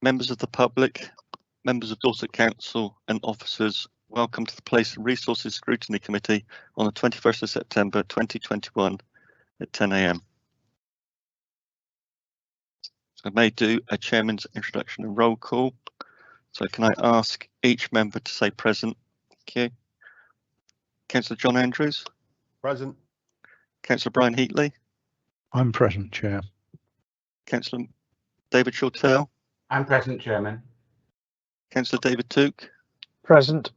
Members of the public, members of Dorset Council and officers, welcome to the Place and Resources Scrutiny Committee on the 21st of September 2021 at 10 AM. I may do a chairman's introduction and roll call. So can I ask each member to say present? Thank you. Councillor John Andrews. Present. Councillor Brian Heatley. I'm present, Chair. Councillor David Shortell. I'm present, Chairman. Councillor David Took. Present.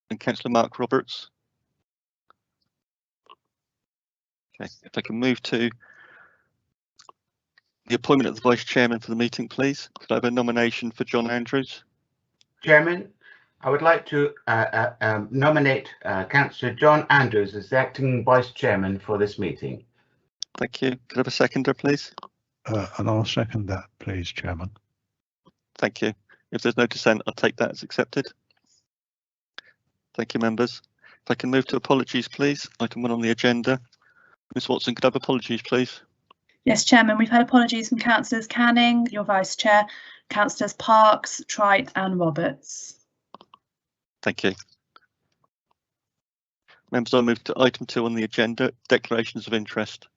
And Councillor Mark Roberts. Okay, if I can move to the appointment of the Vice Chairman for the meeting, please. Could I have a nomination for John Andrews? Chairman, I would like to nominate Councillor John Andrews as the acting Vice Chairman for this meeting. Thank you. Could I have a seconder, please? And I'll second that, please, Chairman. Thank you. If there's no dissent, I'll take that as accepted. Thank you, members. If I can move to apologies, please. Item 1 on the agenda. Ms Watson, could I have apologies, please? Yes, Chairman, we've had apologies from Councillors Canning, your Vice Chair, Councillors Parks, Trite and Roberts. Thank you. Members, I'll move to item 2 on the agenda, declarations of interest.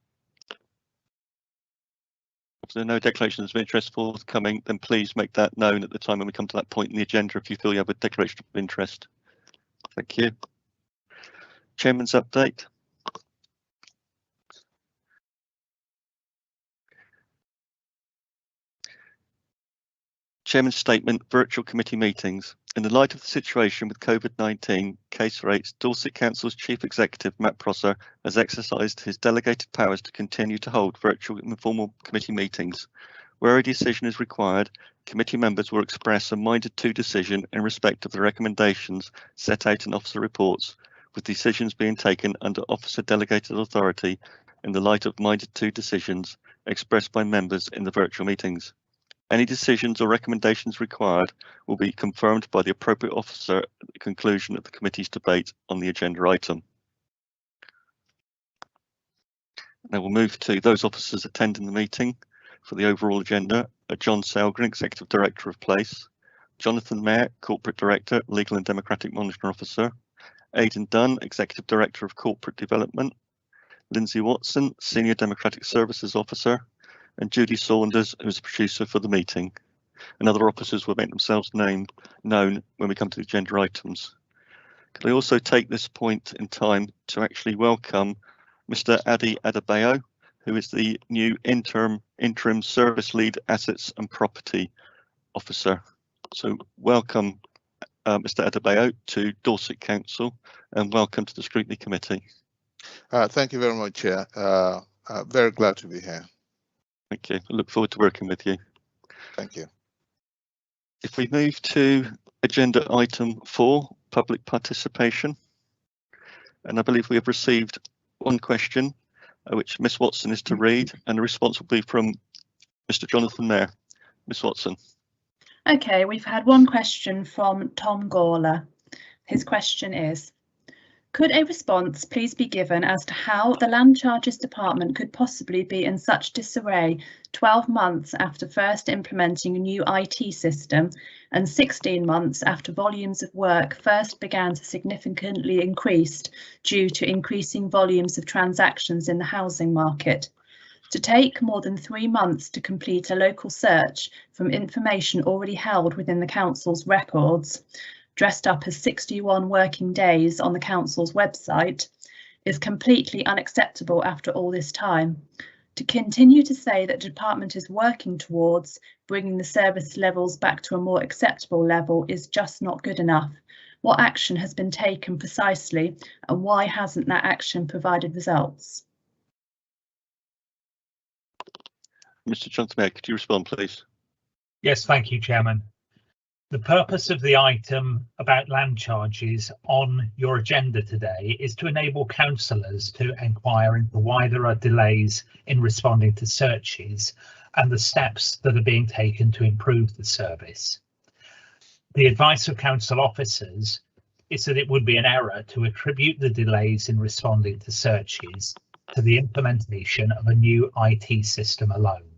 If there are no declarations of interest forthcoming, then please make that known at the time when we come to that point in the agenda if you feel you have a declaration of interest. Thank you. Chairman's update. Chairman's statement, virtual committee meetings. In the light of the situation with COVID-19 case rates, Dorset Council's Chief Executive, Matt Prosser, has exercised his delegated powers to continue to hold virtual informal committee meetings. Where a decision is required, committee members will express a minded to decision in respect of the recommendations set out in officer reports, with decisions being taken under officer delegated authority in the light of minded to decisions expressed by members in the virtual meetings. Any decisions or recommendations required will be confirmed by the appropriate officer at the conclusion of the committee's debate on the agenda item. Now we'll move to those officers attending the meeting for the overall agenda. John Selgren, Executive Director of Place, Jonathan Mayer, Corporate Director, Legal and Democratic Monitoring Officer, Aidan Dunn, Executive Director of Corporate Development, Lindsay Watson, Senior Democratic Services Officer, and Judy Saunders, who is the producer for the meeting. And other officers will make themselves known when we come to the agenda items. Could I also take this point in time to actually welcome Mr. Adi Adebayo, who is the new interim Service Lead Assets and Property Officer. So welcome, Mr. Adebayo, to Dorset Council, and welcome to the Scrutiny Committee. Thank you very much, Chair. Very glad to be here. Thank you. I look forward to working with you. Thank you. If we move to agenda item 4, public participation, and I believe we have received one question, which Miss Watson is to read, and the response will be from Mr. Jonathan Mayer. Miss Watson. Okay, we've had one question from Tom Gawler. His question is, could a response please be given as to how the Land Charges Department could possibly be in such disarray 12 months after first implementing a new IT system and 16 months after volumes of work first began to significantly increase due to increasing volumes of transactions in the housing market? To take more than 3 months to complete a local search from information already held within the council's records, dressed up as 61 working days on the council's website, is completely unacceptable after all this time. To continue to say that the department is working towards bringing the service levels back to a more acceptable level is just not good enough. What action has been taken precisely, and why hasn't that action provided results? Mr. Jonathan Mayer, could you respond, please? Yes, thank you, Chairman. The purpose of the item about land charges on your agenda today is to enable councillors to enquire into why there are delays in responding to searches and the steps that are being taken to improve the service. The advice of council officers is that it would be an error to attribute the delays in responding to searches to the implementation of a new IT system alone.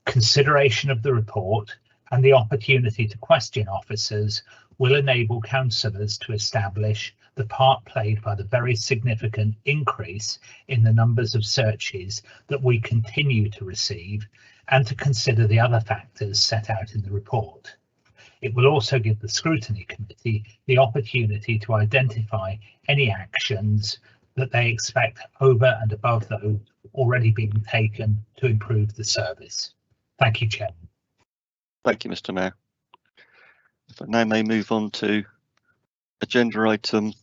Consideration of the report and the opportunity to question officers will enable councillors to establish the part played by the very significant increase in the numbers of searches that we continue to receive, and to consider the other factors set out in the report. It will also give the Scrutiny Committee the opportunity to identify any actions that they expect over and above those already being taken to improve the service. Thank you, Chairman. Thank you, Mr. Mayor. If I now may move on to agenda item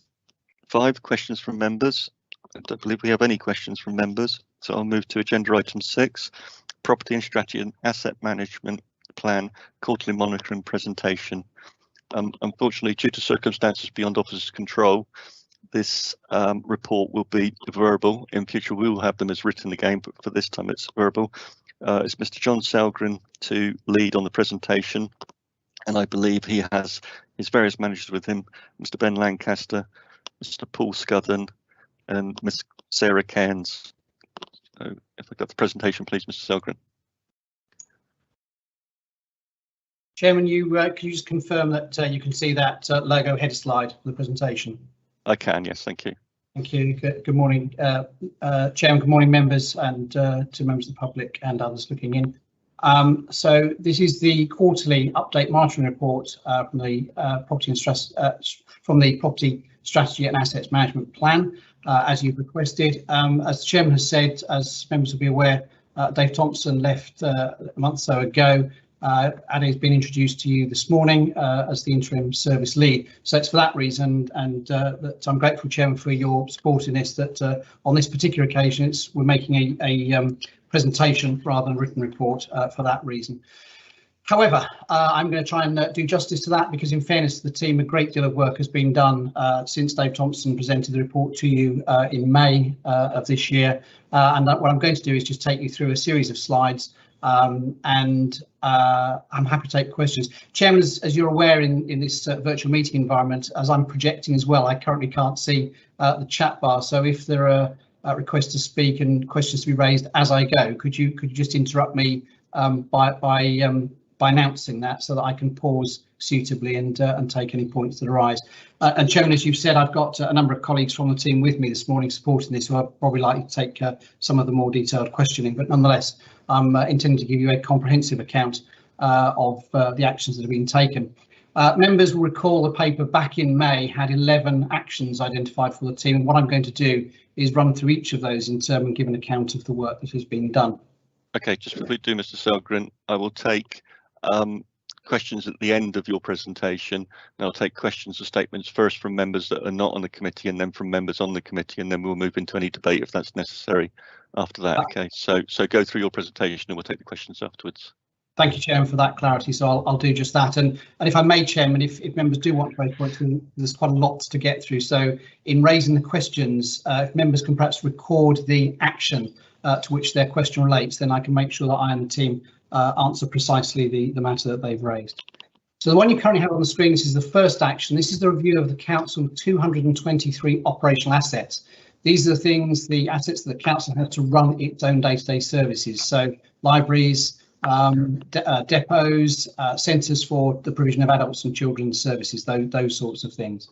5, questions from members. I don't believe we have any questions from members, so I'll move to agenda item 6, property and strategy and asset management plan quarterly monitoring presentation. Unfortunately, due to circumstances beyond officers' control, this report will be verbal. In future, we will have them as written again, but for this time it's verbal. It's Mr. John Selgren to lead on the presentation, and I believe he has his various managers with him, Mr. Ben Lancaster, Mr. Paul Scudden, and Miss Sarah Cairns. So if I got the presentation, please, Mr. Selgren. Chairman, can you just confirm that you can see that logo header slide for the presentation? I can, yes, thank you. Thank you. Good morning, Chairman. Good morning, members, and to members of the public and others looking in. So this is the quarterly update monitoring report from the property strategy and assets management plan, as you've requested. As the Chairman has said, as members will be aware, Dave Thompson left a month or so ago. Addy has been introduced to you this morning as the interim service lead. So it's for that reason, and that I'm grateful, Chairman, for your support in this, that on this particular occasion we're making a presentation rather than a written report for that reason. However, I'm going to try and do justice to that, because in fairness to the team, a great deal of work has been done since Dave Thompson presented the report to you in May of this year. And what I'm going to do is just take you through a series of slides, and I'm happy to take questions. Chairman, as you're aware, in this virtual meeting environment, as I'm projecting as well, I currently can't see the chat bar. So if there are requests to speak and questions to be raised as I go, could you just interrupt me by announcing that, so that I can pause suitably and take any points that arise. And Chairman, as you've said, I've got a number of colleagues from the team with me this morning supporting this, who are probably likely to take some of the more detailed questioning, but nonetheless, I'm intending to give you a comprehensive account of the actions that have been taken. Members will recall the paper back in May had 11 actions identified for the team, and what I'm going to do is run through each of those in turn and give an account of the work that has been done. Okay, just before we do, Mr. Selgren, I will take questions at the end of your presentation, and I'll take questions or statements first from members that are not on the committee, and then from members on the committee, and then we'll move into any debate if that's necessary after that. Okay, so go through your presentation and we'll take the questions afterwards. Thank you, Chairman, for that clarity. So I'll do just that. And if I may, Chairman, if members do want to raise points, there's quite a lot to get through. So in raising the questions, if members can perhaps record the action to which their question relates, then I can make sure that I and the team answer precisely the matter that they've raised. So the one you currently have on the screen, this is the first action. This is the review of the Council 223 operational assets. These are the assets that the Council has to run its own day-to-day services. So libraries, depots, centres for the provision of adults and children's services, those sorts of things.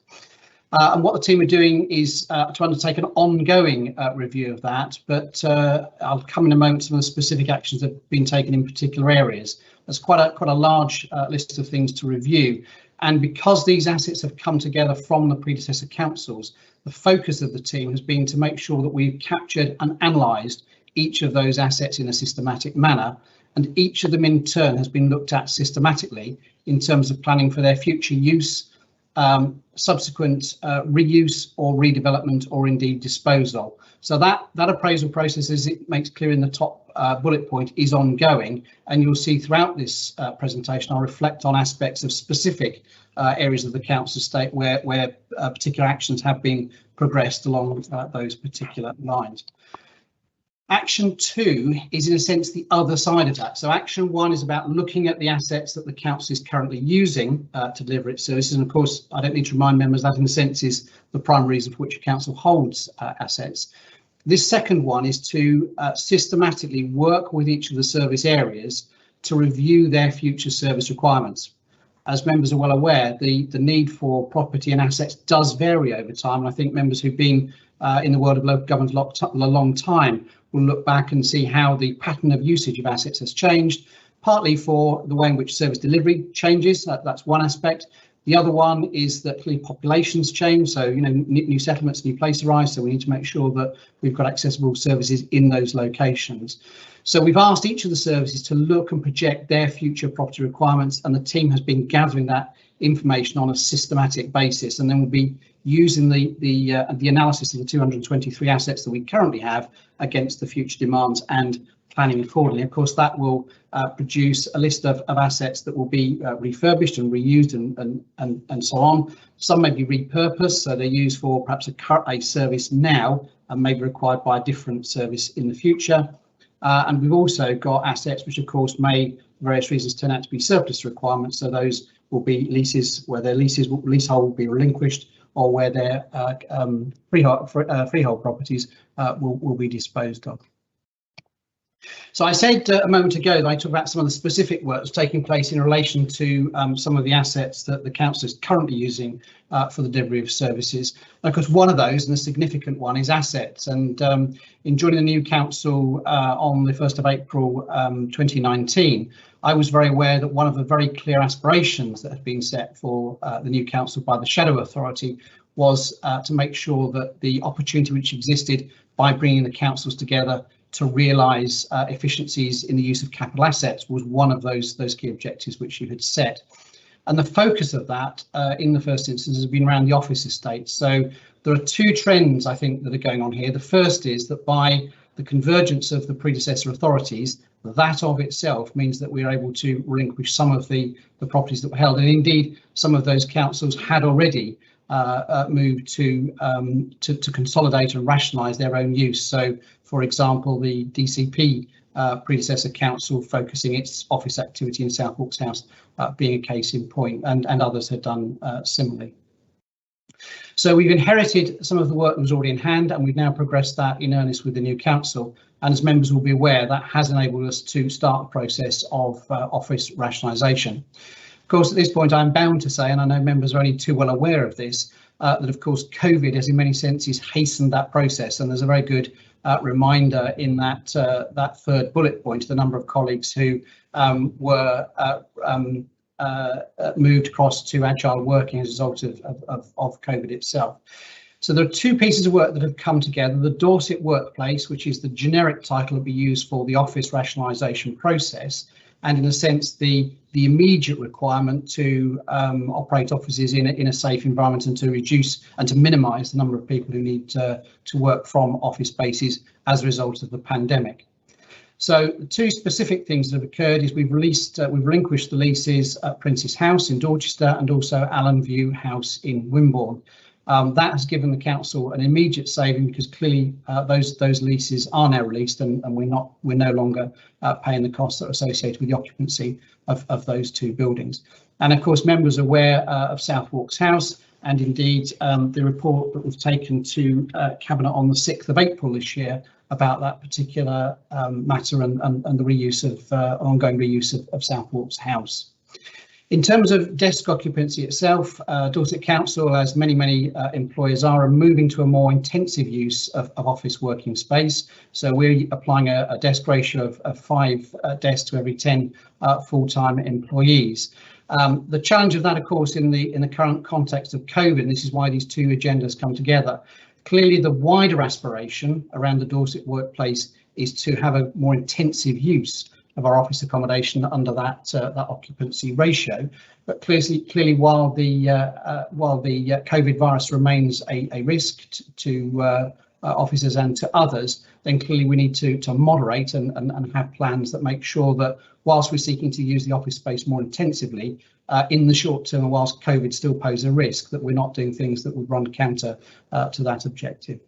And what the team are doing is to undertake an ongoing review of that, but I'll come in a moment to some of the specific actions that have been taken in particular areas. There's quite a large list of things to review, and because these assets have come together from the predecessor councils, the focus of the team has been to make sure that we've captured and analysed each of those assets in a systematic manner, and each of them in turn has been looked at systematically in terms of planning for their future use, subsequent reuse or redevelopment, or indeed disposal. So that appraisal process, as it makes clear in the top bullet point, is ongoing, and you'll see throughout this presentation I'll reflect on aspects of specific areas of the council estate where particular actions have been progressed along those particular lines. Action 2 is in a sense the other side of that. So action 1 is about looking at the assets that the council is currently using to deliver its services, and of course I don't need to remind members that in a sense is the primary reason for which a council holds assets. This second one is to systematically work with each of the service areas to review their future service requirements. As members are well aware, the need for property and assets does vary over time, and I think members who've been in the world of local government a long time will look back and see how the pattern of usage of assets has changed, partly for the way in which service delivery changes. That's one aspect. The other one is that clearly populations change, so new settlements, new places arise, so we need to make sure that we've got accessible services in those locations. So we've asked each of the services to look and project their future property requirements, and the team has been gathering that information on a systematic basis, and then we'll be using the analysis of the 223 assets that we currently have against the future demands and planning accordingly. Of course, that will produce a list of assets that will be refurbished and reused and so on. Some may be repurposed, so they're used for perhaps a service now and may be required by a different service in the future. And we've also got assets which, of course, may for various reasons turn out to be surplus requirements. So those will be leases where their leasehold will be relinquished, or where their freehold properties will be disposed of. So I said a moment ago that I talked about some of the specific work that's taking place in relation to some of the assets that the council is currently using for the delivery of services. And of course, one of those, and a significant one, is assets. And in joining the new council on the 1st of April 2019, I was very aware that one of the very clear aspirations that had been set for the new council by the Shadow Authority was to make sure that the opportunity which existed by bringing the councils together to realise efficiencies in the use of capital assets was one of those key objectives which you had set. And the focus of that in the first instance has been around the office estate. So there are two trends, I think, that are going on here. The first is that by the convergence of the predecessor authorities, that of itself means that we are able to relinquish some of the properties that were held. And indeed, some of those councils had already moved to consolidate and rationalise their own use. So, for example, the DCP predecessor council focusing its office activity in South Walks House being a case in point, and others had done similarly. So we've inherited some of the work that was already in hand, and we've now progressed that in earnest with the new council. And as members will be aware, that has enabled us to start the process of office rationalisation. Of course, at this point, I'm bound to say, and I know members are only too well aware of this, that of course COVID has in many senses hastened that process, and there's a very good reminder in that third bullet point, the number of colleagues who were moved across to agile working as a result of COVID itself. So there are two pieces of work that have come together: the Dorset Workplace, which is the generic title that we use for the office rationalisation process, and in a sense the immediate requirement to operate offices in a safe environment and to reduce and to minimise the number of people who need to work from office spaces as a result of the pandemic. So the two specific things that have occurred is we've relinquished the leases at Prince's House in Dorchester and also Allen View House in Wimborne. That has given the council an immediate saving because clearly those leases are now released and we're no longer paying the costs that are associated with the occupancy of those two buildings. And of course, members are aware of South Walks House, and indeed the report that was taken to Cabinet on the 6th of April this year about that particular matter and the reuse of ongoing reuse of South Walks House. In terms of desk occupancy itself, Dorset Council, as many employers are moving to a more intensive use of office working space. So we're applying a desk ratio of 5 desks to every 10 full-time employees. The challenge of that, of course, in the current context of COVID, and this is why these two agendas come together. Clearly, the wider aspiration around the Dorset Workplace is to have a more intensive use of our office accommodation under that occupancy ratio, but clearly, while the COVID virus remains a risk to officers and to others, then clearly we need to moderate and have plans that make sure that whilst we're seeking to use the office space more intensively in the short term, and whilst COVID still poses a risk, that we're not doing things that would run counter to that objective.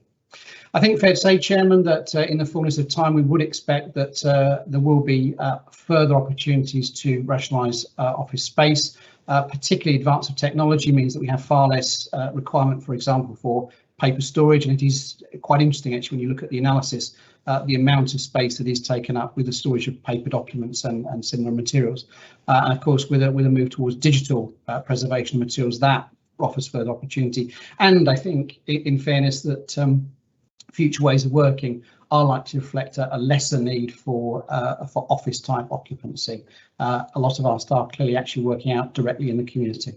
I think fair to say, Chairman, that in the fullness of time, we would expect that there will be further opportunities to rationalise office space. Particularly advance of technology means that we have far less requirement, for example, for paper storage, and it is quite interesting actually when you look at the analysis, the amount of space that is taken up with the storage of paper documents and similar materials. And of course, with a move towards digital preservation of materials, that offers further opportunity. And I think, in fairness, that future ways of working are likely to reflect a lesser need for office type occupancy. A lot of our staff clearly actually working out directly in the community.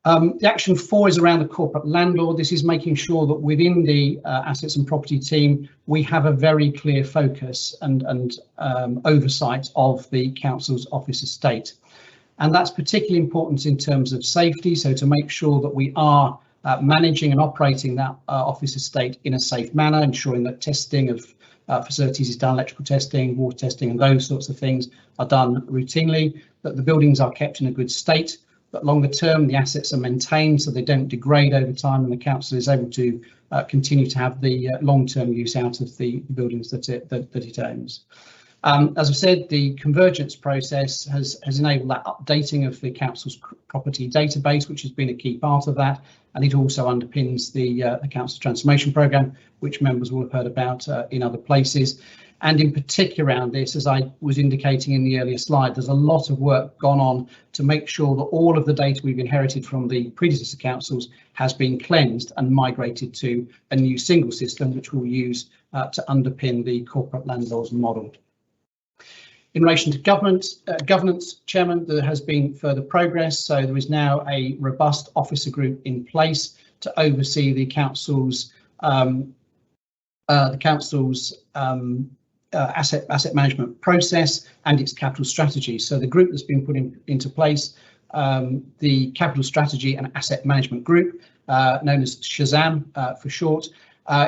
The action 4 is around the corporate landlord. This is making sure that within the assets and property team, we have a very clear focus and oversight of the council's office estate. And that's particularly important in terms of safety. So to make sure that we are managing and operating that office estate in a safe manner, ensuring that testing of facilities is done, electrical testing, water testing, and those sorts of things are done routinely, that the buildings are kept in a good state, that longer term the assets are maintained so they don't degrade over time, and the council is able to continue to have the long-term use out of the buildings that it owns. As I've said, the convergence process has enabled that updating of the council's property database, which has been a key part of that, and it also underpins the council transformation programme, which members will have heard about in other places. And in particular around this, as I was indicating in the earlier slide, there's a lot of work gone on to make sure that all of the data we've inherited from the predecessor councils has been cleansed and migrated to a new single system, which we'll use to underpin the corporate landlords model. In relation to governance, Chairman, there has been further progress. So there is now a robust officer group in place to oversee the council's asset management process and its capital strategy. So the group that's been put into place, the capital strategy and asset management group, known as SHAZAM for short,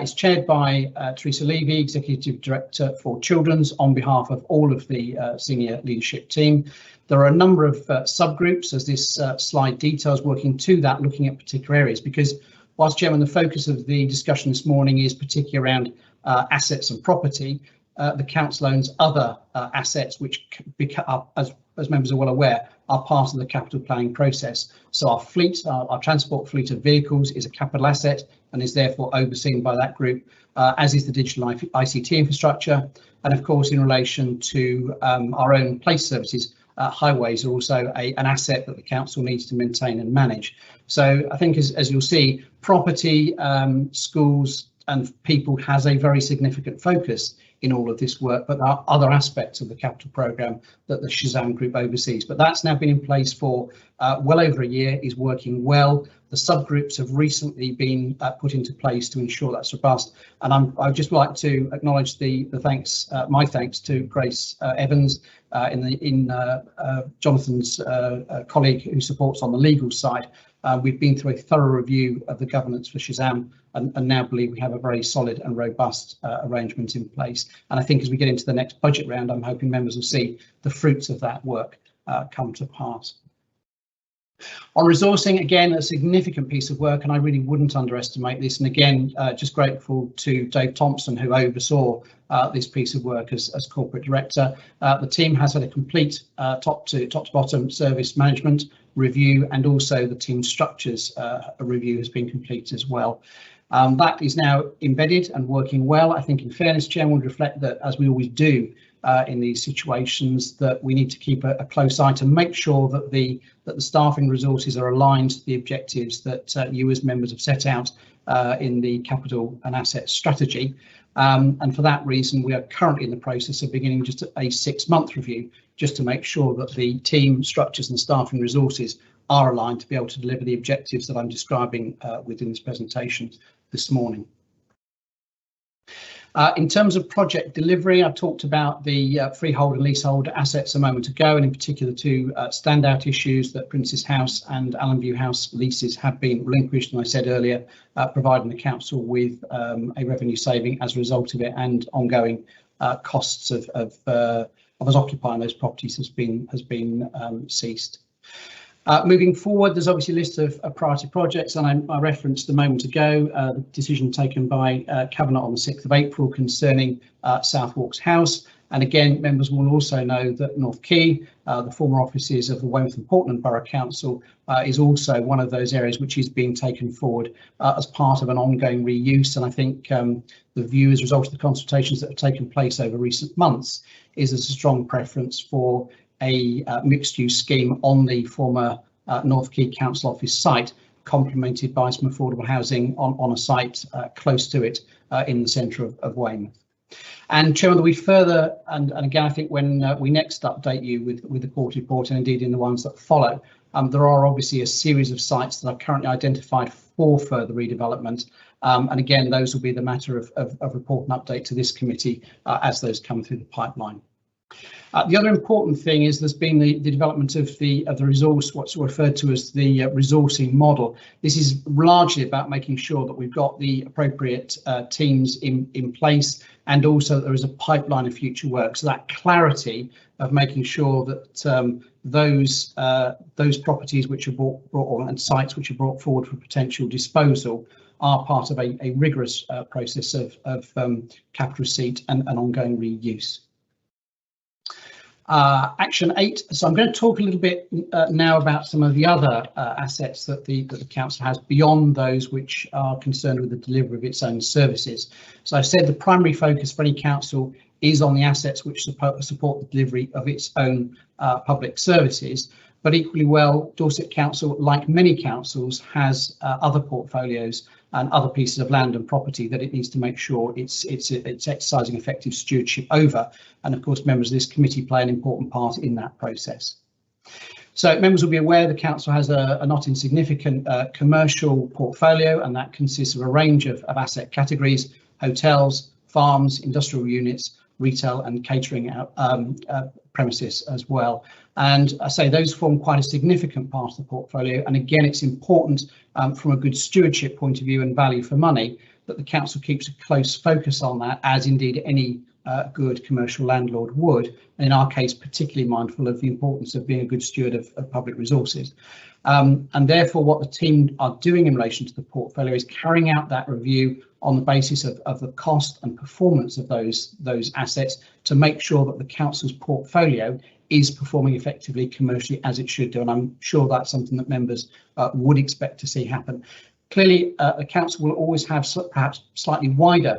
is chaired by Teresa Levy, Executive Director for Children's, on behalf of all of the senior leadership team. There are a number of subgroups, as this slide details, working to that, looking at particular areas, because whilst, Chairman, the focus of the discussion this morning is particularly around assets and property, the council owns other assets which become, as members are well aware, are part of the capital planning process. So our fleet, our transport fleet of vehicles, is a capital asset and is therefore overseen by that group, as is the digital ICT infrastructure. And of course, in relation to our own place services, highways are also an asset that the council needs to maintain and manage. So I think, as you'll see, property, schools and people has a very significant focus in all of this work, but there are other aspects of the capital programme that the SHAZAM group oversees. But that's now been in place for well over a year, is working well. The subgroups have recently been put into place to ensure that's robust. And I'd just like to acknowledge the thanks, my thanks to Grace Evans, Jonathan's colleague who supports on the legal side. We've been through a thorough review of the governance for SHAZAM and now believe we have a very solid and robust arrangement in place. And I think as we get into the next budget round, I'm hoping members will see the fruits of that work come to pass. On resourcing, again, a significant piece of work, and I really wouldn't underestimate this. And again, just grateful to Dave Thompson, who oversaw this piece of work as corporate director. The team has had a complete top to bottom service management review, and also the team structures review has been completed as well. That is now embedded and working well. I think, in fairness, Chair, would reflect that, as we always do in these situations, that we need to keep a close eye to make sure that the staffing resources are aligned to the objectives that you as members have set out in the capital and asset strategy. And for that reason, we are currently in the process of beginning just a 6-month review, just to make sure that the team structures and staffing resources are aligned to be able to deliver the objectives that I'm describing within this presentation this morning. In terms of project delivery, I talked about the freehold and leasehold assets a moment ago, and in particular two standout issues, that Prince's House and Allenview House leases have been relinquished, and I said earlier, providing the council with a revenue saving as a result of it, and ongoing costs of us occupying those properties has been ceased. Moving forward, there's obviously a list of priority projects, and I referenced a moment ago the decision taken by Cabinet on the 6th of April concerning South Walks House. And again, members will also know that North Quay, the former offices of the Weymouth and Portland Borough Council, is also one of those areas which is being taken forward as part of an ongoing reuse. And I think the view as a result of the consultations that have taken place over recent months is there's a strong preference for a mixed-use scheme on the former North Quay Council office site, complemented by some affordable housing on a site close to it in the centre of Weymouth. And Chairman, we further, and again, I think when we next update you with the court report, and indeed in the ones that follow, there are obviously a series of sites that are currently identified for further redevelopment. And again, those will be the matter of report and update to this committee as those come through the pipeline. The other important thing is there's been the development of the resource, what's referred to as the resourcing model. This is largely about making sure that we've got the appropriate teams in place, and also there is a pipeline of future work. So that clarity of making sure that those properties which are brought and sites which are brought forward for potential disposal are part of a rigorous process of capital receipt and ongoing reuse. Action 8. So I'm going to talk a little bit now about some of the other assets that the council has beyond those which are concerned with the delivery of its own services. So I said the primary focus for any council is on the assets which support the delivery of its own public services. But equally well, Dorset Council, like many councils, has other portfolios and other pieces of land and property that it needs to make sure it's exercising effective stewardship over. And of course, members of this committee play an important part in that process. So members will be aware the council has a not insignificant commercial portfolio, and that consists of a range of asset categories: hotels, farms, industrial units, retail and catering premises as well. And I say those form quite a significant part of the portfolio. And again, it's important from a good stewardship point of view and value for money that the council keeps a close focus on that, as indeed any good commercial landlord would. And in our case, particularly mindful of the importance of being a good steward of public resources. And therefore, what the team are doing in relation to the portfolio is carrying out that review on the basis of the cost and performance of those assets to make sure that the council's portfolio is performing effectively commercially as it should do. And I'm sure that's something that members would expect to see happen. Clearly, the council will always have perhaps slightly wider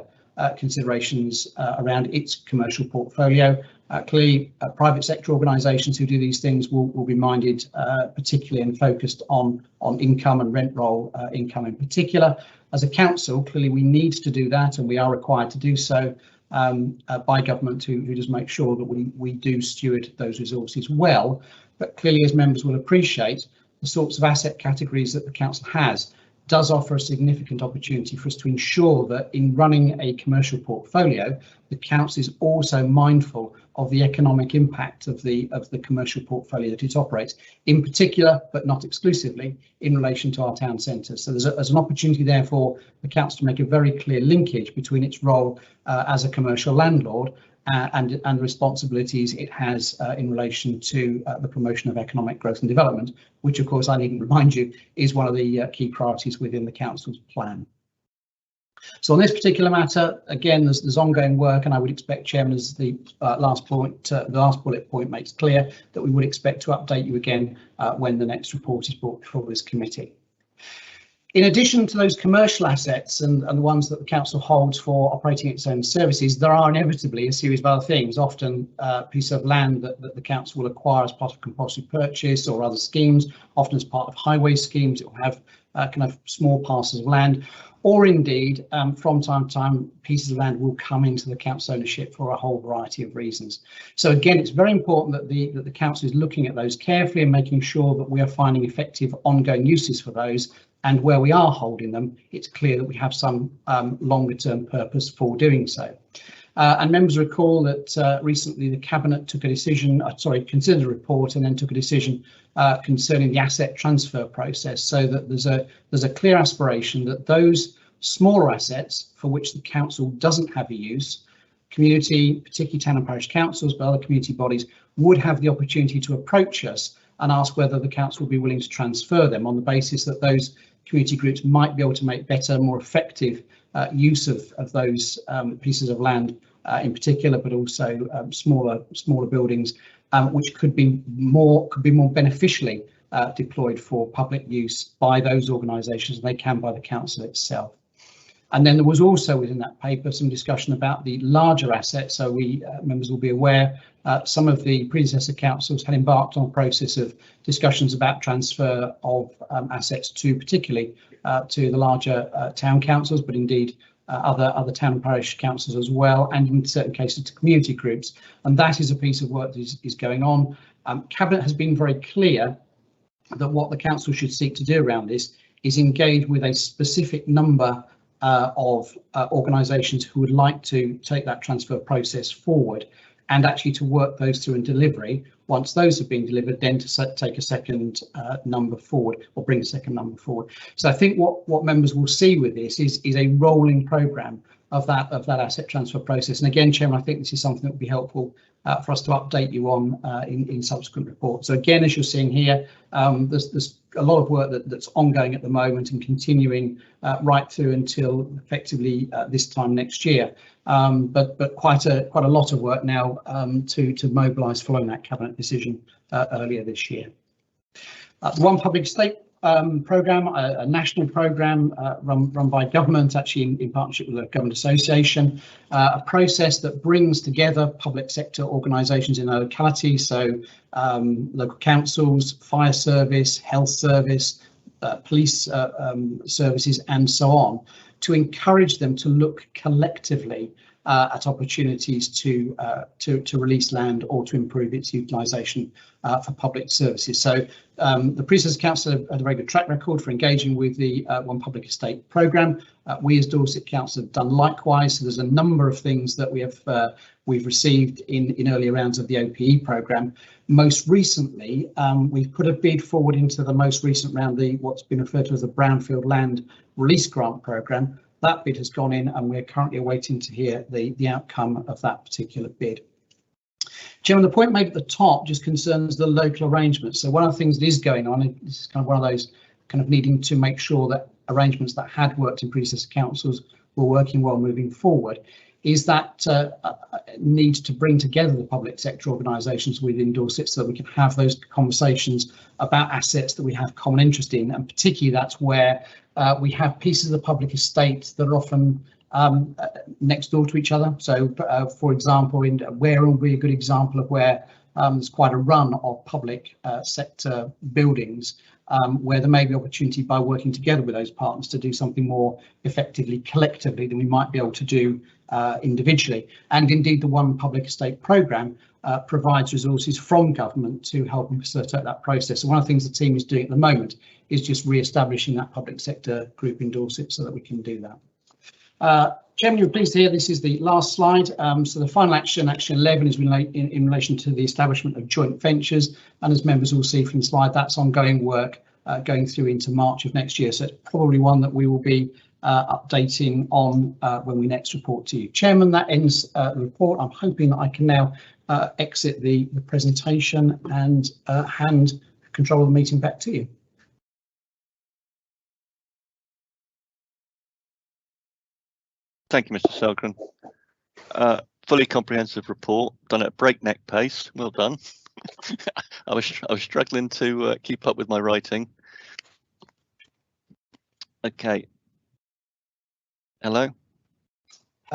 considerations around its commercial portfolio. Clearly, private sector organisations who do these things will be minded particularly and focused on income and rent roll income in particular. As a council, clearly we need to do that, and we are required to do so by government who does make sure that we do steward those resources well. But clearly, as members will appreciate, the sorts of asset categories that the council has does offer a significant opportunity for us to ensure that in running a commercial portfolio, the council is also mindful of the economic impact of the commercial portfolio that it operates, in particular, but not exclusively, in relation to our town centres. So there's an opportunity there for the council to make a very clear linkage between its role as a commercial landlord and responsibilities it has in relation to the promotion of economic growth and development, which of course I needn't remind you is one of the key priorities within the council's plan. So on this particular matter, again, there's ongoing work, and I would expect, Chairman, as the last bullet point makes clear, that we would expect to update you again when the next report is brought before this committee. In addition to those commercial assets and the ones that the council holds for operating its own services, there are inevitably a series of other things, often a piece of land that the council will acquire as part of compulsory purchase or other schemes, often as part of highway schemes. It will have kind of small parcels of land, or indeed from time to time pieces of land will come into the council ownership for a whole variety of reasons. So again, it's very important that the council is looking at those carefully and making sure that we are finding effective ongoing uses for those. And where we are holding them, it's clear that we have some longer term purpose for doing so. And members recall that recently the Cabinet took a decision, considered a report and then took a decision concerning the asset transfer process, so that there's a clear aspiration that those smaller assets for which the council doesn't have a use, community, particularly town and parish councils, but other community bodies, would have the opportunity to approach us and ask whether the council will be willing to transfer them on the basis that those community groups might be able to make better, more effective use of those pieces of land in particular, but also smaller buildings, which could be more beneficially deployed for public use by those organisations than they can by the council itself. And then there was also within that paper some discussion about the larger assets. So we members will be aware some of the predecessor councils had embarked on a process of discussions about transfer of assets to particularly to the larger town councils, but indeed other town and parish councils as well, and in certain cases to community groups. And that is a piece of work that is going on. Cabinet has been very clear that what the council should seek to do around this is engage with a specific number of organisations who would like to take that transfer process forward, and actually to work those through in delivery. Once those have been delivered, then to take a second number forward, or bring a second number forward. So I think what members will see with this is a rolling programme of that asset transfer process. And again, Chairman, I think this is something that would be helpful for us to update you on in subsequent reports. So again, as you're seeing here, there's a lot of work that's ongoing at the moment and continuing right through until effectively this time next year. But quite a lot of work now to mobilise following that cabinet decision earlier this year. The One Public Estate programme, a national programme run by government, actually in partnership with a government association, a process that brings together public sector organisations in a locality, so local councils, fire service, health service, police services and so on, to encourage them to look collectively at opportunities to release land or to improve its utilisation for public services. So the predecessor council had a very good track record for engaging with the One Public Estate programme. We as Dorset Council have done likewise. So there's a number of things that we've received in earlier rounds of the OPE programme. Most recently, we've put a bid forward into the most recent round, what's been referred to as the Brownfield Land Release Grant programme. That bid has gone in, and we're currently awaiting to hear the outcome of that particular bid. Chairman, the point made at the top just concerns the local arrangements. So one of the things that is going on, and this is kind of one of those kind of needing to make sure that arrangements that had worked in predecessor councils were working well moving forward, is that need to bring together the public sector organisations within Dorset so that we can have those conversations about assets that we have common interest in, and particularly that's where we have pieces of the public estate that are often next door to each other. So, for example, in Ware will be a good example of where there's quite a run of public sector buildings where there may be opportunity by working together with those partners to do something more effectively collectively than we might be able to do individually. And indeed, the One Public Estate programme provides resources from government to help and facilitate that process. So one of the things the team is doing at the moment is just re-establishing that public sector group in Dorset so that we can do that. Chairman, you're pleased to hear this is the last slide. So the final action 11, is in relation to the establishment of joint ventures. And as members will see from the slide, that's ongoing work going through into March of next year. So it's probably one that we will be updating on when we next report to you. Chairman, that ends the report. I'm hoping that I can now exit the presentation and hand control of the meeting back to you. Thank you, Mr. Selgren. Fully comprehensive report, done at breakneck pace. Well done. I was struggling to keep up with my writing. Okay. Hello.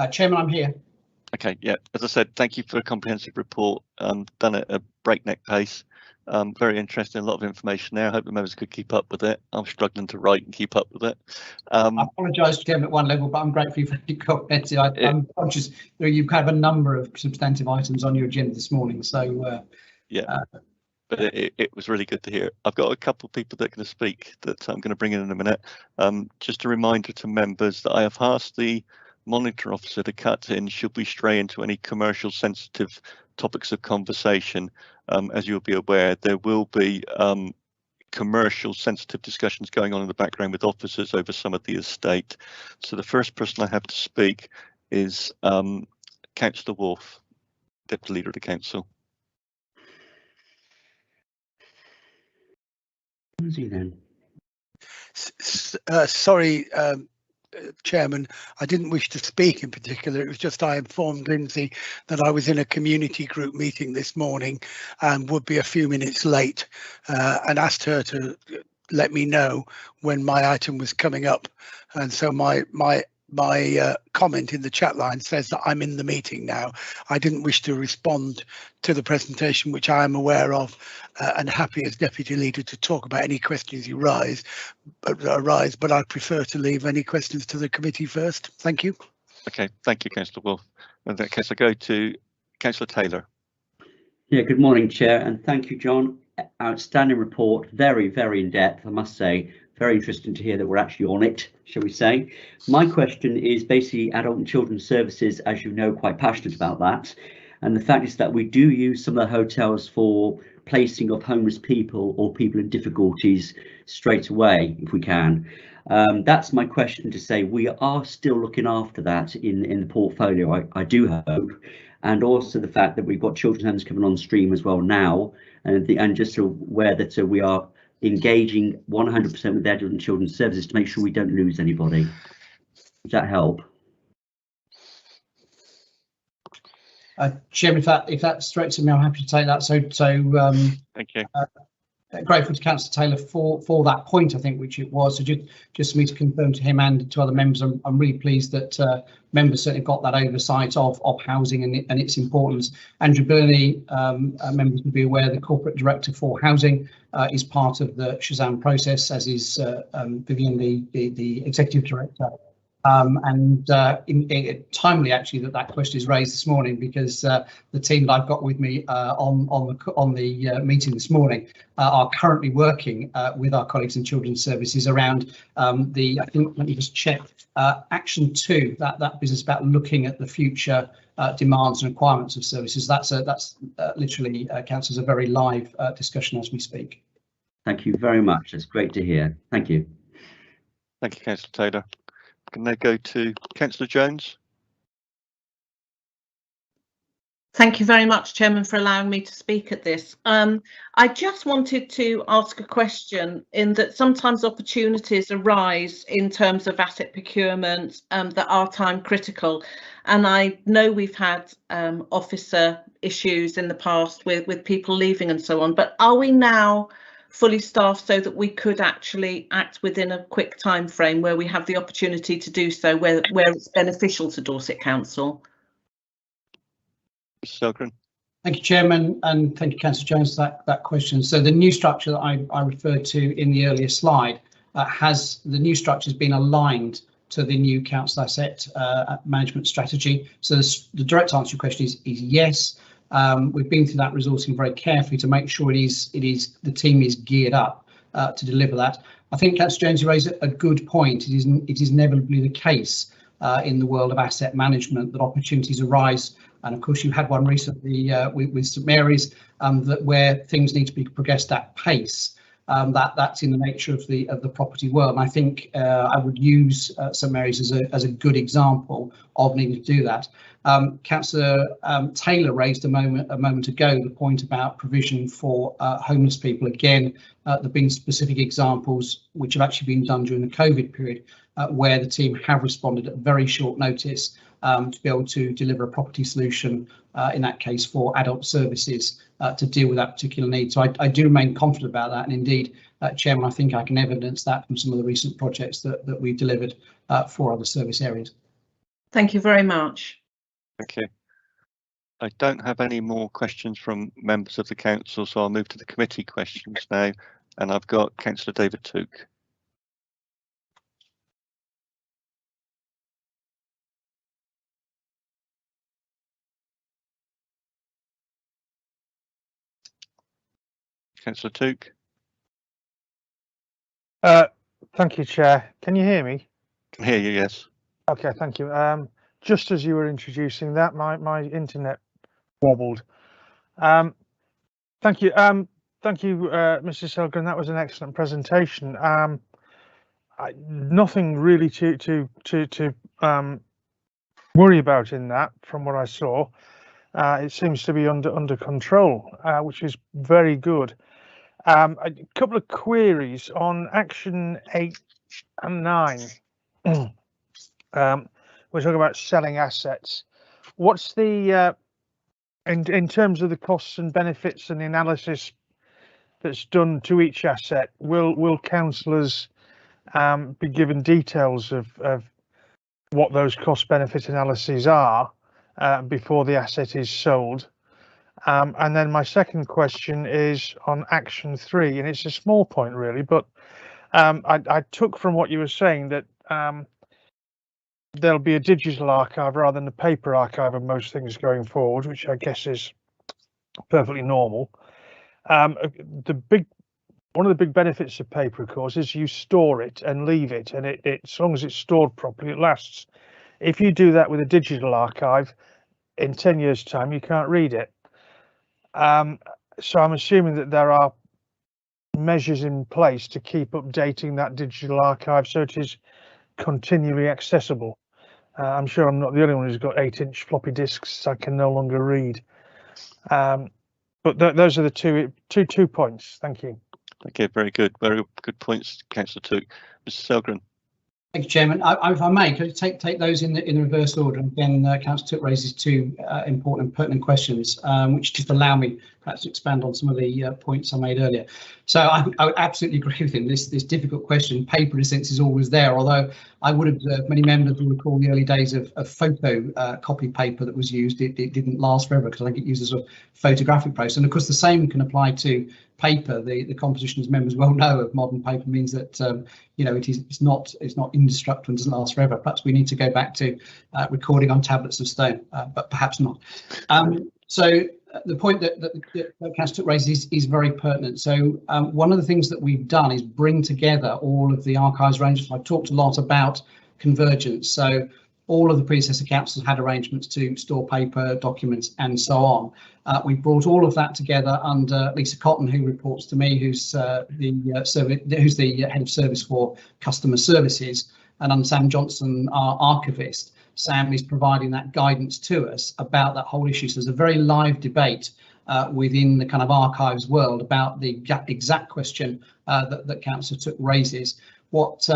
Chairman, I'm here. Okay. Yeah. As I said, thank you for a comprehensive report. Done at a breakneck pace. Very interesting. A lot of information there. I hope the members could keep up with it. I'm struggling to write and keep up with it. I apologise, Chairman, at one level, but I'm grateful for your comments. I'm conscious that you've had a number of substantive items on your agenda this morning. So yeah, but it was really good to hear. I've got a couple of people that are going to speak that I'm going to bring in a minute. Just a reminder to members that I have asked the monitor officer to cut in should we stray into any commercial sensitive topics of conversation. As you'll be aware, there will be commercial sensitive discussions going on in the background with officers over some of the estate. So the first person I have to speak is Councillor Wolf, Deputy Leader of the Council. Who's he then? Sorry, Chairman, I didn't wish to speak in particular. It was just I informed Lindsay that I was in a community group meeting this morning and would be a few minutes late, and asked her to let me know when my item was coming up. And so my comment in the chat line says that I'm in the meeting now. I didn't wish to respond to the presentation, which I am aware of, and happy as Deputy Leader to talk about any questions you arise, but I prefer to leave any questions to the committee first. Thank you. Okay, thank you, Councillor Wolf. In that case, I go to Councillor Taylor. Yeah, good morning, Chair, and thank you, John. Outstanding report, very, very in depth, I must say. Very interesting to hear that we're actually on it, shall we say. My question is basically adult and children's services, as you know, quite passionate about that. And the fact is that we do use some of the hotels for placing of homeless people or people in difficulties straight away, if we can. That's my question, to say we are still looking after that in the portfolio, I do hope. And also the fact that we've got children's homes coming on stream as well now, and just aware that we are engaging 100% with adult and children's services to make sure we don't lose anybody. Does that help? Chairman, if that's straight to me, I'm happy to take that. So Thank you. Grateful to Councillor Taylor for that point, I think, which it was. So just for me to confirm to him and to other members, I'm really pleased that members certainly got that oversight of housing and its importance. Andrew Burney, members will be aware, the Corporate Director for Housing, is part of the Shazam process, as is Vivian, the Executive Director. Timely actually that question is raised this morning, because the team that I've got with me on the meeting this morning are currently working with our colleagues in Children's Services around I think, let me just check, Action 2, that business about looking at the future demands and requirements of services. That's literally counts as a very live discussion as we speak. Thank you very much. That's great to hear. Thank you. Thank you, Councillor Taylor. Can they go to Councillor Jones? Thank you very much, Chairman, for allowing me to speak at this. I just wanted to ask a question, in that sometimes opportunities arise in terms of asset procurement that are time critical. And I know we've had officer issues in the past with people leaving and so on, but are we now fully staffed so that we could actually act within a quick time frame where we have the opportunity to do so, where it's beneficial to Dorset Council? Selgren. Thank you, Chairman, and thank you, Councillor Jones, for that question. So the new structure that I referred to in the earlier slide has been aligned to the new council asset management strategy. So the direct answer to your question is yes. We've been through that resourcing very carefully to make sure the team is geared up to deliver that. I think Councillor Jones, you raised a good point. It is inevitably the case in the world of asset management that opportunities arise, and of course you had one recently with St Mary's, where things need to be progressed at pace. That's in the nature of the property world. And I think I would use St Mary's as a good example of needing to do that. Councillor Taylor raised a moment ago the point about provision for homeless people. Again, there have been specific examples which have actually been done during the COVID period, where the team have responded at very short notice to be able to deliver a property solution, in that case for adult services, to deal with that particular need. So I do remain confident about that, and indeed, Chairman, I think I can evidence that from some of the recent projects that we've delivered for other service areas. Thank you very much. Thank you. I don't have any more questions from members of the council, so I'll move to the committee questions now, and I've got Councillor David Took. Councillor Took. Thank you, Chair. Can you hear me? Can hear you, yes. Okay, thank you. Just as you were introducing that, my internet wobbled. Thank you. Thank you, Mr. Selgren. That was an excellent presentation. Nothing really to worry about in that, from what I saw. It seems to be under control, which is very good. A couple of queries on action 8 and 9. We're talking about selling assets. What's the in terms of the costs and benefits and the analysis that's done to each asset? Will councillors be given details of what those cost benefit analyses are before the asset is sold? And then my second question is on action 3, and it's a small point really, but I took from what you were saying that there'll be a digital archive rather than a paper archive of most things going forward, which I guess is perfectly normal. One of the big benefits of paper, of course, is you store it and leave it, and it as long as it's stored properly, it lasts. If you do that with a digital archive, in 10 years' time, you can't read it. So I'm assuming that there are measures in place to keep updating that digital archive so it is continually accessible. I'm sure I'm not the only one who's got 8-inch floppy disks I can no longer read. But those are the two points. Thank you. Okay, very good points, Councillor Took. Mr. Selgren. Thank you, Chairman. If I may, could I take those in the reverse order? And again, Councillor Took raises two important and pertinent questions, which just allow me perhaps to expand on some of the points I made earlier. So I would absolutely agree with him. This difficult question, paper in a sense, is always there. Although I would observe many members will recall the early days of photo copy paper that was used. It didn't last forever because I think it uses a photographic process. And of course, the same can apply to paper. The composition, as members well know, of modern paper means that it's not indestructible and doesn't last forever. Perhaps we need to go back to recording on tablets of stone, but perhaps not. So the point that Councillor Took raises is very pertinent. So one of the things that we've done is bring together all of the archives ranges. I've talked a lot about convergence. So all of the predecessor councils had arrangements to store paper, documents, and so on. We brought all of that together under Lisa Cotton, who reports to me, who's the head of service for customer services, and under Sam Johnson, our archivist. Sam is providing that guidance to us about that whole issue. So there's a very live debate within the kind of archives world about the exact question that Councillor Took raises. What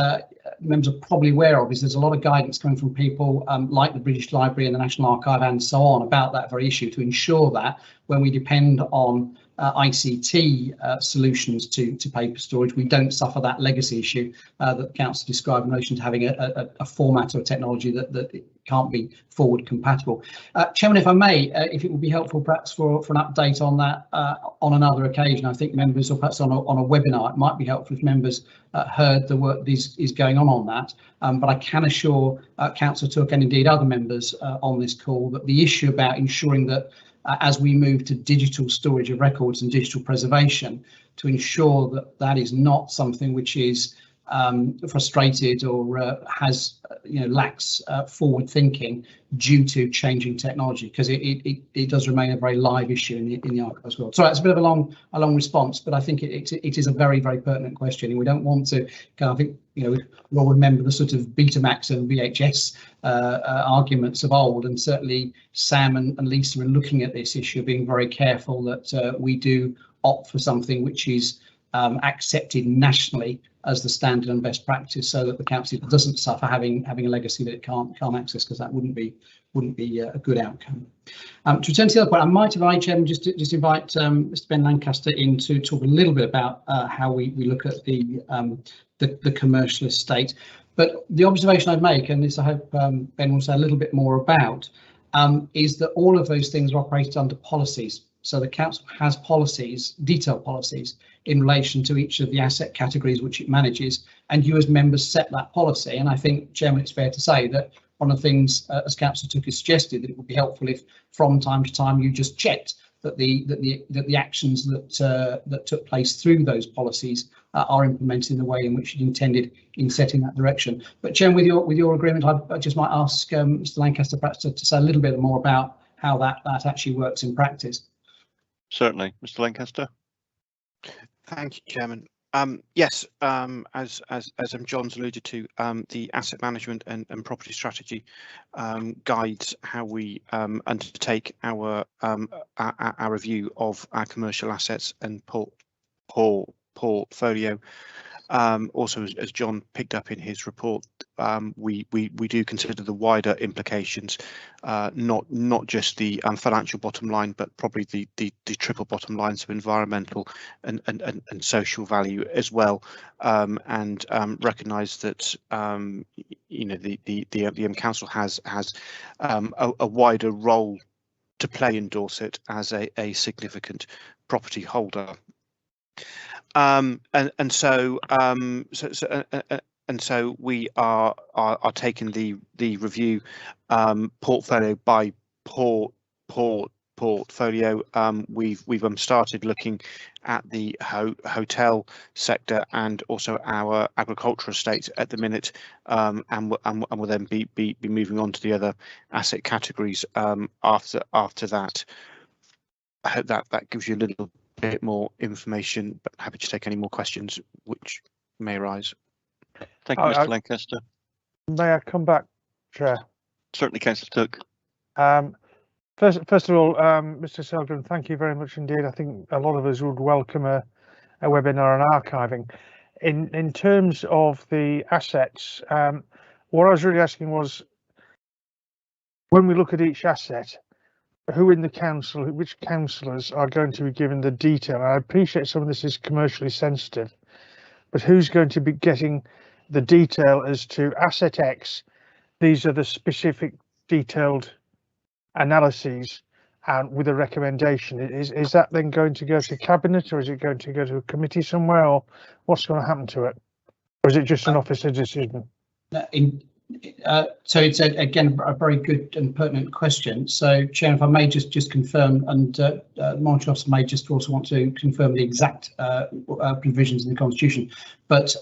members are probably aware of is there's a lot of guidance coming from people like the British Library and the National Archive and so on about that very issue, to ensure that when we depend on ICT solutions to paper storage, we don't suffer that legacy issue that the Council described in relation to having a format or a technology that it can't be forward compatible. Chairman, if I may, if it would be helpful perhaps for an update on that on another occasion. I think members, or perhaps on a webinar, it might be helpful if members heard the work that is going on that. But I can assure Councillor Took and indeed other members on this call that the issue about ensuring that as we move to digital storage of records and digital preservation, to ensure that that is not something which is frustrated or lacks forward thinking due to changing technology, because it does remain a very live issue in the archives world. Sorry, it's a bit of a long response, but I think it is a very, very pertinent question, and we don't want to I think we all remember the sort of Betamax and VHS arguments of old, and certainly Sam and Lisa are looking at this issue, being very careful that we do opt for something which is accepted nationally as the standard and best practice, so that the council doesn't suffer having a legacy that it can't access, because that wouldn't be a good outcome. To return to the other point, I might invite Chairman just invite Mr. Ben Lancaster in to talk a little bit about how we look at the commercial estate. But the observation I'd make, and this I hope Ben will say a little bit more about, is that all of those things are operated under policies. So the council has policies, detailed policies, in relation to each of the asset categories which it manages, and you as members set that policy. And I think, Chairman, it's fair to say that one of the things, as Councillor Took has suggested, that it would be helpful if from time to time you just checked that the actions that took place through those policies are implemented in the way in which it intended in setting that direction. But Chairman, with your agreement, I just might ask Mr. Lancaster perhaps to say a little bit more about how that actually works in practice. Certainly, Mr. Lancaster. Thank you, Chairman. Yes, as John's alluded to, the asset management and property strategy guides how we undertake our review of our commercial assets and portfolio. Also, as John picked up in his report, we do consider the wider implications, not just the financial bottom line, but probably the triple bottom lines of environmental and social value as well, and recognise that you know the Council has a wider role to play in Dorset as a significant property holder. And so we are taking the review portfolio by portfolio. We've started looking at the hotel sector and also our agricultural estate at the minute, and we'll then be moving on to the other asset categories after that. I hope that gives you a little bit more information, but happy to take any more questions which may arise. Thank you, Mr. Lancaster. May I come back, Chair? Certainly, Councillor Took. First of all, Mr. Selgren, thank you very much indeed. I think a lot of us would welcome a webinar on archiving. In terms of the assets, what I was really asking was, when we look at each asset, who in the council, which councillors are going to be given the detail? I appreciate some of this is commercially sensitive, but who's going to be getting the detail as to asset X? These are the specific detailed analyses and with a recommendation. Is that then going to go to cabinet, or is it going to go to a committee somewhere, or what's going to happen to it? Or is it just an officer decision? So it's again a very good and pertinent question. So, Chair, if I may just confirm, and the monitoring officer may just also want to confirm the exact provisions in the Constitution, but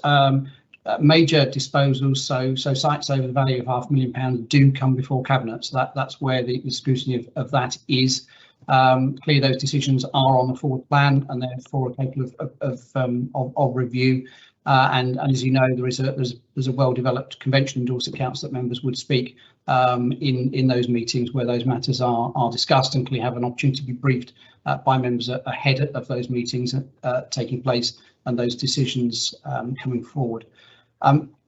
major disposals, so sites over the value of £500,000 do come before cabinet. So that's where the scrutiny of that is. Clearly, those decisions are on the forward plan and therefore capable of review. And as you know, there's a well-developed convention in Dorset Council that members would speak in those meetings where those matters are discussed, and clearly have an opportunity to be briefed by members ahead of those meetings taking place and those decisions coming forward.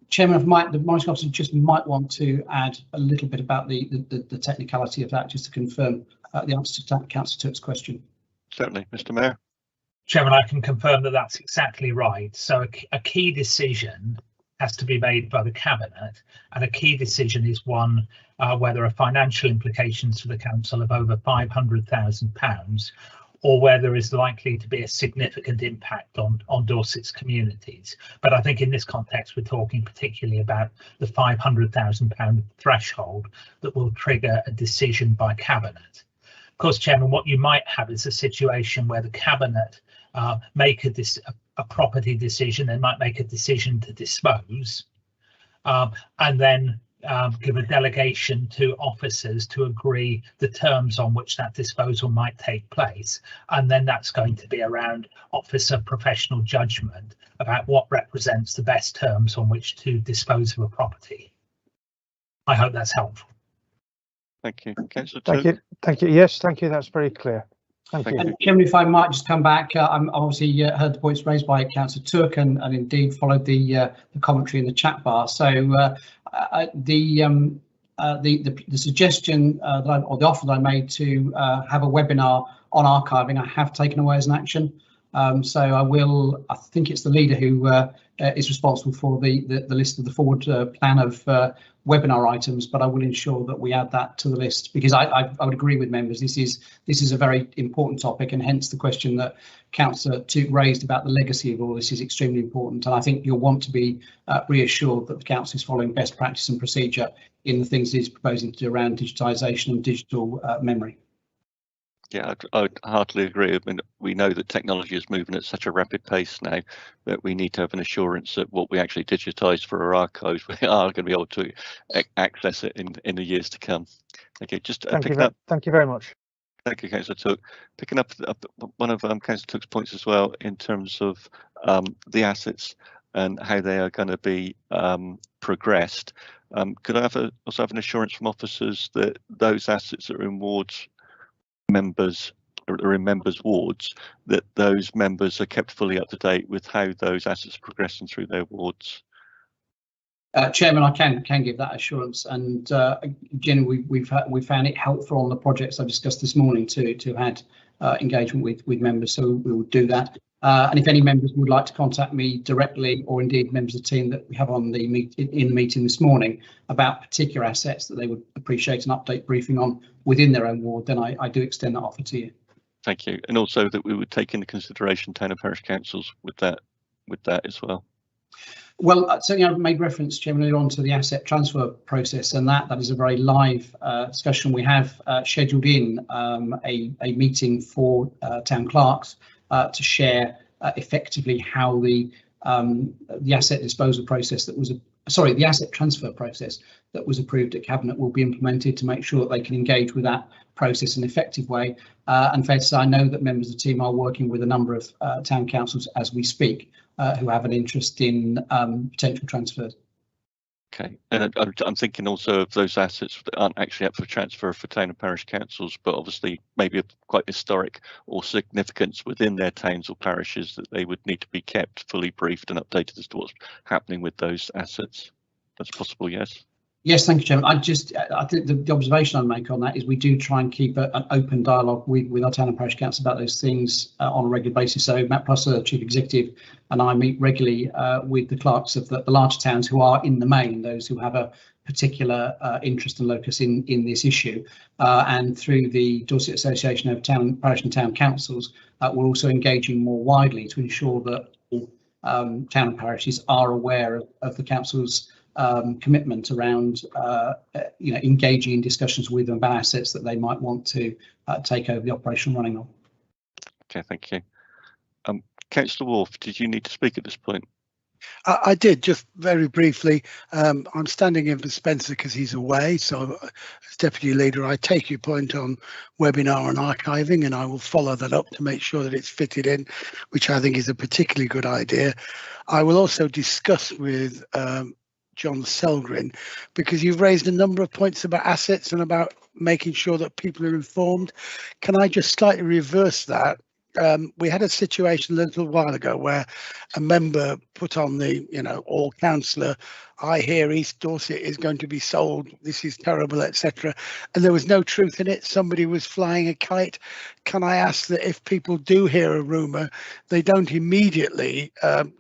Chairman, the monitoring officer just might want to add a little bit about the technicality of that, just to confirm the answer to Councillor Took's question. Certainly, Mr. Mayor. Chairman, I can confirm that that's exactly right. So a key decision has to be made by the cabinet, and a key decision is one where there are financial implications for the council of over £500,000, or where there is likely to be a significant impact on Dorset's communities. But I think in this context, we're talking particularly about the £500,000 threshold that will trigger a decision by cabinet. Of course, Chairman, what you might have is a situation where the cabinet make a property decision. They might make a decision to dispose, and then give a delegation to officers to agree the terms on which that disposal might take place, and then that's going to be around officer professional judgment about what represents the best terms on which to dispose of a property. I hope that's helpful. Thank you, Councillor Thank Took. you. Thank you. Yes, thank you. That's very clear. Thank you. And Chairman, if I might just come back, I'm obviously heard the points raised by Councillor Took and indeed followed the commentary in the chat bar. So the suggestion or the offer that I made to have a webinar on archiving, I have taken away as an action. So I think it's the leader who is responsible for the list of the forward plan of webinar items, but I will ensure that we add that to the list, because I would agree with members. This is a very important topic, and hence the question that Councillor Took raised about the legacy of all this is extremely important. And I think you'll want to be reassured that the Council is following best practice and procedure in the things it is proposing to do around digitisation and digital memory. Yeah, I'd heartily agree. I mean, we know that technology is moving at such a rapid pace now that we need to have an assurance that what we actually digitise for our archives, we are going to be able to access it in the years to come. Okay, just thank you very much. Thank you, Councillor Took. Picking up one of Councillor Took's points as well in terms of the assets and how they are going to be progressed. Could I also have an assurance from officers that those assets that are in wards members are in members' wards, that those members are kept fully up to date with how those assets are progressing through their wards. Chairman, I can give that assurance, and generally we've found it helpful on the projects I discussed this morning to had engagement with members, so we will do that. And if any members would like to contact me directly, or indeed members of the team that we have on the meeting this morning about particular assets that they would appreciate an update briefing on within their own ward, then I do extend that offer to you. Thank you, and also that we would take into consideration town and parish councils with that as well. Well, certainly I've made reference, Chairman, earlier on to the asset transfer process, and that is a very live discussion. We have scheduled in a meeting for town clerks to share effectively how the asset disposal process the asset transfer process that was approved at Cabinet will be implemented, to make sure that they can engage with that process in an effective way. And fair to say, I know that members of the team are working with a number of town councils as we speak, who have an interest in potential transfers. Okay, and I'm thinking also of those assets that aren't actually up for transfer for town and parish councils, but obviously maybe of quite historic or significance within their towns or parishes, that they would need to be kept fully briefed and updated as to what's happening with those assets. That's possible, yes? Yes, thank you, Chairman. I think the observation I'd make on that is we do try and keep an open dialogue with our town and parish council about those things on a regular basis. So Matt Prosser, Chief Executive, and I meet regularly with the clerks of the larger towns, who are in the main those who have a particular interest and locus in this issue. And through the Dorset Association of Parish and Town Councils, we're also engaging more widely to ensure that town and parishes are aware of the council's commitment around engaging in discussions with them about assets that they might want to take over the operational running of. Okay, thank you. Councillor Wolf, did you need to speak at this point? I did, just very briefly. I'm standing in for Spencer because he's away, so as Deputy Leader I take your point on webinar and archiving, and I will follow that up to make sure that it's fitted in, which I think is a particularly good idea. I will also discuss with John Selgren, because you've raised a number of points about assets and about making sure that people are informed. Can I just slightly reverse that? We had a situation a little while ago where a member put on the, all councillor, I hear East Dorset is going to be sold, this is terrible, etc. And there was no truth in it. Somebody was flying a kite. Can I ask that if people do hear a rumour, they don't immediately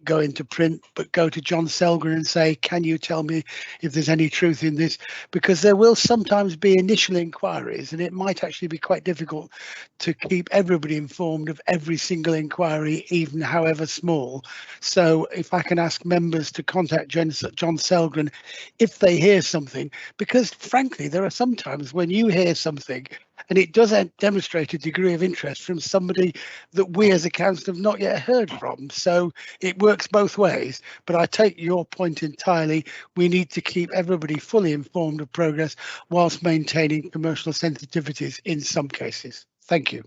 go into print, but go to John Selgren and say, can you tell me if there's any truth in this? Because there will sometimes be initial inquiries, and it might actually be quite difficult to keep everybody informed of every single inquiry, even however small. So if I can ask members to contact John Selgren if they hear something, because frankly there are some times when you hear something and it does demonstrate a degree of interest from somebody that we as a council have not yet heard from. So it works both ways, but I take your point entirely. We need to keep everybody fully informed of progress whilst maintaining commercial sensitivities in some cases. Thank you.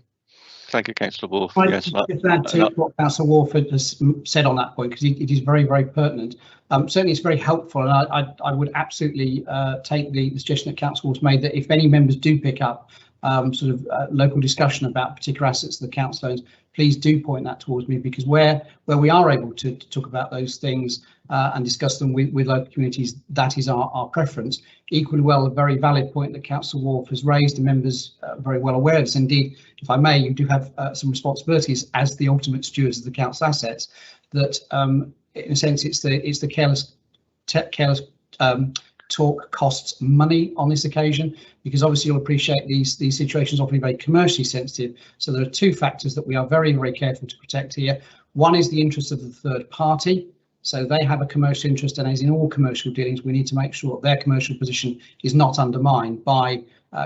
Thank you, Councillor Wolf. Yes, just add to what Councillor Wolf has said on that point, because it is very, very pertinent. Certainly, it's very helpful, and I would absolutely take the suggestion that Councillor Wolf made, that if any members do pick up local discussion about particular assets of the council owns, please do point that towards me, because where we are able to talk about those things and discuss them with local communities, that is our preference. Equally well, a very valid point that Councillor Wolf has raised, and members are very well aware of this. Indeed, if I may, you do have some responsibilities as the ultimate stewards of the council assets, that in a sense it's the careless talk costs money on this occasion, because obviously you'll appreciate these situations often very commercially sensitive. So there are two factors that we are very, very careful to protect here. One is the interest of the third party. So they have a commercial interest, and as in all commercial dealings, we need to make sure their commercial position is not undermined by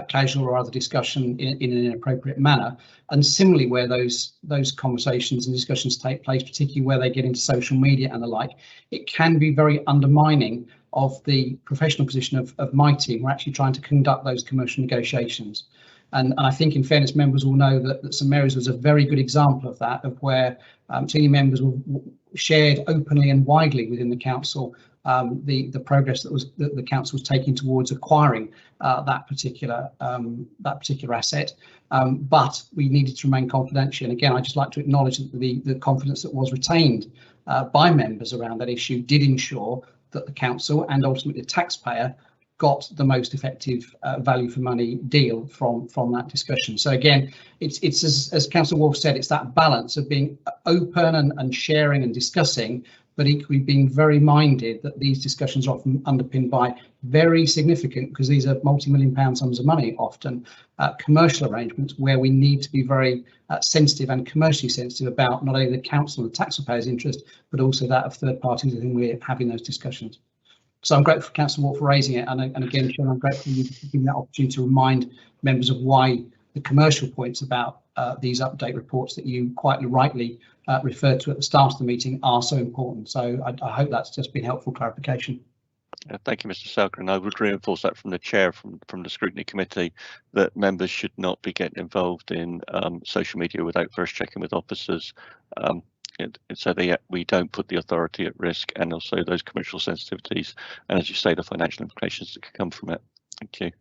casual or other discussion in an inappropriate manner. And similarly, where those conversations and discussions take place, particularly where they get into social media and the like, it can be very undermining of the professional position of my team. We're actually trying to conduct those commercial negotiations. And I think, in fairness, members will know that St Mary's was a very good example of that, of where senior members were shared openly and widely within the council the progress that the council was taking towards acquiring that particular asset, but we needed to remain confidential. And again, I'd just like to acknowledge that the confidence that was retained by members around that issue did ensure that the council and ultimately the taxpayer got the most effective value for money deal from that discussion. So again, it's as Councillor Wolf said, it's that balance of being open and sharing and discussing, but equally being very minded that these discussions are often underpinned by very significant, because these are multi-million-pound sums of money, often commercial arrangements where we need to be very sensitive and commercially sensitive about not only the council and the taxpayers' interest, but also that of third parties with whom we're having those discussions. So I'm grateful for Councillor Watt for raising it, and again, Sean, I'm grateful for you giving that opportunity to remind members of why the commercial points about these update reports that you quite rightly referred to at the start of the meeting are so important. So I hope that's just been helpful clarification. Thank you, Mr. Selgren. I would reinforce that from the chair from the Scrutiny Committee, that members should not be getting involved in social media without first checking with officers. So we don't put the authority at risk, and also those commercial sensitivities, and as you say, the financial implications that could come from it. Thank you.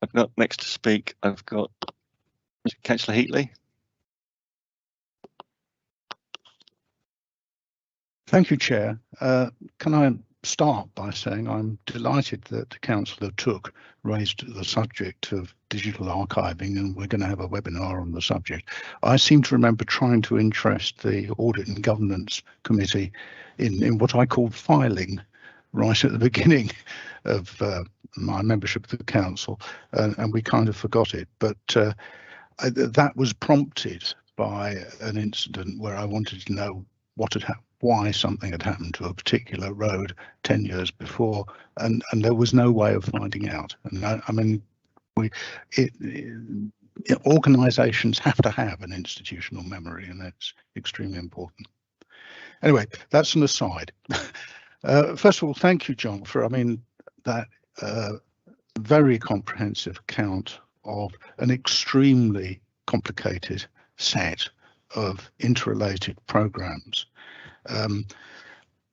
I've got next to speak, I've got Councillor Heatley. Thank you, Chair. Can I start by saying I'm delighted that the councillor raised the subject of digital archiving, and we're going to have a webinar on the subject. I seem to remember trying to interest the Audit and Governance Committee in what I called filing right at the beginning of my membership of the council, and we kind of forgot it. But that was prompted by an incident where I wanted to know what had happened, why something had happened to a particular road 10 years before, and there was no way of finding out. And I mean, organisations have to have an institutional memory, and that's extremely important. Anyway, that's an aside. First of all, thank you, John, for that very comprehensive account of an extremely complicated set of interrelated programmes.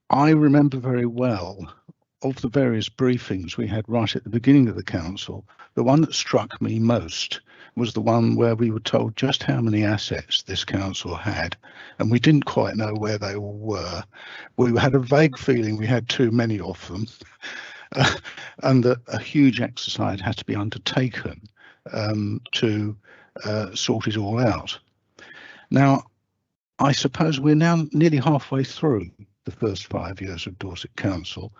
I remember very well of the various briefings we had right at the beginning of the council. The one that struck me most was the one where we were told just how many assets this council had, and we didn't quite know where they all were. We had a vague feeling we had too many of them, and that a huge exercise had to be undertaken to sort it all out. Now, I suppose we're now nearly halfway through the first 5 years of Dorset Council,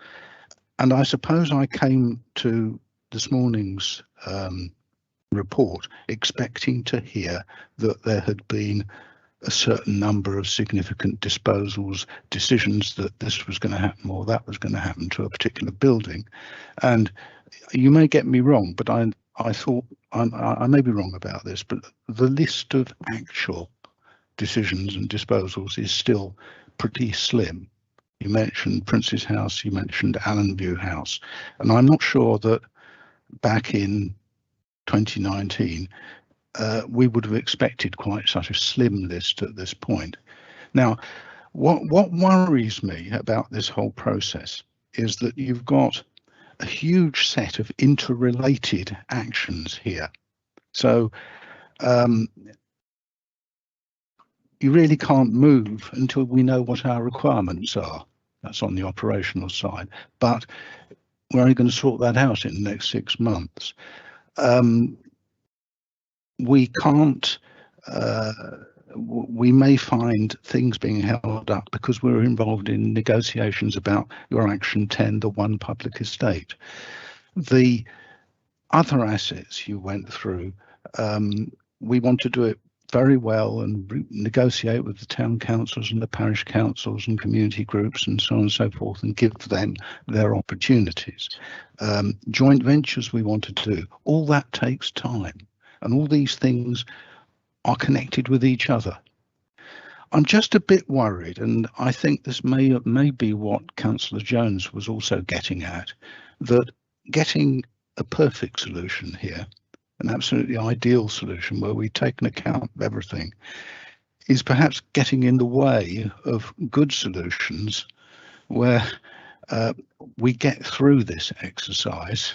and I suppose I came to this morning's report expecting to hear that there had been a certain number of significant disposals, decisions that this was going to happen or that was going to happen to a particular building. And you may get me wrong, but I thought I may be wrong about this, but the list of actual decisions and disposals is still pretty slim. You mentioned Prince's House, you mentioned Allenview House, and I'm not sure that back in 2019 we would have expected quite such a slim list at this point. Now, what worries me about this whole process is that you've got a huge set of interrelated actions here. So you really can't move until we know what our requirements are. That's on the operational side, but we're only going to sort that out in the next 6 months. We can't, we may find things being held up because we're involved in negotiations about your Action 10, the one public estate. The other assets you went through, we want to do it very well and negotiate with the town councils and the parish councils and community groups and so on and so forth, and give them their opportunities. Joint ventures we want to do, all that takes time, and all these things are connected with each other. I'm just a bit worried, and I think this may be what Councillor Jones was also getting at, that getting a perfect solution here, an absolutely ideal solution where we take an account of everything, is perhaps getting in the way of good solutions where we get through this exercise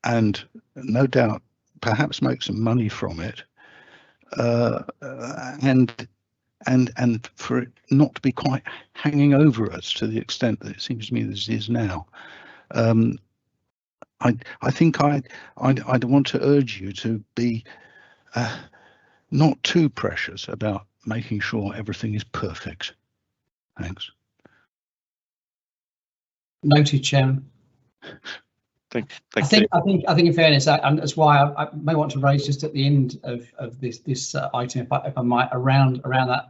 and no doubt perhaps make some money from it, and for it not to be quite hanging over us to the extent that it seems to me this is now. I think I'd want to urge you to be not too precious about making sure everything is perfect. Thanks. Noted, Chairman. I think in fairness, and that's why I may want to raise just at the end of this item, if I might, around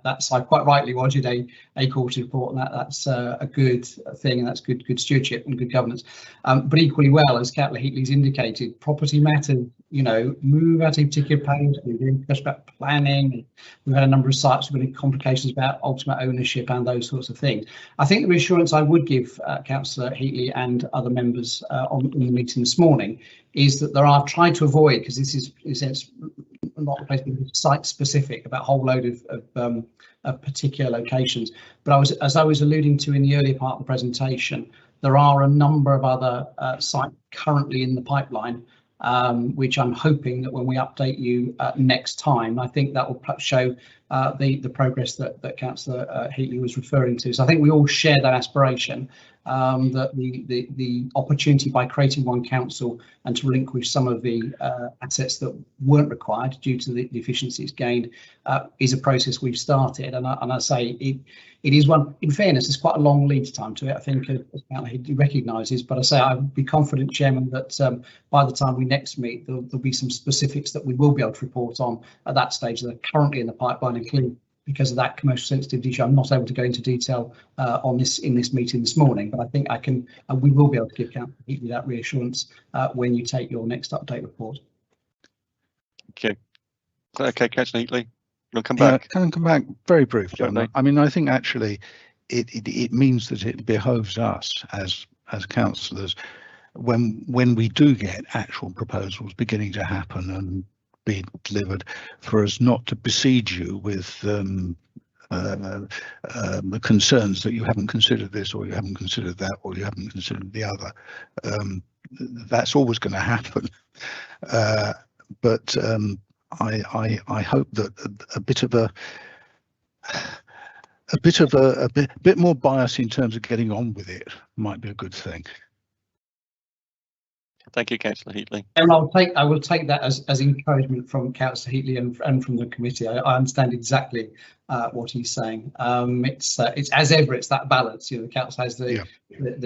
that side. Quite rightly wanted a quarterly report, and that's a good thing, and that's good stewardship and good governance. But equally well, as Councillor Heatley's indicated, property matters. You know, move at a particular pace. We've been discussed about planning. We've had a number of sites with complications about ultimate ownership and those sorts of things. I think the reassurance I would give Councillor Heatley and other members on the meeting this morning is that there are trying to avoid, because this is not site specific about a whole load of particular locations. But as I was alluding to in the earlier part of the presentation, there are a number of other sites currently in the pipeline, which I'm hoping that when we update you next time, I think that will show the progress that Councillor Heatley was referring to. So I think we all share that aspiration, that the opportunity by creating one council and to relinquish some of the assets that weren't required due to the efficiencies gained is a process we've started. And I say it is one, in fairness, there's quite a long lead time to it, I think, as he recognises, but I say I'd be confident, Chairman, that by the time we next meet, there'll be some specifics that we will be able to report on at that stage that are currently in the pipeline, including because of that commercial sensitivity issue. I'm not able to go into detail on this in this meeting this morning, but I think I can, and we will be able to give Councillor Heatley that reassurance when you take your next update report. Okay, Councillor Heatley. You'll come back. Yeah, can I come back very briefly? I mean, I think actually it means that it behoves us as councillors when we do get actual proposals beginning to happen and be delivered, for us not to besiege you with the concerns that you haven't considered this, or you haven't considered that, or you haven't considered the other. That's always going to happen, but I hope that a bit more bias in terms of getting on with it might be a good thing. Thank you, Councillor Heatley. And I will take that as encouragement from Councillor Heatley and from the committee. I understand exactly what he's saying. It's as ever, it's that balance. You know, the council has the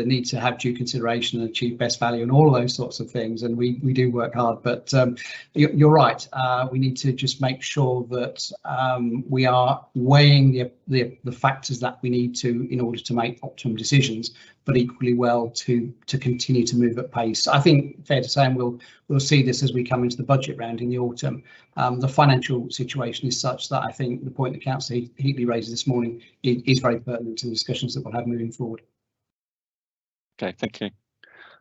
need to have due consideration and achieve best value and all of those sorts of things, and we do work hard. But you're right. We need to just make sure that we are weighing the factors that we need to in order to make optimum decisions, but equally well to continue to move at pace. I think fair to say, and we'll see this as we come into the budget round in the autumn. The financial situation is such that I think the point that Councillor Heatley raised this morning is very pertinent to the discussions that we'll have moving forward. Okay, thank you.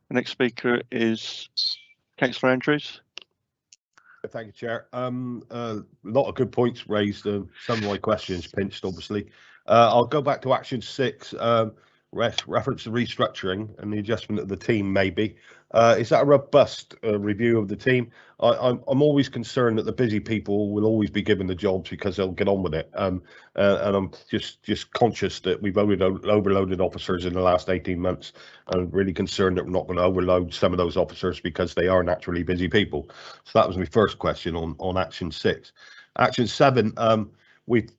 The next speaker is Councillor Andrews. Thank you, Chair. A lot of good points raised. Some of my questions pinched, obviously. I'll go back to Action 6. Reference to restructuring and the adjustment of the team, maybe. Is that a robust review of the team? I'm always concerned that the busy people will always be given the jobs because they'll get on with it. And I'm just conscious that we've overloaded officers in the last 18 months. I'm really concerned that we're not going to overload some of those officers because they are naturally busy people. So that was my first question on Action 6. Action 7, we've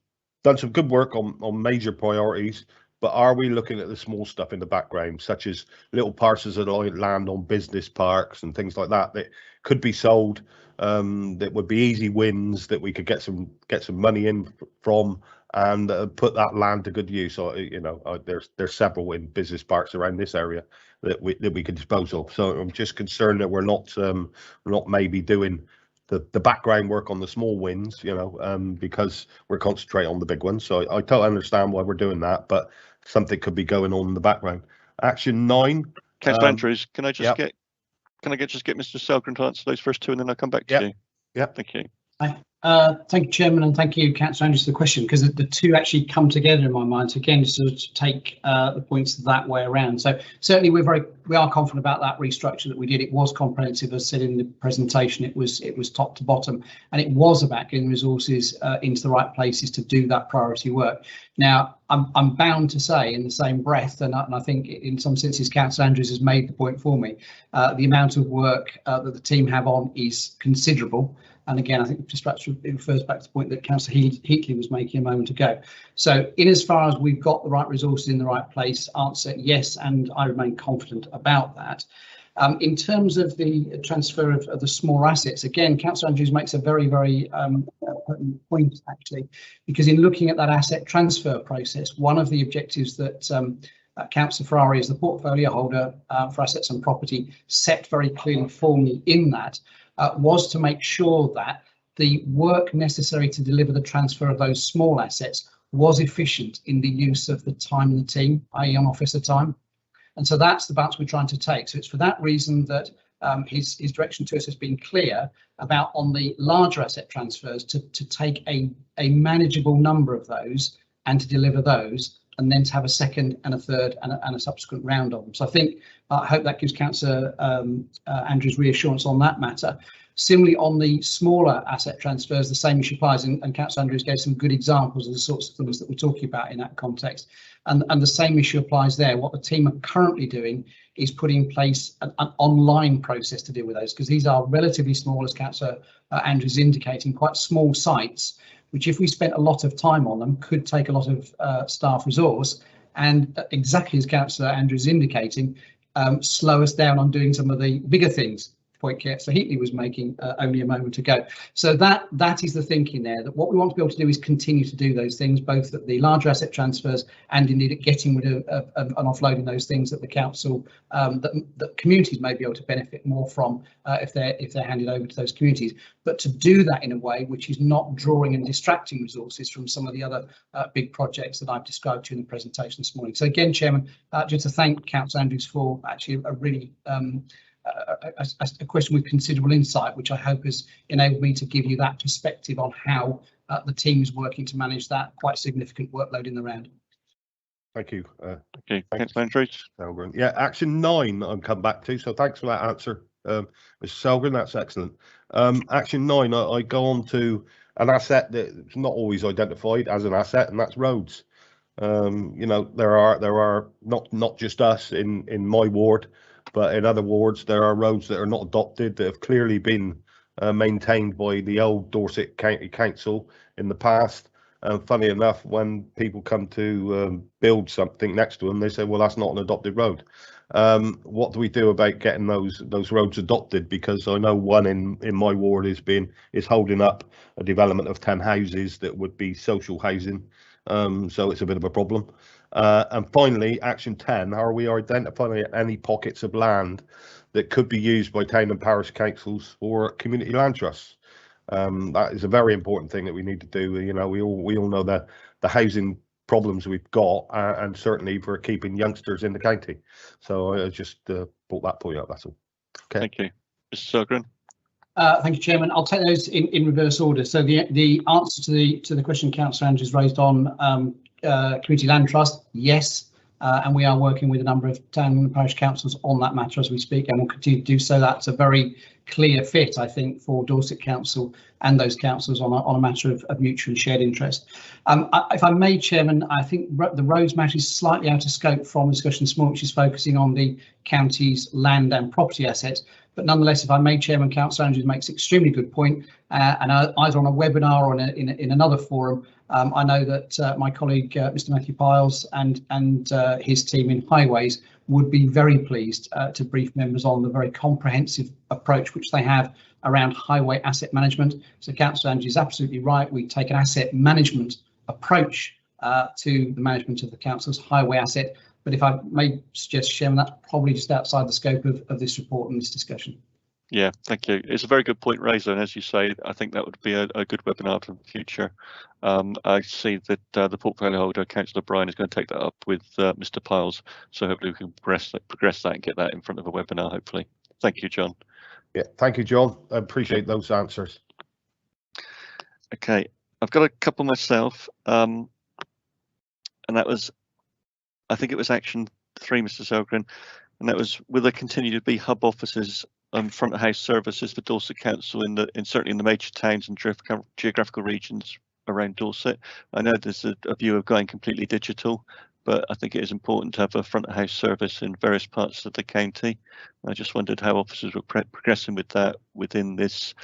done some good work on major priorities. But are we looking at the small stuff in the background, such as little parcels of land on business parks and things like that could be sold, that would be easy wins that we could get some money in from and put that land to good use? So, you know, there's several in business parks around this area that we could dispose of. So I'm just concerned that we're not maybe doing the background work on the small wins, you know, because we're concentrating on the big ones. So I totally understand why we're doing that, but something could be going on in the background. Action 9. Councillor Andrews, can I just get Mr. Selgren to answer those first two, and then I'll come back to you? Yeah. Thank you. Thank you, Chairman, and thank you, Councillor Andrews, for the question, because the two actually come together in my mind. So again, just to take the points that way around. So certainly we are confident about that restructure that we did. It was comprehensive, as said in the presentation. It was top to bottom, and it was about getting resources into the right places to do that priority work. Now, I'm bound to say in the same breath, and I think in some senses Councillor Andrews has made the point for me, the amount of work that the team have on is considerable. And again, I think it refers back to the point that Councillor Heatley was making a moment ago. So in as far as we've got the right resources in the right place, answer yes, and I remain confident about that. In terms of the transfer of the small assets, again, Councillor Andrews makes a very pertinent point, actually, because in looking at that asset transfer process, one of the objectives that Councillor Ferrari, as the portfolio holder for assets and property, set very clearly for me in that was to make sure that the work necessary to deliver the transfer of those small assets was efficient in the use of the time of the team, i.e. on officer time. And so that's the balance we're trying to take. So it's for that reason that his direction to us has been clear about, on the larger asset transfers, to take a manageable number of those and to deliver those, and then to have a second and a third and a subsequent round of them. So I think I hope that gives Councillor Andrews reassurance on that matter. Similarly, on the smaller asset transfers, the same issue applies, and Councillor Andrews gave some good examples of the sorts of things that we're talking about in that context. And the same issue applies there. What the team are currently doing is putting in place an online process to deal with those, because these are relatively small, as Councillor Andrews is indicating, quite small sites, which if we spent a lot of time on them could take a lot of staff resource, and exactly as Councillor Andrews is indicating, slow us down on doing some of the bigger things, point Councillor Heatley was making only a moment ago. So that is the thinking there, that what we want to be able to do is continue to do those things, both at the larger asset transfers and indeed at getting rid of and offloading those things that the council, that communities may be able to benefit more from if they're handed over to those communities. But to do that in a way which is not drawing and distracting resources from some of the other big projects that I've described to you in the presentation this morning. So again, Chairman, just to thank Councillor Andrews for actually a really a question with considerable insight, which I hope has enabled me to give you that perspective on how the team is working to manage that quite significant workload in the round. Thank you. Okay, thanks, Andrews. Yeah, action 9 I'll come back to, so thanks for that answer, Mr. Selgren, that's excellent. Action 9, I go on to an asset that's not always identified as an asset, and that's roads. You know, there are not just us in my ward, but in other wards there are roads that are not adopted, that have clearly been maintained by the old Dorset County Council in the past. And funny enough, when people come to build something next to them, they say, well, that's not an adopted road. What do we do about getting those roads adopted? Because I know one in my ward is holding up a development of 10 houses that would be social housing. So it's a bit of a problem. And finally, action 10, are we identifying any pockets of land that could be used by town and parish councils for community land trusts? That is a very important thing that we need to do. You know, we all know the housing problems we've got, and certainly for keeping youngsters in the county. So I just brought that point up, that's all. Okay. Thank you. Mr. Selgren. Thank you, Chairman. I'll take those in reverse order. So the answer to the question Councillor Andrews raised on community land trust, yes, and we are working with a number of town and parish councils on that matter as we speak, and we'll continue to do so. That's a very clear fit, I think, for Dorset Council and those councils on a matter of mutual and shared interest. If I may, Chairman, I think the roads matter is slightly out of scope from the discussion this morning, which is focusing on the county's land and property assets. But nonetheless, if I may, Chairman, Councillor Andrews makes an extremely good point, and either on a webinar or in another forum, I know that my colleague Mr. Matthew Piles and his team in Highways would be very pleased to brief members on the very comprehensive approach which they have around highway asset management. So Councillor Andrews is absolutely right. We take an asset management approach to the management of the council's highway asset. But if I may suggest, Chairman, that's probably just outside the scope of this report and this discussion. Yeah, thank you. It's a very good point raised, and as you say, I think that would be a good webinar for the future. I see that the portfolio holder, Councillor Bryan, is going to take that up with Mr. Piles, so hopefully we can progress that and get that in front of a webinar, hopefully. Thank you, John. Yeah, thank you, John. I appreciate those answers. Okay, I've got a couple myself, and that was, I think it was action 3, Mr. Selgren, and that was, will there continue to be hub offices, front of house services for Dorset Council in certainly in the major towns and geographical regions around Dorset? I know there's a view of going completely digital, but I think it is important to have a front of house service in various parts of the county. I just wondered how officers were progressing with that within this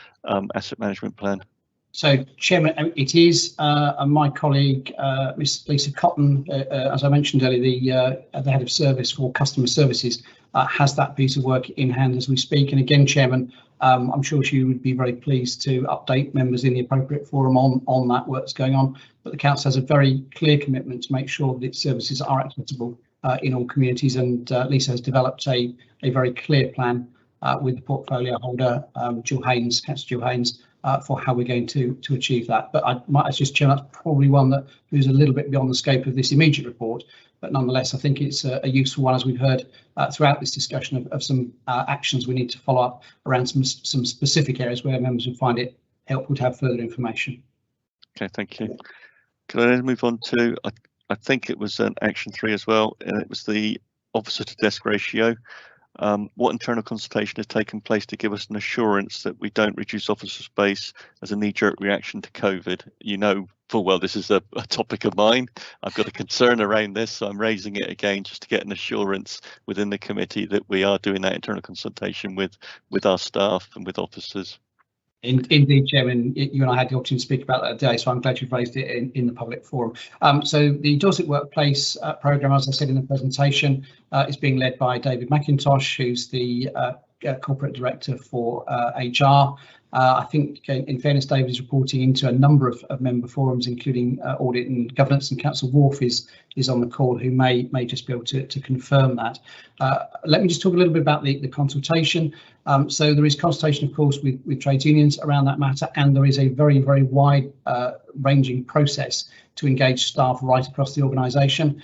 asset management plan. So, Chairman, it is, and my colleague, Miss Lisa Cotton, as I mentioned earlier, the head of service for customer services, has that piece of work in hand as we speak. And again, Chairman, I'm sure she would be very pleased to update members in the appropriate forum on that work that's going on. But the council has a very clear commitment to make sure that its services are accessible in all communities, and Lisa has developed a very clear plan with the portfolio holder, Jill Haynes, Councillor Jill Haynes, for how we're going to achieve that. But I might just share that's probably one that moves a little bit beyond the scope of this immediate report, but nonetheless I think it's a useful one, as we've heard throughout this discussion of some actions we need to follow up around some specific areas where members would find it helpful to have further information. Okay, thank you. Can I then move on to, I think it was an action 3 as well, and it was the officer to desk ratio. What internal consultation has taken place to give us an assurance that we don't reduce officer space as a knee-jerk reaction to COVID? You know full well this is a topic of mine. I've got a concern around this, so I'm raising it again just to get an assurance within the committee that we are doing that internal consultation with our staff and with officers. Indeed, Chairman, you and I had the opportunity to speak about that today, so I'm glad you've raised it in the public forum. So the Dorset Workplace programme, as I said in the presentation, is being led by David McIntosh, who's the Corporate Director for HR. I think, in fairness, David is reporting into a number of member forums, including Audit and Governance, and Councillor Wharf is on the call, who may just be able to confirm that. Let me just talk a little bit about the consultation. So there is consultation, of course, with trades unions around that matter, and there is a very, very wide ranging process to engage staff right across the organisation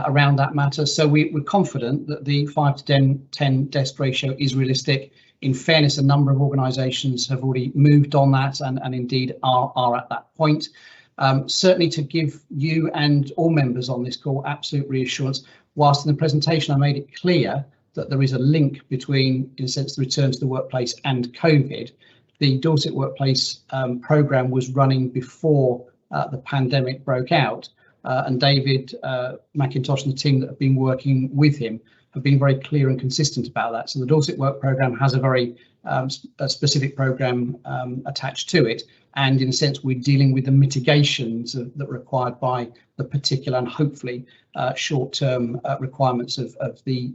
around that matter. So we're confident that the 5 to 10 desk ratio is realistic. In fairness, a number of organisations have already moved on that and indeed are at that point. Certainly to give you and all members on this call absolute reassurance, whilst in the presentation I made it clear that there is a link between, in a sense, the return to the workplace and COVID, the Dorset Workplace programme was running before the pandemic broke out, and David McIntosh and the team that have been working with him have been very clear and consistent about that. So the Dorset Work programme has a very specific programme attached to it, and in a sense we're dealing with the mitigations that are required by the particular and hopefully short-term requirements of the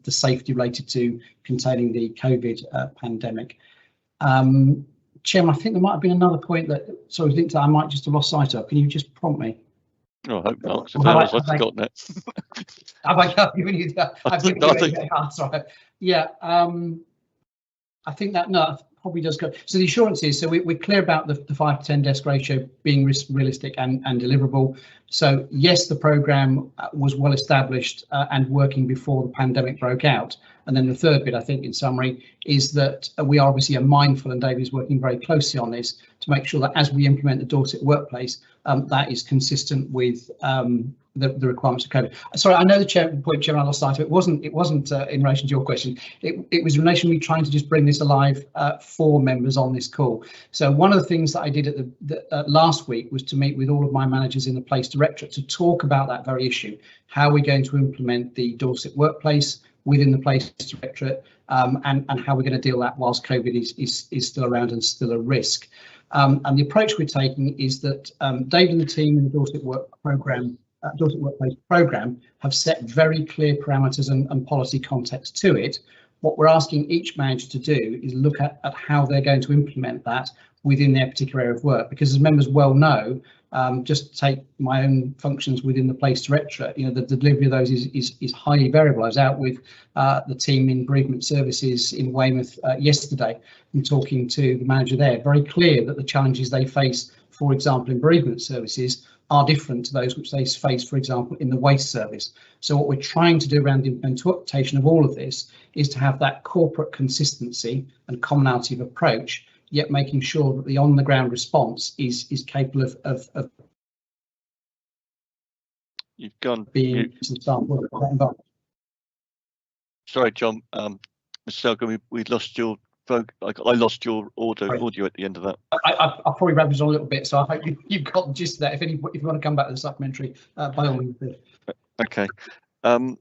safety related to containing the COVID pandemic. Chairman, I think there might have been another point that, sorry, linked to that I might just have lost sight of. Can you just prompt me? Oh, I hope not, because otherwise I've forgotten it. Have I given you that? I've given you an answer. Yeah, I think that, no, probably does go. So the assurance is, so we're clear about the 5 to 10 desk ratio being realistic and deliverable. So yes, the programme was well established and working before the pandemic broke out. And then the third bit, I think, in summary, is that we are obviously mindful, and David is working very closely on this to make sure that as we implement the Dorset Workplace, that is consistent with the requirements of COVID. Sorry, I know the Chairman I lost sight of. It wasn't in relation to your question. It was in relation to me trying to just bring this alive for members on this call. So one of the things that I did at last week was to meet with all of my managers in the Place Directorate to talk about that very issue. How are we going to implement the Dorset Workplace within the Place Directorate, and how we're going to deal with that whilst COVID is still around and still a risk. And the approach we're taking is that David and the team in the Dorset Workplace programme have set very clear parameters and policy context to it. What we're asking each manager to do is look at how they're going to implement that within their particular area of work, because as members well know, just take my own functions within the Place Directorate, you know, the delivery of those is highly variable. I was out with the team in bereavement services in Weymouth yesterday and talking to the manager there, very clear that the challenges they face, for example, in bereavement services are different to those which they face, for example, in the waste service. So what we're trying to do around the implementation of all of this is to have that corporate consistency and commonality of approach yet making sure that the on the ground response is capable of You've gone being some sample of that environment. Sorry, John. Mr. Selgren, we lost your I lost your audio at the end of that. I probably rambled on a little bit, so I hope you've got the gist of that. If you want to come back to the supplementary, by all means. Okay. On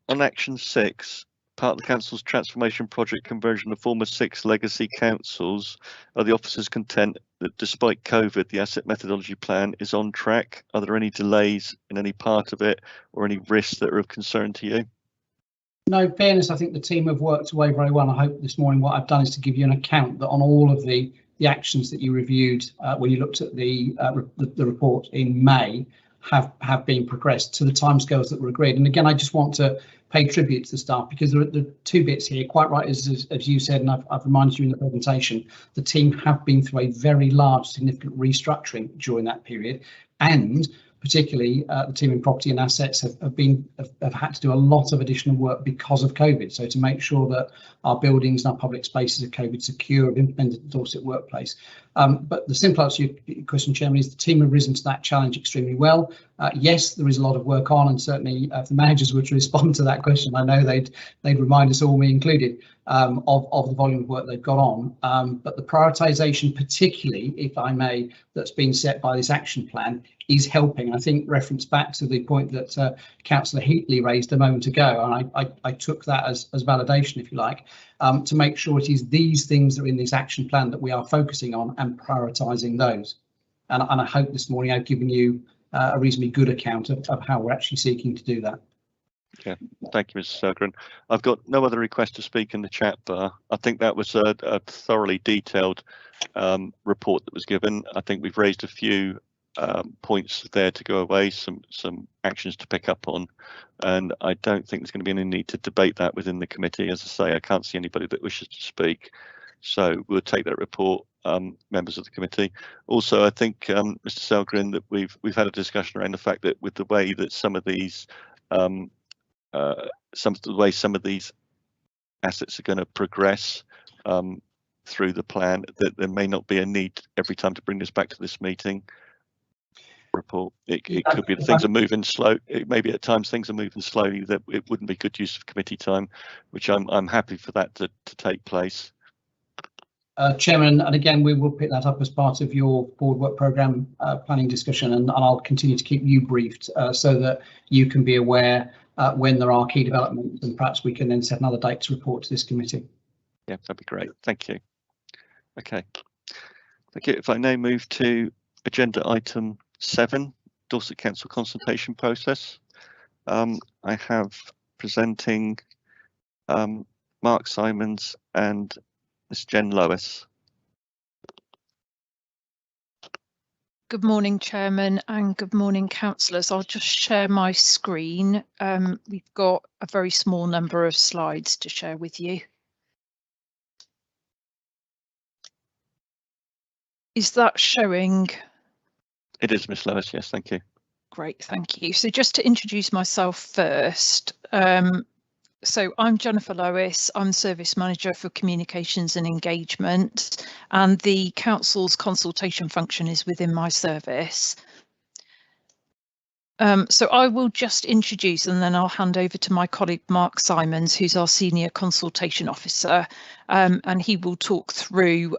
action 6, part of the council's transformation project conversion of former 6 legacy councils, are the officers content that despite COVID, the asset methodology plan is on track? Are there any delays in any part of it or any risks that are of concern to you? No, fairness, I think the team have worked away very well. I hope this morning what I've done is to give you an account that on all of the actions that you reviewed when you looked at the report in May have been progressed to the timescales that were agreed. And again, I just want to pay tribute to the staff, because there are the 2 bits here, quite right, as you said, and I've reminded you in the presentation, the team have been through a very large, significant restructuring during that period, and particularly the team in property and assets have had to do a lot of additional work because of COVID. So to make sure that our buildings and our public spaces are COVID secure, have implemented the Dorset workplace. But the simple answer to your question, Chairman, is the team have risen to that challenge extremely well. Yes, there is a lot of work on, and certainly if the managers were to respond to that question, I know they'd remind us all, me included, of the volume of work they've got on. But the prioritisation, particularly, if I may, that's been set by this action plan is helping. And I think reference back to the point that Councillor Heatley raised a moment ago, and I took that as validation, if you like, to make sure it is these things that are in this action plan that we are focusing on and prioritising those. And I hope this morning I've given you a reasonably good account of how we're actually seeking to do that. Yeah, thank you, Mr. Selgren. I've got no other request to speak in the chat bar. I think that was a thoroughly detailed report that was given. I think we've raised a few points there to go away, some actions to pick up on, and I don't think there's going to be any need to debate that within the committee. As I say, I can't see anybody that wishes to speak, so we'll take that report, members of the committee. Also, I think Mr. Selgren, that we've had a discussion around the fact that with the way that some of these assets are going to progress through the plan, that there may not be a need every time to bring this back to this meeting report. It could be that things are moving slow. Maybe at times things are moving slowly, that it wouldn't be good use of committee time, which I'm happy for that to take place. Chairman, and again, we will pick that up as part of your board work programme planning discussion, and I'll continue to keep you briefed so that you can be aware when there are key developments, and perhaps we can then set another date to report to this committee. Yeah, that'd be great. Thank you. Okay. Thank you. If I now move to agenda item 7, Dorset Council consultation process. I have presenting Mark Simons and Ms. Jen Lois. Good morning, Chairman, and good morning, councillors. I'll just share my screen. We've got a very small number of slides to share with you. Is that showing? It is, Ms. Lois, yes, thank you. Great, thank you. So just to introduce myself first, so I'm Jennifer Lois, I'm Service Manager for Communications and Engagement, and the Council's consultation function is within my service. So I will just introduce, and then I'll hand over to my colleague Mark Simons, who's our Senior Consultation Officer, and he will talk through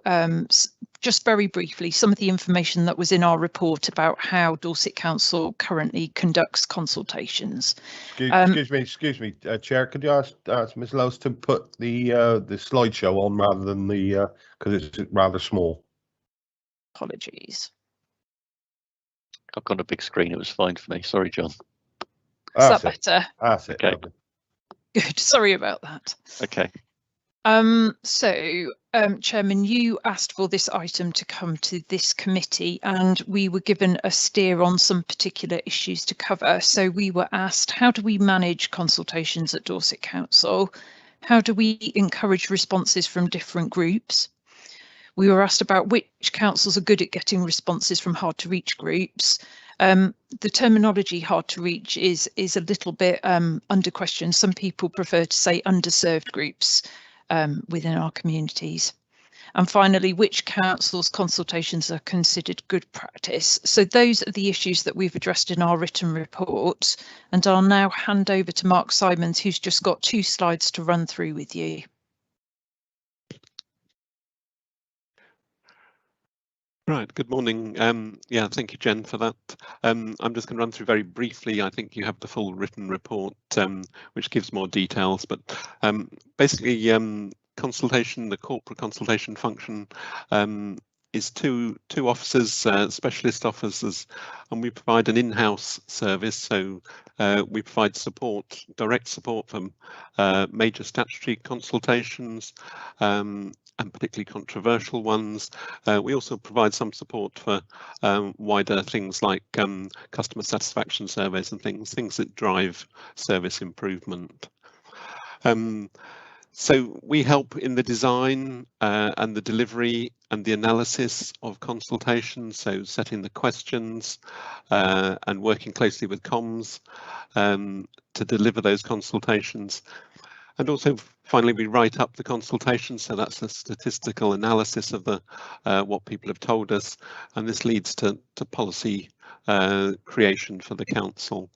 just very briefly some of the information that was in our report about how Dorset Council currently conducts consultations. Excuse me, Chair. Could you ask Ms. Lowe to put the slideshow on rather than the because it's rather small. Apologies. I've got a big screen. It was fine for me. Sorry, John. Is that better? That's it. Okay. Good. Sorry about that. Okay. Chairman, you asked for this item to come to this committee, and we were given a steer on some particular issues to cover. So we were asked, how do we manage consultations at Dorset Council? How do we encourage responses from different groups? We were asked about which councils are good at getting responses from hard to reach groups. The terminology hard to reach is a little bit under question. Some people prefer to say underserved groups within our communities. And finally, which councils' consultations are considered good practice? So those are the issues that we've addressed in our written report. And I'll now hand over to Mark Simons, who's just got 2 slides to run through with you. Right, good morning. Yeah, thank you, Jen, for that. I'm just going to run through very briefly. I think you have the full written report, which gives more details, but basically consultation, the corporate consultation function is two officers, specialist officers, and we provide an in-house service. So we provide support, direct support from major statutory consultations, and particularly controversial ones. We also provide some support for wider things like customer satisfaction surveys and things that drive service improvement. So we help in the design and the delivery and the analysis of consultations, so setting the questions and working closely with comms to deliver those consultations. And also, finally, we write up the consultation, so that's a statistical analysis of the what people have told us, and this leads to policy creation for the council.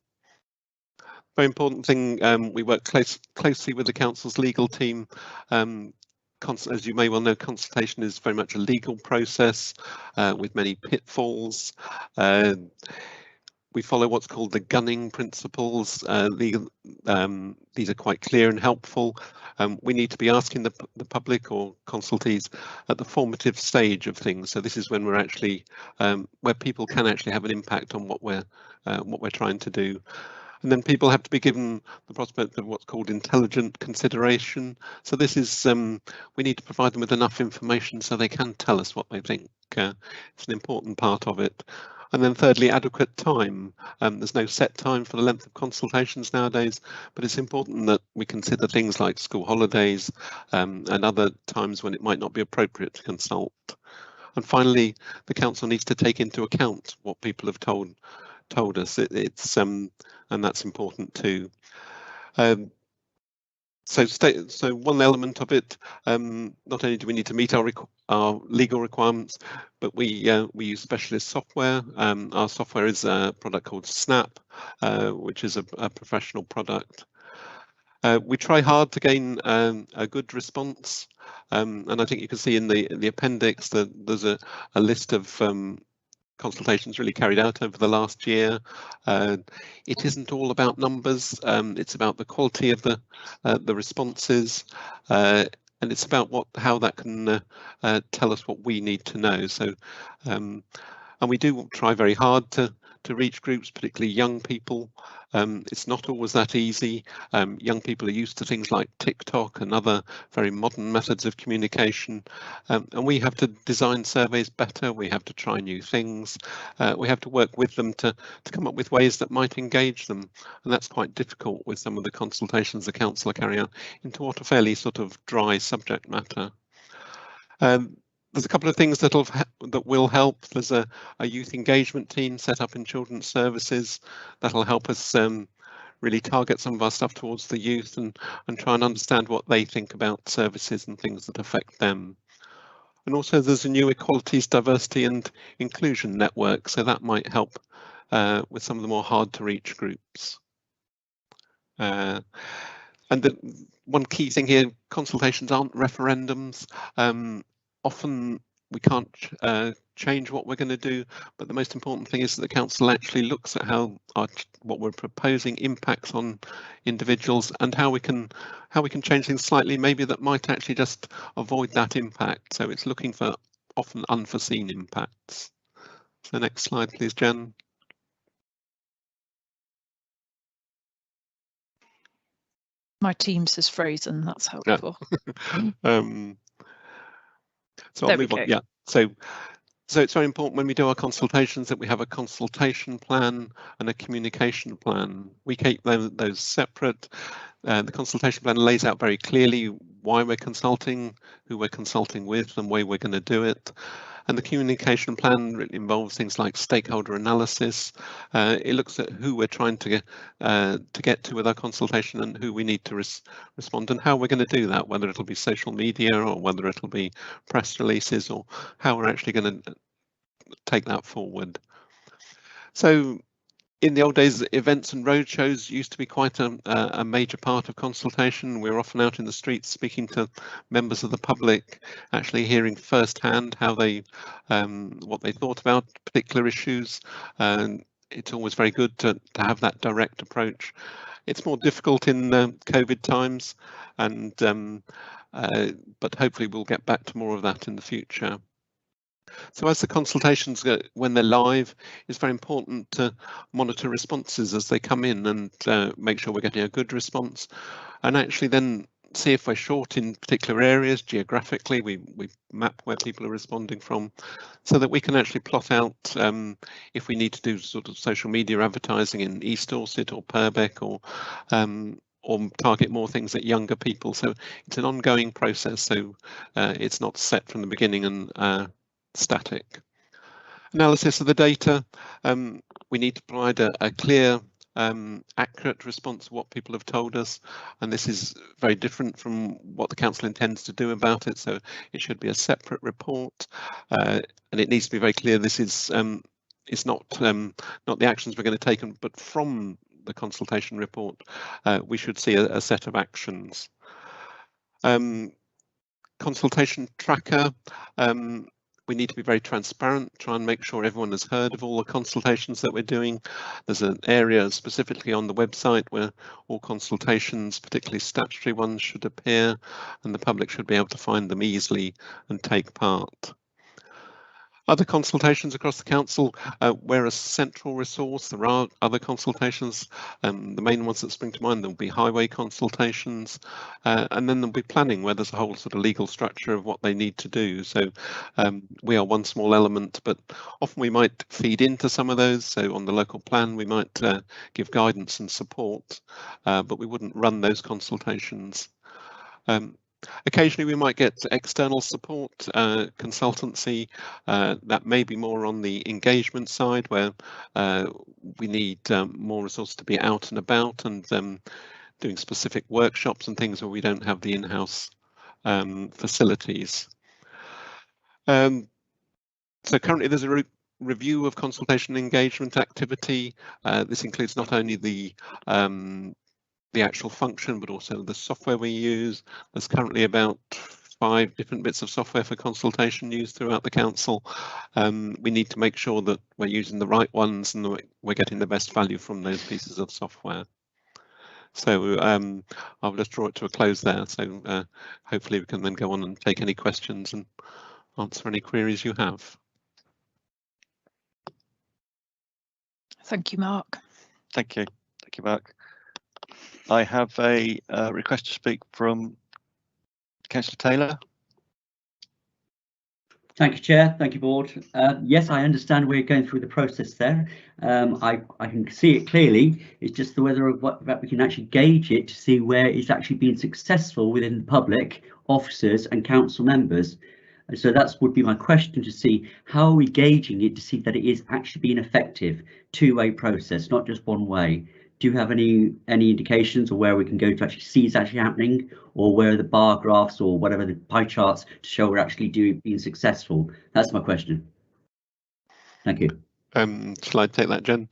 Very important thing, we work closely with the council's legal team. As you may well know, consultation is very much a legal process with many pitfalls. We follow what's called the gunning principles. These are quite clear and helpful. We need to be asking the public or consultees at the formative stage of things. So this is when we're actually where people can actually have an impact on what we're trying to do. And then people have to be given the prospect of what's called intelligent consideration. So this is, we need to provide them with enough information so they can tell us what they think. It's an important part of it. And then thirdly, adequate time. There's no set time for the length of consultations nowadays, but it's important that we consider things like school holidays and other times when it might not be appropriate to consult. And finally, the council needs to take into account what people have told us. And that's important too. So one element of it, not only do we need to meet our legal requirements, but we use specialist software. Our software is a product called Snap, which is a professional product. We try hard to gain a good response, and I think you can see in the appendix that there's a list of consultations really carried out over the last year. It isn't all about numbers, it's about the quality of the responses, and it's about how that can tell us what we need to know. So and we do try very hard to reach groups, particularly young people. It's not always that easy. Young people are used to things like TikTok and other very modern methods of communication, and we have to design surveys better. We have to try new things. We have to work with them to come up with ways that might engage them, and that's quite difficult with some of the consultations the council are carrying out into what are fairly sort of dry subject matter. There's a couple of things that will help. There's a youth engagement team set up in children's services that'll help us really target some of our stuff towards the youth and try and understand what they think about services and things that affect them. And also there's a new equalities, diversity and inclusion network, so that might help with some of the more hard to reach groups. And one key thing here, consultations aren't referendums. Often we can't change what we're going to do, but the most important thing is that the council actually looks at how what we're proposing impacts on individuals and how we can change things slightly, maybe that might actually just avoid that impact. So it's looking for often unforeseen impacts. So next slide, please, Jen. My Teams has frozen, that's helpful. Yeah. So I'll move on. Yeah. So it's very important when we do our consultations that we have a consultation plan and a communication plan. We keep those separate. The consultation plan lays out very clearly why we're consulting, who we're consulting with, and why we're going to do it. And the communication plan really involves things like stakeholder analysis. It looks at who we're trying to get to with our consultation and who we need to respond, and how we're going to do that, whether it'll be social media or whether it'll be press releases, or how we're actually going to take that forward. So in the old days, events and roadshows used to be quite a major part of consultation. We were often out in the streets speaking to members of the public, actually hearing firsthand how they, what they thought about particular issues. And it's always very good to have that direct approach. It's more difficult in COVID times, and but hopefully we'll get back to more of that in the future. So as the consultations go, when they're live, it's very important to monitor responses as they come in and make sure we're getting a good response, and actually then see if we're short in particular areas geographically. We map where people are responding from, so that we can actually plot out if we need to do sort of social media advertising in East Dorset or Purbeck, or target more things at younger people. So it's an ongoing process, so it's not set from the beginning and static. Analysis of the data. We need to provide a clear, accurate response to what people have told us, and this is very different from what the council intends to do about it, so it should be a separate report, and it needs to be very clear this is it's not the actions we're going to take, but from the consultation report we should see a set of actions. Consultation tracker. We need to be very transparent, try and make sure everyone has heard of all the consultations that we're doing. There's an area specifically on the website where all consultations, particularly statutory ones, should appear, and the public should be able to find them easily and take part. Other consultations across the council, we're a central resource. There are other consultations. The main ones that spring to mind, there'll be highway consultations, and then there'll be planning, where there's a whole sort of legal structure of what they need to do. So we are one small element, but often we might feed into some of those. So on the local plan, we might give guidance and support, but we wouldn't run those consultations. Occasionally we might get external support, consultancy, that may be more on the engagement side, where we need more resources to be out and about and doing specific workshops and things where we don't have the in-house facilities. So currently there's a review of consultation engagement activity. This includes not only the actual function, but also the software we use. There's currently about 5 different bits of software for consultation used throughout the council. We need to make sure that we're using the right ones and we're getting the best value from those pieces of software. So I'll just draw it to a close there. So hopefully we can then go on and take any questions and answer any queries you have. Thank you, Mark. Thank you. Thank you, Mark. I have a request to speak from Councillor Taylor. Thank you, Chair. Thank you, Board. Yes, I understand we're going through the process there. I can see it clearly. It's just the whether of that we can actually gauge it to see where it's actually been successful within the public, officers and council members. And so that would be my question, to see how are we gauging it to see that it is actually being effective, two-way process, not just one way. Do you have any indications or where we can go to actually see it's actually happening, or where are the bar graphs or whatever the pie charts to show we're actually being successful? That's my question. Thank you. Shall I take that, Jen?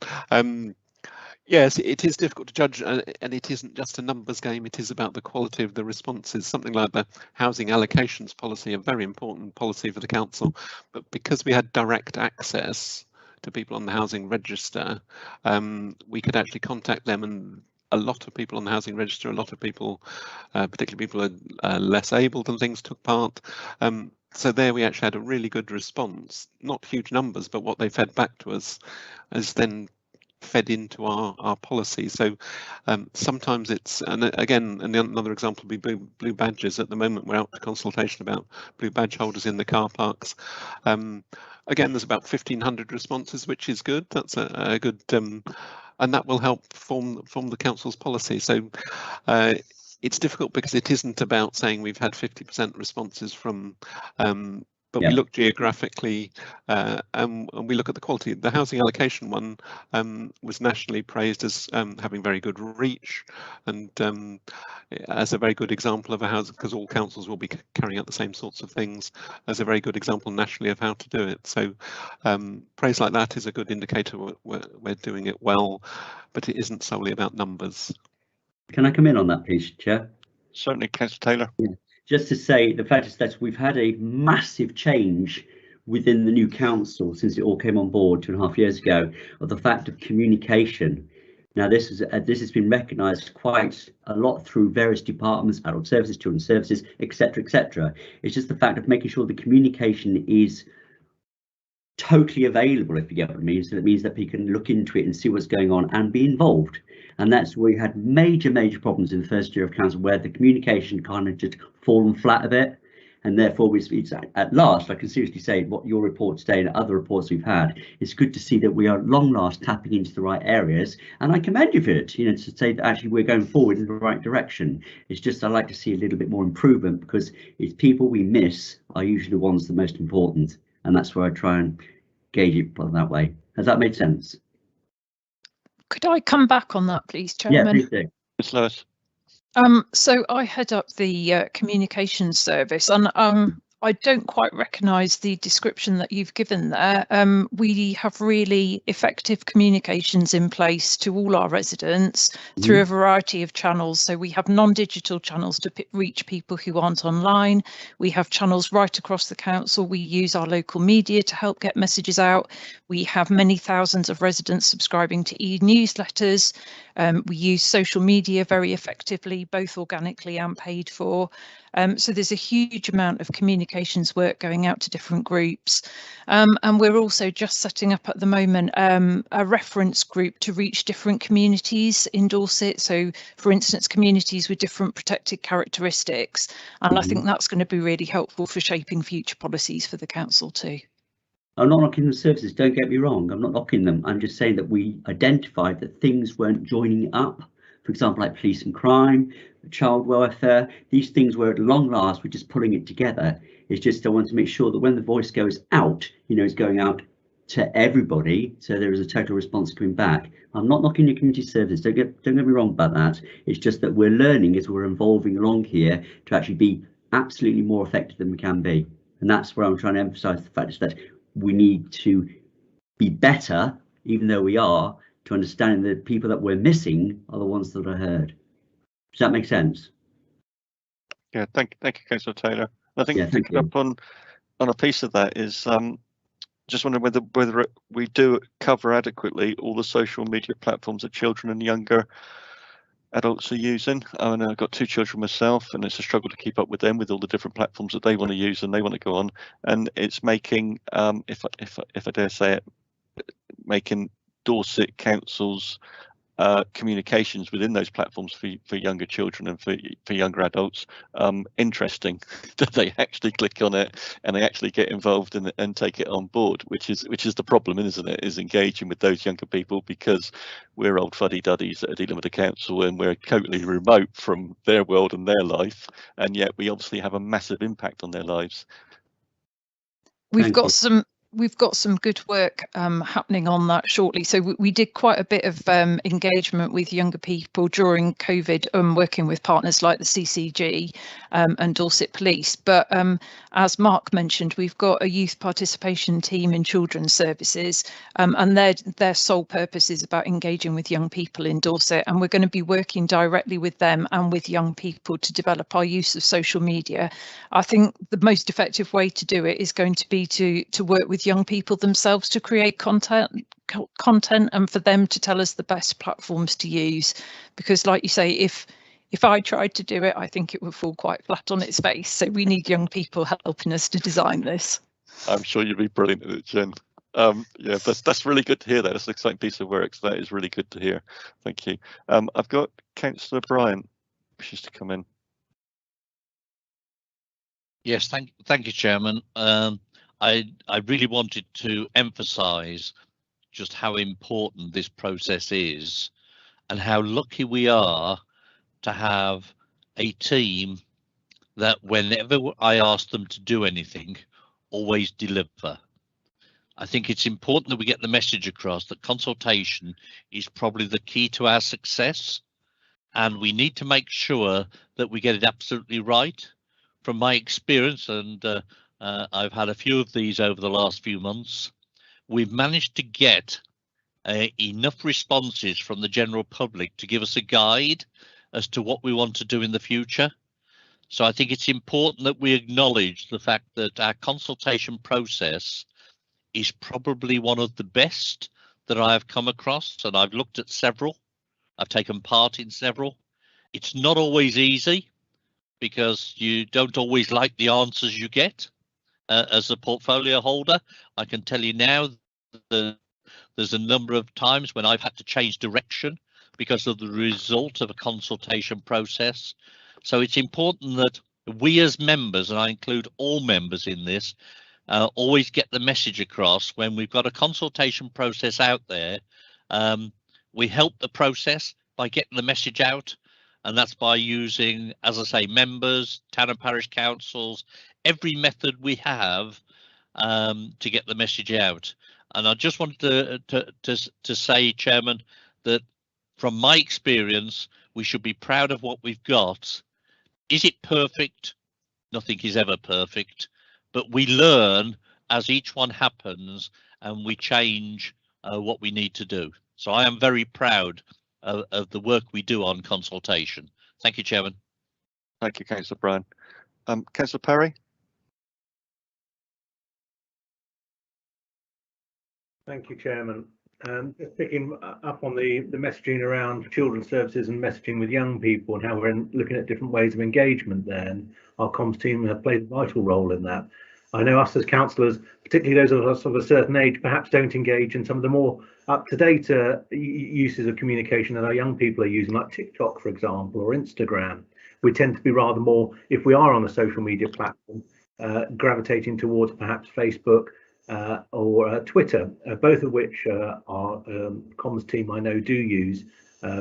Yes, it is difficult to judge, and it isn't just a numbers game. It is about the quality of the responses. Something like the housing allocations policy, a very important policy for the council, but because we had direct access to people on the housing register, we could actually contact them, and a lot of people on the housing register, a lot of people, particularly people who are less able than things, took part. So there we actually had a really good response, not huge numbers, but what they fed back to us is then fed into our policy. So sometimes it's, and again, and another example would be blue badges. At the moment we're out to consultation about blue badge holders in the car parks. Again, there's about 1,500 responses, which is good. That's a good, and that will help form the council's policy. So it's difficult because it isn't about saying we've had 50% responses from but we look geographically and we look at the quality. The housing allocation one was nationally praised as having very good reach, and as a very good example of a house, because all councils will be carrying out the same sorts of things, as a very good example nationally of how to do it. So praise like that is a good indicator we're doing it well, but it isn't solely about numbers. Can I come in on that, please, Chair? Certainly, Councillor Taylor. Yeah. Just to say, the fact is that we've had a massive change within the new council since it all came on board 2.5 years ago, of the fact of communication. Now, this has been recognised quite a lot through various departments, adult services, children's services, etc., etc. It's just the fact of making sure the communication is totally available, if you get what I mean. So that means that people can look into it and see what's going on and be involved. And that's where we had major problems in the first year of council, where the communication kind of just fallen flat a bit. And therefore, it's at last, I can seriously say, what your report today and other reports we've had, it's good to see that we are at long last tapping into the right areas. And I commend you for it, to say that actually we're going forward in the right direction. It's just I like to see a little bit more improvement, because it's people we miss are usually the ones the most important. And that's where I try and gauge it that way. Has that made sense? Could I come back on that, please, Chairman? Yeah, please do. Ms. Lewis. So I head up the communications service, and I don't quite recognise the description that you've given there. We have really effective communications in place to all our residents through a variety of channels. So we have non-digital channels to reach people who aren't online. We have channels right across the council. We use our local media to help get messages out. We have many thousands of residents subscribing to e-newsletters. We use social media very effectively, both organically and paid for. So there's a huge amount of communications work going out to different groups. And we're also just setting up at the moment a reference group to reach different communities in Dorset. So, for instance, communities with different protected characteristics. And I think that's going to be really helpful for shaping future policies for the council too. I'm not knocking the services, don't get me wrong, I'm not knocking them. I'm just saying that we identified that things weren't joining up. For example, like police and crime, child welfare, these things were at long last, we're just pulling it together. It's just I want to make sure that when the voice goes out, it's going out to everybody, so there is a total response coming back. I'm not knocking your community services, don't get me wrong about that. It's just that we're learning as we're evolving along here to actually be absolutely more effective than we can be. And that's where I'm trying to emphasise the fact is that we need to be better, even though we are, to understand the people that we're missing are the ones that are heard. Does that make sense? Yeah, thank you, Councillor Taylor. I think picking up on a piece of that is just wondering whether we do cover adequately all the social media platforms that children and younger adults are using. And I've got 2 children myself, and it's a struggle to keep up with them with all the different platforms that they want to use and they want to go on. And it's making, if I dare say it, making Dorset Council's communications within those platforms for younger children and for younger adults interesting, that they actually click on it and they actually get involved in it and take it on board, which is the problem, isn't it, is engaging with those younger people, because we're old fuddy-duddies that are dealing with the council and we're totally remote from their world and their life, and yet we obviously have a massive impact on their lives. We've got some good work happening on that shortly. So we did quite a bit of engagement with younger people during COVID, working with partners like the CCG and Dorset Police. But as Mark mentioned, we've got a youth participation team in children's services, and their sole purpose is about engaging with young people in Dorset. And we're going to be working directly with them and with young people to develop our use of social media. I think the most effective way to do it is going to be to work with young people themselves to create content and for them to tell us the best platforms to use, because like you say, if I tried to do it, I think it would fall quite flat on its face. So we need young people helping us to design this. I'm sure you'd be brilliant at it, Jen. Yeah, that's really good to hear. That's an exciting piece of work, so that is really good to hear. Thank you. I've got Councillor Bryant wishes to come in. Yes, thank you, Chairman. I really wanted to emphasise just how important this process is and how lucky we are to have a team that whenever I ask them to do anything, always deliver. I think it's important that we get the message across that consultation is probably the key to our success, and we need to make sure that we get it absolutely right. From my experience, and I've had a few of these over the last few months, we've managed to get enough responses from the general public to give us a guide as to what we want to do in the future. So I think it's important that we acknowledge the fact that our consultation process is probably one of the best that I have come across, and I've looked at several. I've taken part in several. It's not always easy because you don't always like the answers you get as a portfolio holder. I can tell you now that there's a number of times when I've had to change direction because of the result of a consultation process. So it's important that we as members, and I include all members in this, always get the message across when we've got a consultation process out there. We help the process by getting the message out, and that's by using, as I say, members, town and parish councils, every method we have to get the message out. And I just wanted to say, Chairman, that from my experience, we should be proud of what we've got. Is it perfect? Nothing is ever perfect, but we learn as each one happens and we change what we need to do. So I am very proud of the work we do on consultation. Thank you, Chairman. Thank you, Councillor Brown. Councillor Perry. Thank you, Chairman. Just picking up on the messaging around children's services and messaging with young people and how we're looking at different ways of engagement there, and our comms team have played a vital role in that. I know us as councillors, particularly those of us of a certain age, perhaps don't engage in some of the more up-to-date uses of communication that our young people are using, like TikTok, for example, or Instagram. We tend to be rather more, if we are on a social media platform, gravitating towards perhaps Facebook, or Twitter, both of which our comms team I know do use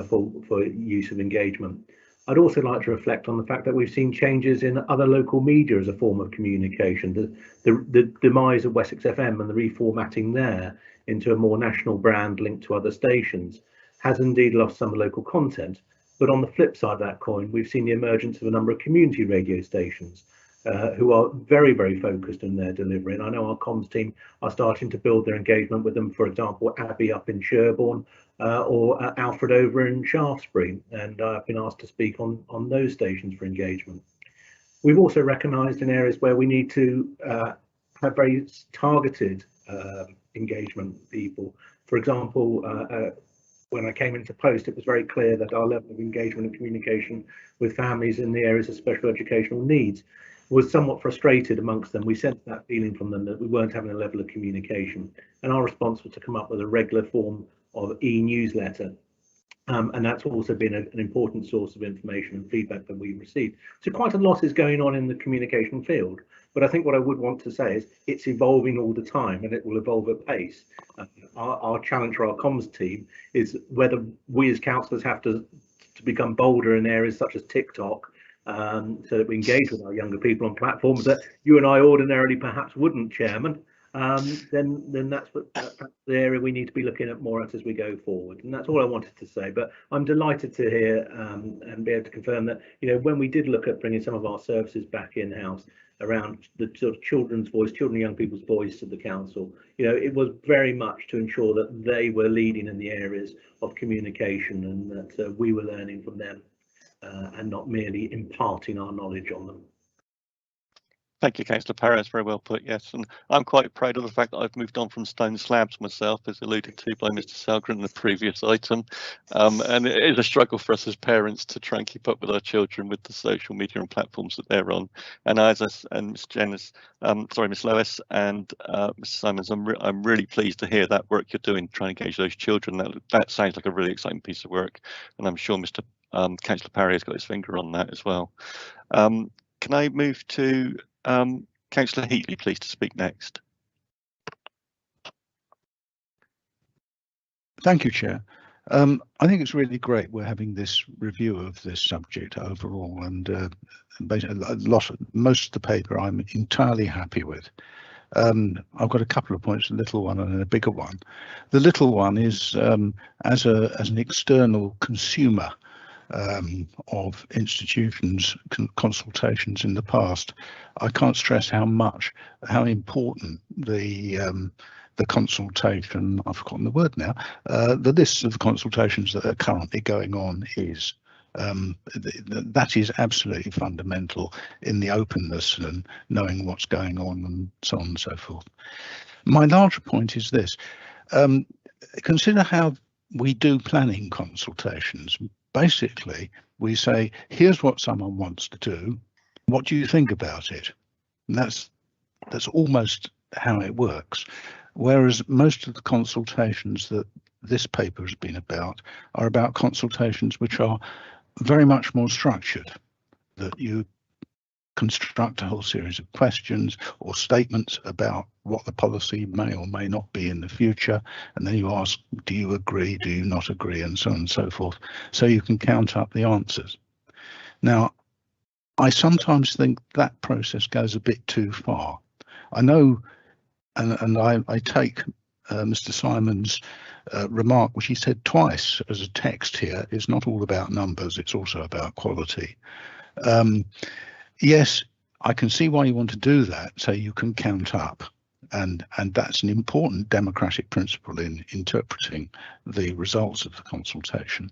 for use of engagement. I'd also like to reflect on the fact that we've seen changes in other local media as a form of communication. The demise of Wessex FM and the reformatting there into a more national brand linked to other stations has indeed lost some local content. But on the flip side of that coin, we've seen the emergence of a number of community radio stations who are very, very focused in their delivery. And I know our comms team are starting to build their engagement with them, for example, Abbey up in Sherborne or Alfred over in Shaftesbury. And I've been asked to speak on those stations for engagement. We've also recognised in areas where we need to have very targeted engagement with people. For example, when I came into post, it was very clear that our level of engagement and communication with families in the areas of special educational needs was somewhat frustrated amongst them. We sensed that feeling from them that we weren't having a level of communication, and our response was to come up with a regular form of e-newsletter, and that's also been an important source of information and feedback that we've received. So quite a lot is going on in the communication field, but I think what I would want to say is it's evolving all the time and it will evolve at pace. Our challenge for our comms team is whether we as councillors have to become bolder in areas such as TikTok, so that we engage with our younger people on platforms that you and I ordinarily perhaps wouldn't, Chairman, then that's the area we need to be looking at more at as we go forward. And that's all I wanted to say. But I'm delighted to hear and be able to confirm that, you know, when we did look at bringing some of our services back in-house around the sort of children's voice, children and young people's voice of the council, you know, it was very much to ensure that they were leading in the areas of communication and that we were learning from them. And not merely imparting our knowledge on them. Thank you, Councillor Perry. That's very well put, yes. And I'm quite proud of the fact that I've moved on from stone slabs myself, as alluded to by Mr. Selgren in the previous item. And it is a struggle for us as parents to try and keep up with our children with the social media and platforms that they're on. And Miss Janice, Miss Lois and Mr. Simons, I'm really pleased to hear that work you're doing, trying to engage those children. That sounds like a really exciting piece of work. And I'm sure Mr. Councillor Perry has got his finger on that as well. Can I move to Councillor Heatley, please, to speak next? Thank you, Chair. I think it's really great we're having this review of this subject overall, and basically most of the paper I'm entirely happy with. I've got a couple of points, a little one and a bigger one. The little one is as an external consumer of institutions consultations in the past, I can't stress how important the consultation, I've forgotten the word now, the list of consultations that are currently going on is. That is absolutely fundamental in the openness and knowing what's going on and so on and so forth. My larger point is this. Consider how we do planning consultations. Basically, we say, here's what someone wants to do. What do you think about it? And that's almost how it works. Whereas most of the consultations that this paper has been about are about consultations which are very much more structured, that you construct a whole series of questions or statements about what the policy may or may not be in the future, and then you ask, do you agree, do you not agree, and so on and so forth, so you can count up the answers. Now, I sometimes think that process goes a bit too far. I know, and I take Mr. Simon's remark, which he said twice as a text here, is not all about numbers, it's also about quality. Yes, I can see why you want to do that, so you can count up, and that's an important democratic principle in interpreting the results of the consultation.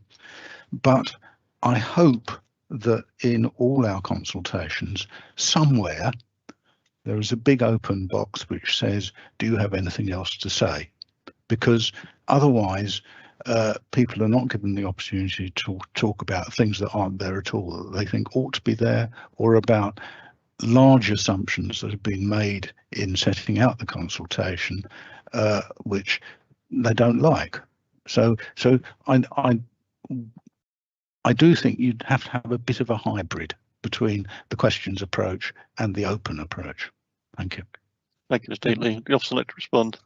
But I hope that in all our consultations, somewhere there is a big open box which says, do you have anything else to say? Because otherwise, people are not given the opportunity to talk about things that aren't there at all, that they think ought to be there, or about large assumptions that have been made in setting out the consultation, which they don't like. So I do think you'd have to have a bit of a hybrid between the questions approach and the open approach. Thank you. Thank you, Mr. Heatley. The officer like to respond.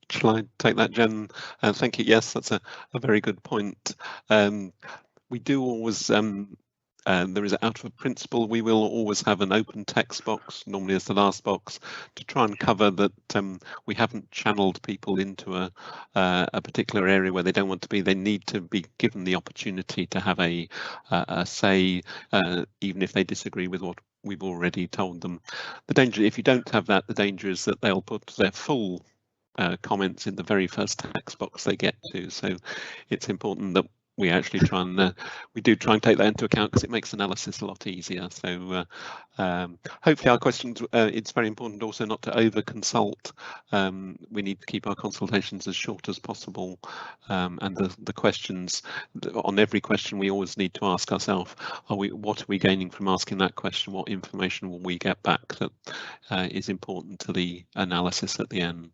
Shall I take that, Jen? Thank you. Yes, that's a very good point. We do always, there is out of a principle, we will always have an open text box, normally as the last box, to try and cover that we haven't channeled people into a particular area where they don't want to be. They need to be given the opportunity to have a say, even if they disagree with what we've already told them. The danger, if you don't have that, the danger is that they'll put their full comments in the very first text box they get to. So it's important that we actually try and take that into account, because it makes analysis a lot easier. So hopefully our questions, it's very important also not to over consult. We need to keep our consultations as short as possible, and the questions, on every question we always need to ask ourselves, what are we gaining from asking that question? What information will we get back that is important to the analysis at the end?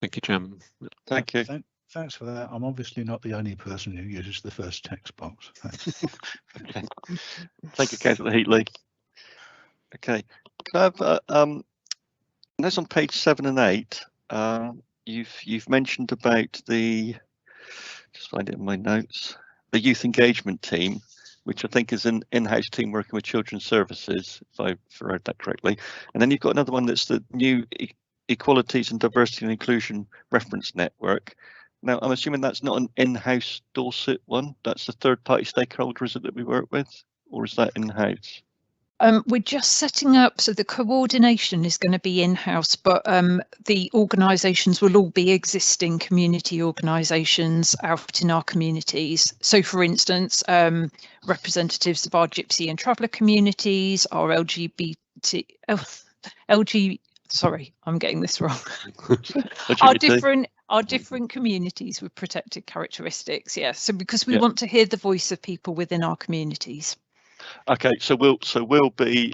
Thank you, Chairman. Thank you. Thanks for that. I'm obviously not the only person who uses the first text box. Okay. Thank you, Councillor Heatley. Okay. Can I have, that's on page 7 and 8. You've mentioned about the, just find it in my notes, the youth engagement team, which I think is an in-house team working with children's services, if I've read that correctly. And then you've got another one that's the new Equalities and Diversity and Inclusion Reference Network. Now, I'm assuming that's not an in-house Dorset one. That's the third-party stakeholder, is it, that we work with, or is that in-house? We're just setting up, so the coordination is going to be in-house, but the organisations will all be existing community organisations out in our communities. So, for instance, representatives of our Gypsy and Traveller communities, our sorry, I'm getting this wrong. Our different communities with protected characteristics. Yes, so because we want to hear the voice of people within our communities. Okay, so we'll be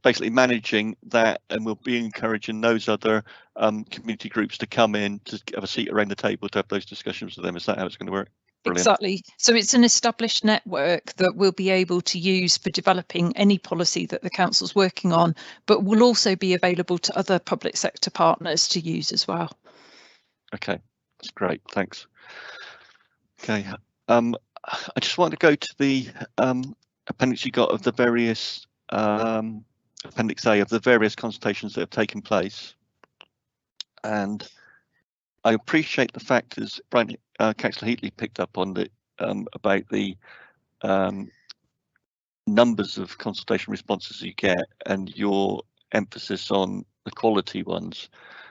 basically managing that, and we'll be encouraging those other community groups to come in to have a seat around the table to have those discussions with them. Is that how it's going to work? Brilliant. Exactly. So it's an established network that we'll be able to use for developing any policy that the council's working on, but will also be available to other public sector partners to use as well. Okay, that's great. Thanks. Okay, I just want to go to the appendix you got of the various Appendix A of the various consultations that have taken place. And I appreciate the fact, as Councillor Heatley picked up on, that about the numbers of consultation responses you get and your emphasis on the quality ones.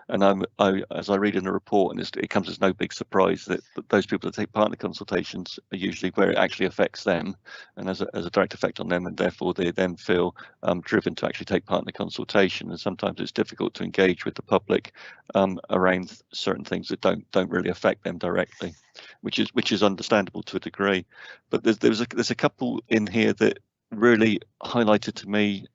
And as I read in the report, and it comes as no big surprise that those people that take part in the consultations are usually where it actually affects them and has a direct effect on them, and therefore they then feel driven to actually take part in the consultation. And sometimes it's difficult to engage with the public around certain things that don't really affect them directly, which is understandable to a degree. But there's a couple in here that really highlighted to me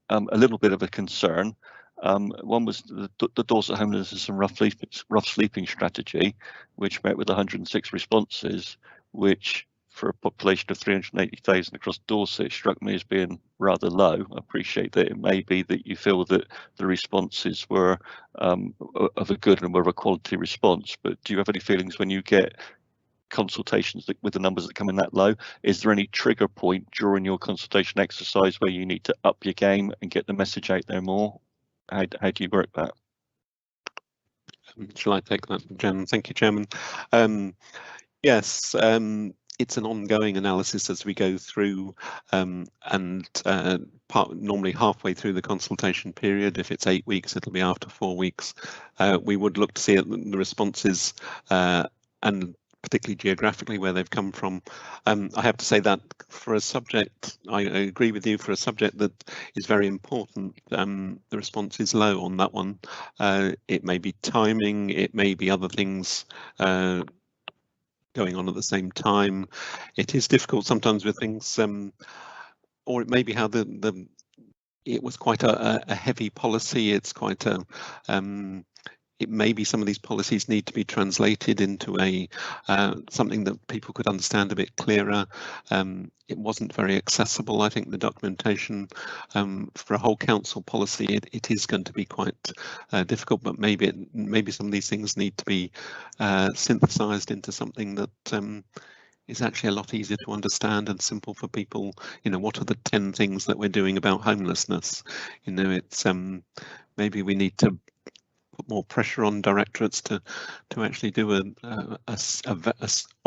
a little bit of a concern. One was the Dorset homelessness and rough sleeping strategy, which met with 106 responses, which for a population of 380,000 across Dorset struck me as being rather low. I appreciate that it may be that you feel that the responses were of a good and were a quality response, but do you have any feelings when you get consultations with the numbers that come in that low? Is there any trigger point during your consultation exercise where you need to up your game and get the message out there more? How do you work that? Shall I take that, Chairman? Thank you, Chairman. Yes, it's an ongoing analysis as we go through, and normally halfway through the consultation period. If it's 8 weeks, it'll be after 4 weeks. We would look to see the responses and particularly geographically where they've come from. I have to say that for a subject, I agree with you, for a subject that is very important, the response is low on that one. It may be timing, it may be other things going on at the same time. It is difficult sometimes with things, or it may be how it was quite a heavy policy. It's quite a it may be some of these policies need to be translated into something that people could understand a bit clearer. It wasn't very accessible. I think the documentation for a whole council policy, it is going to be quite difficult, but maybe some of these things need to be synthesized into something that is actually a lot easier to understand and simple for people. You know, what are the 10 things that we're doing about homelessness? You know, it's maybe we need to put more pressure on directorates to actually do on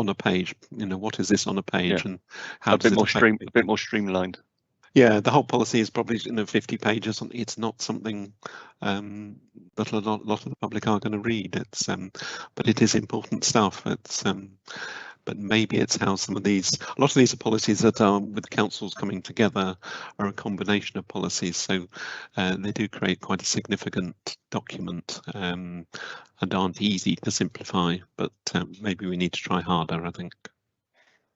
a page. You know, what is this on a page, and how does it a bit more streamlined? Yeah, the whole policy is probably 50 pages. It's not something that a lot of the public are going to read. It's but it is important stuff. It's but maybe it's how a lot of these are policies that are, with councils coming together, are a combination of policies. So they do create quite a significant document and aren't easy to simplify, but maybe we need to try harder, I think.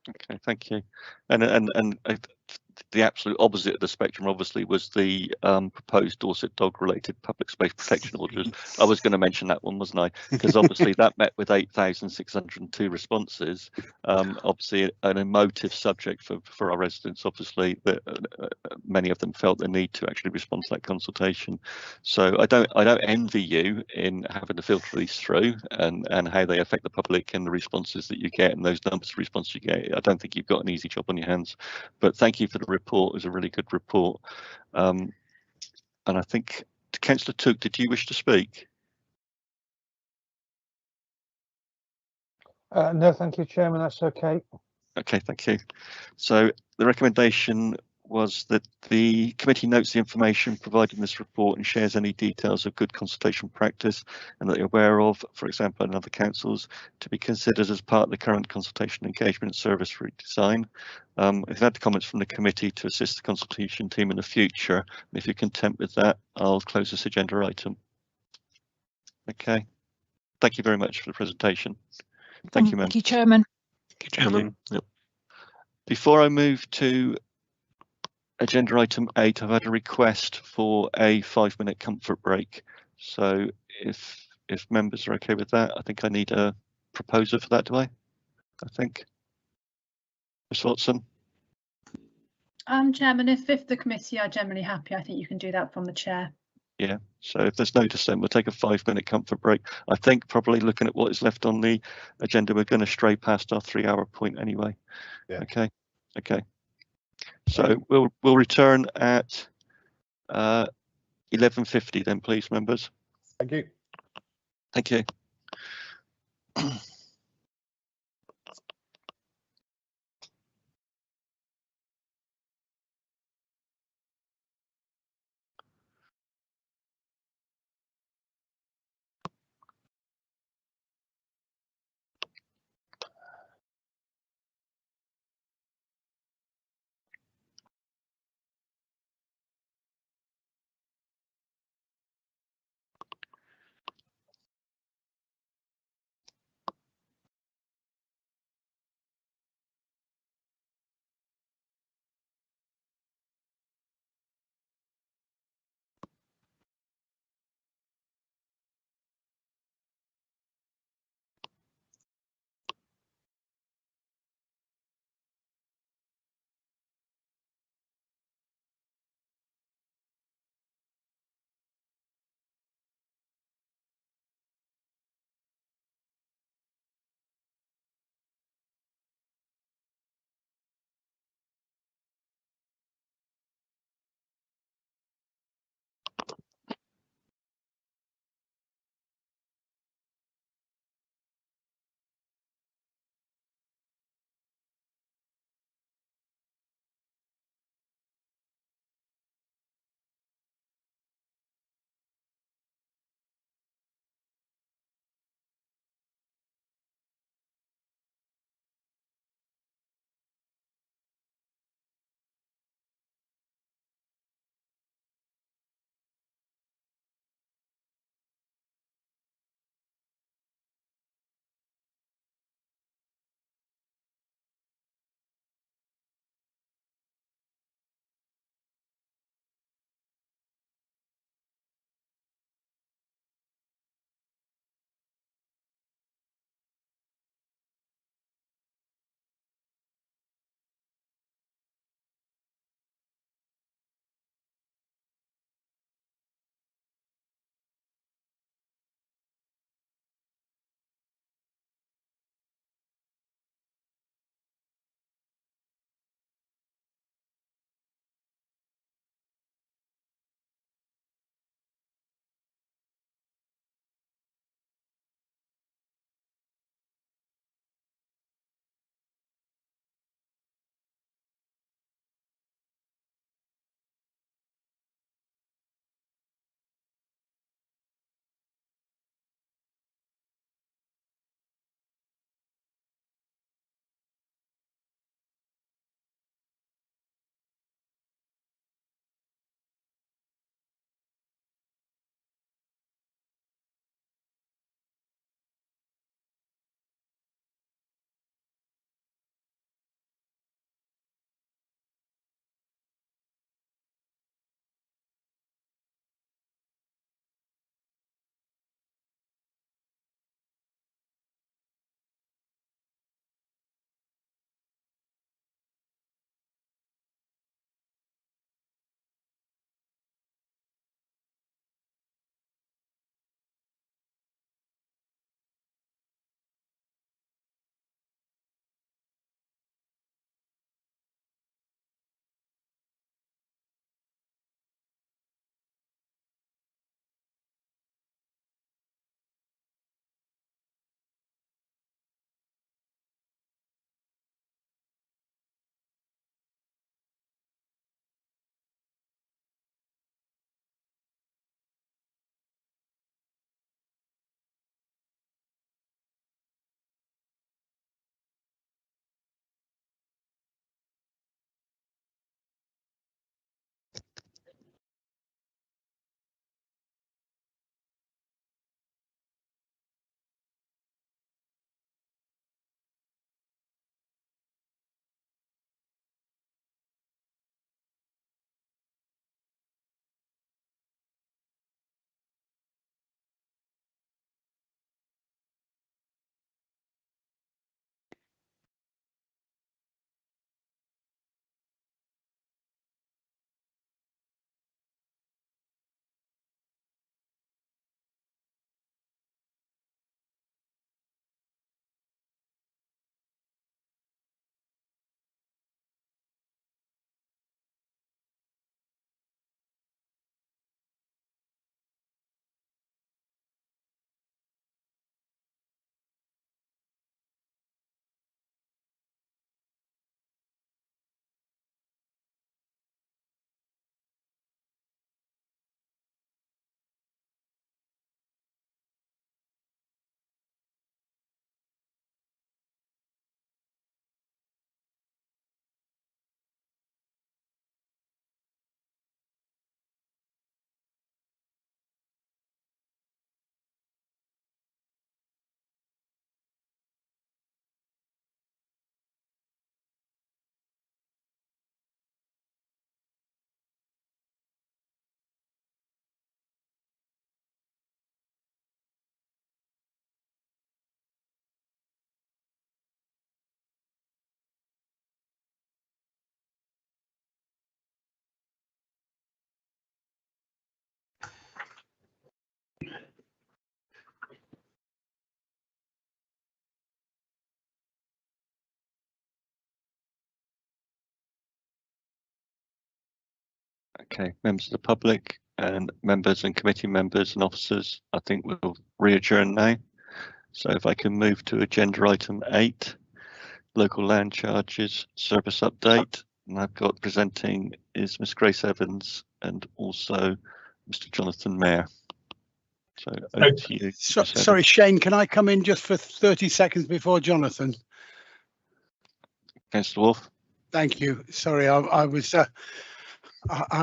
Okay, thank you. And the absolute opposite of the spectrum, obviously, was the proposed Dorset dog-related public space protection orders. I was going to mention that one, wasn't I? Because obviously that met with 8,602 responses. Obviously, an emotive subject for our residents. Obviously, that many of them felt the need to actually respond to that consultation. So I don't envy you in having to filter these through and how they affect the public and the responses that you get and those numbers of responses you get. I don't think you've got an easy job on your hands. But thank you for the report. It was a really good report. And I think, Councillor Took, did you wish to speak? No, thank you, Chairman. That's okay. Okay, thank you. So the recommendation was that the committee notes the information provided in this report and shares any details of good consultation practice and that you're aware of, for example, in other councils, to be considered as part of the current consultation engagement service redesign. I've had comments from the committee to assist the consultation team in the future. And if you're content with that, I'll close this agenda item. Okay. Thank you very much for the presentation. Thank you, ma'am. Thank you, Chairman. Thank you, Chairman. Yep. Before I move to agenda item 8, I've had a request for a 5-minute comfort break. So if members are okay with that, I think I need a proposer for that, do I think. Ms. Watson? Chairman, if the committee are generally happy, I think you can do that from the chair. Yeah, so if there's no dissent, we'll take a 5-minute comfort break. I think probably looking at what is left on the agenda, we're going to stray past our 3-hour point anyway. Yeah. Okay. So we'll return at 11:50 then, please, members. Thank you. Thank you. Okay, members of the public and members and committee members and officers, I think we'll re-adjourn now. So if I can move to agenda item 8, local land charges service update, and I've got presenting is Miss Grace Evans and also Mr. Jonathan Mayer. So over to you. Sorry, Shane, can I come in just for 30 seconds before Jonathan? Councillor Wolf. Thank you. Sorry, I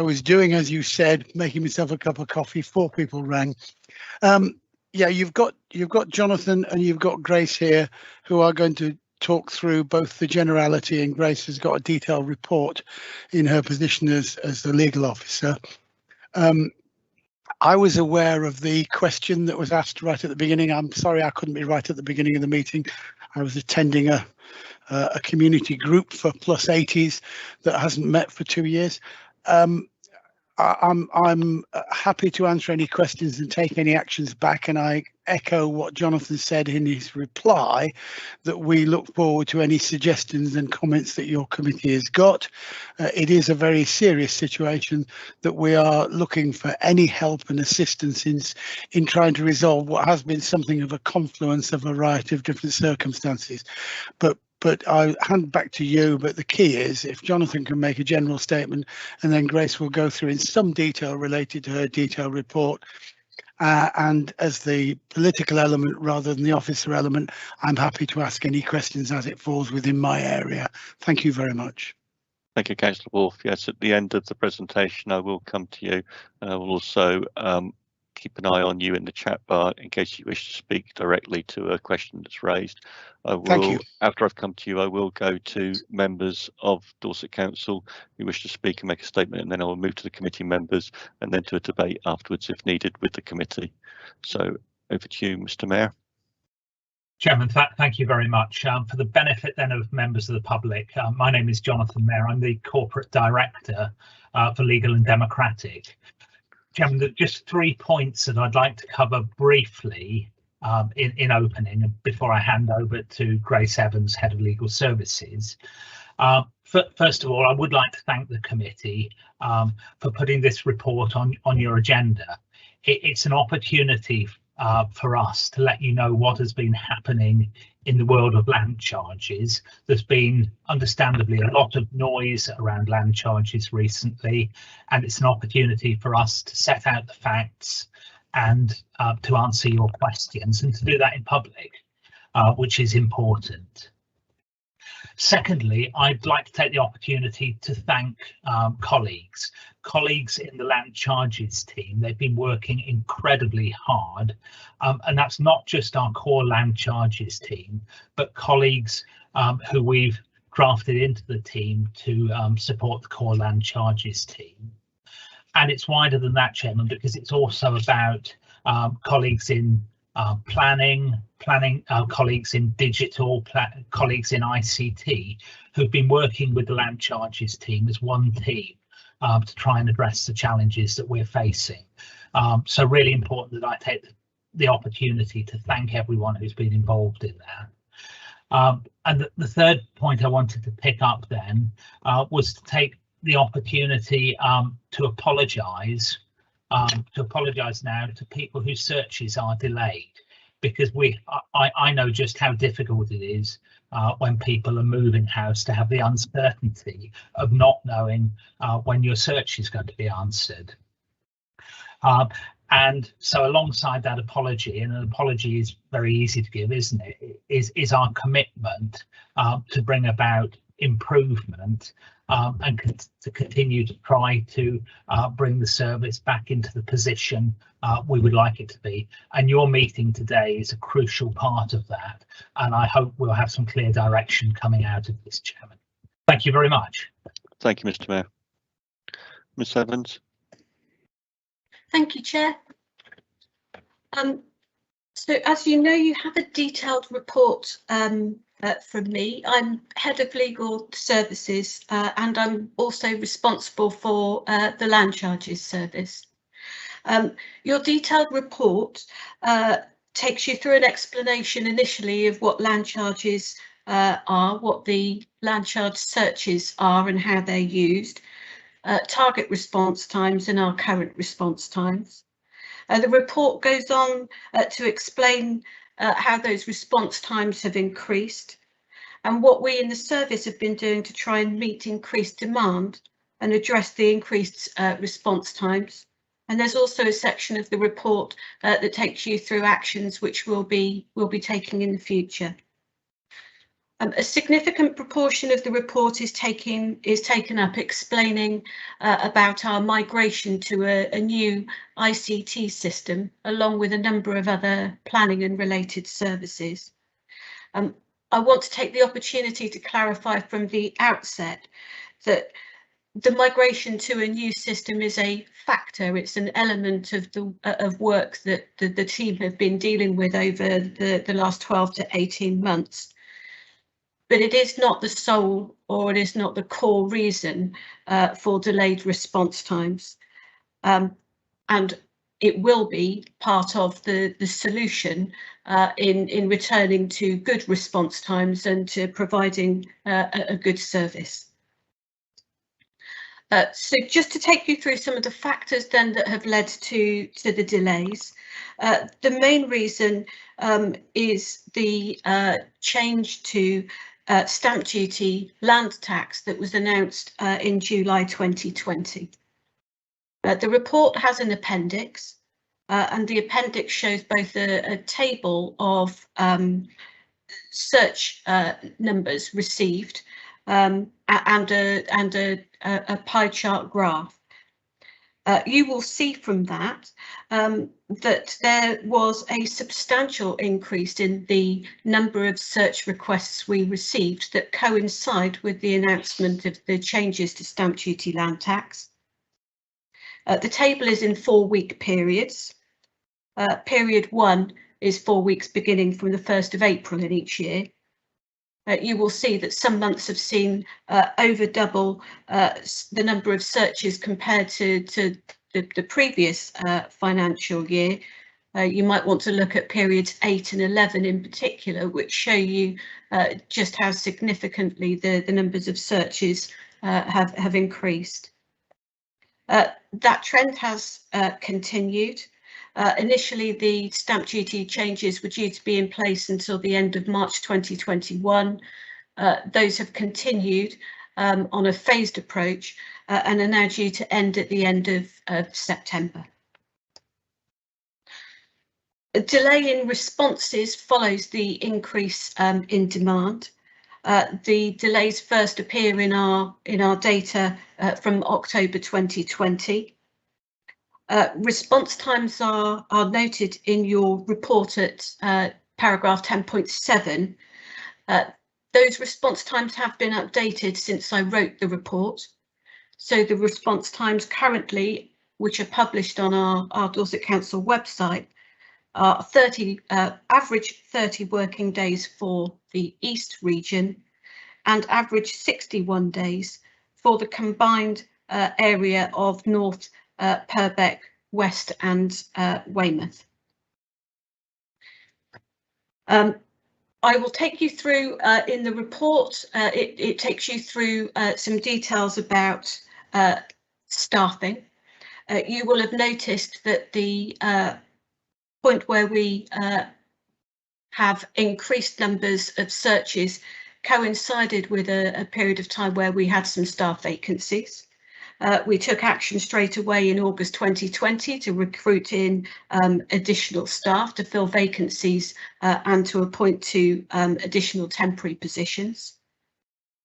was doing as you said, making myself a cup of coffee. 4 people rang. Yeah, you've got Jonathan and you've got Grace here, who are going to talk through both the generality, and Grace has got a detailed report in her position as the legal officer. I was aware of the question that was asked right at the beginning. I'm sorry I couldn't be right at the beginning of the meeting. I was attending a community group for plus 80s that hasn't met for 2 years. I'm happy to answer any questions and take any actions back, and I echo what Jonathan said in his reply, that we look forward to any suggestions and comments that your committee has got. It is a very serious situation that we are looking for any help and assistance in trying to resolve what has been something of a confluence of a variety of different circumstances. But I hand back to you. But the key is if Jonathan can make a general statement, and then Grace will go through in some detail related to her detailed report. And as the political element rather than the officer element, I'm happy to ask any questions as it falls within my area. Thank you very much. Thank you, Councillor Wolf. Yes, at the end of the presentation, I will come to you. I will also keep an eye on you in the chat bar in case you wish to speak directly to a question that's raised. I will, Thank you. After I've come to you, I will go to members of Dorset Council who wish to speak and make a statement, and then I will move to the committee members and then to a debate afterwards if needed with the committee. So over to you, Mr. Mayor. Chairman, thank you very much. For the benefit then of members of the public, my name is Jonathan Mayer. I'm the Corporate Director for Legal and Democratic. Chairman, there are just 3 points that I'd like to cover briefly in opening before I hand over to Grace Evans, Head of Legal Services. First of all, I would like to thank the committee for putting this report on your agenda. It's an opportunity for us to let you know what has been happening in the world of land charges. There's been understandably a lot of noise around land charges recently, and it's an opportunity for us to set out the facts and to answer your questions, and to do that in public, which is important. Secondly, I'd like to take the opportunity to thank colleagues in the land charges team. They've been working incredibly hard, and that's not just our core land charges team, but colleagues who we've drafted into the team to support the core land charges team. And it's wider than that, Chairman, because it's also about colleagues in planning, colleagues in digital, colleagues in ICT, who've been working with the land charges team as one team to try and address the challenges that we're facing. So really important that I take the opportunity to thank everyone who's been involved in that. And the third point I wanted to pick up then was to take the opportunity to apologise now to people whose searches are delayed, because I know just how difficult it is when people are moving house to have the uncertainty of not knowing when your search is going to be answered. And so alongside that apology, and an apology is very easy to give, isn't it, is our commitment to bring about improvement and to continue to try to bring the service back into the position we would like it to be. And your meeting today is a crucial part of that, and I hope we'll have some clear direction coming out of this, Chairman. Thank you very much. Thank you, Mr. Mayor. Ms. Evans. Thank you, Chair. So as you know, you have a detailed report from me. I'm Head of Legal Services and I'm also responsible for the Land Charges Service. Your detailed report takes you through an explanation initially of what land charges are, what the land charge searches are and how they're used. target response times and our current response times. The report goes on to explain how those response times have increased and what we in the service have been doing to try and meet increased demand and address the increased response times. And there's also a section of the report that takes you through actions which we'll be taking in the future. A significant proportion of the report is taken up explaining about our migration to a new ICT system, along with a number of other planning and related services. I want to take the opportunity to clarify from the outset that the migration to a new system is a factor. It's an element of the work that the team have been dealing with over the last 12 to 18 months. But it is not the sole, or it is not the core reason for delayed response times. And it will be part of the solution in returning to good response times and to providing a good service. So just to take you through some of the factors then that have led to the delays. The main reason is the change to stamp duty land tax that was announced in July 2020. The report has an appendix, and the appendix shows both a table of search numbers received and a pie chart graph. You will see from that that there was a substantial increase in the number of search requests we received that coincide with the announcement of the changes to stamp duty land tax. The table is in 4-week periods. Period 1 is 4 weeks beginning from the 1st of April in each year. You will see that some months have seen over double the number of searches compared to the previous financial year. You might want to look at periods 8 and 11 in particular, which show you just how significantly the numbers of searches have increased. That trend has continued. Initially, the stamp duty changes were due to be in place until the end of March 2021. Those have continued on a phased approach and are now due to end at the end of September. A delay in responses follows the increase in demand. The delays first appear in our data from October 2020. Response times are noted in your report at paragraph 10.7. Those response times have been updated since I wrote the report. So the response times currently, which are published on our Dorset Council website, are average 30 working days for the East region and average 61 days for the combined area of North, Purbeck, West and Weymouth. I will take you through in the report, it takes you through some details about staffing. You will have noticed that the point where we have increased numbers of searches coincided with a period of time where we had some staff vacancies. We took action straight away in August 2020 to recruit in additional staff to fill vacancies and to appoint to additional temporary positions.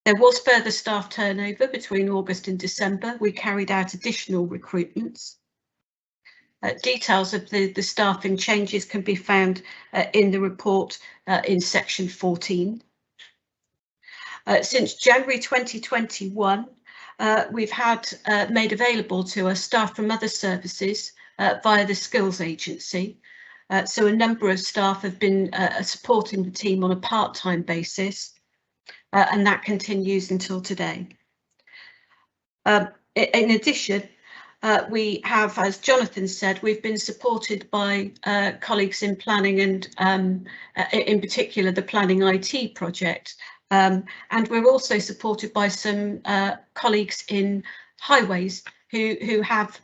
There was further staff turnover between August and December. We carried out additional recruitments. Details of the staffing changes can be found in the report in section 14. Since January 2021, we've had made available to us staff from other services via the Skills Agency. So a number of staff have been supporting the team on a part-time basis, and that continues until today. In addition, we have, as Jonathan said, we've been supported by colleagues in planning and in particular the planning IT project. And we're also supported by some colleagues in highways who have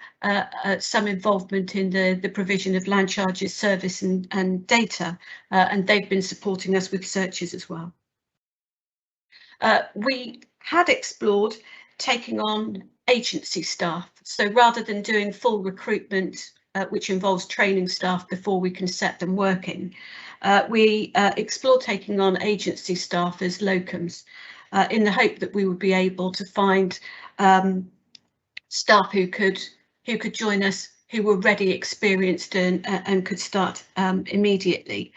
some involvement in the provision of land charges service and data, and they've been supporting us with searches as well. We had explored taking on agency staff, so rather than doing full recruitment, which involves training staff before we can set them working, we explored taking on agency staff as locums in the hope that we would be able to find staff who could join us, who were ready, experienced, and could start immediately.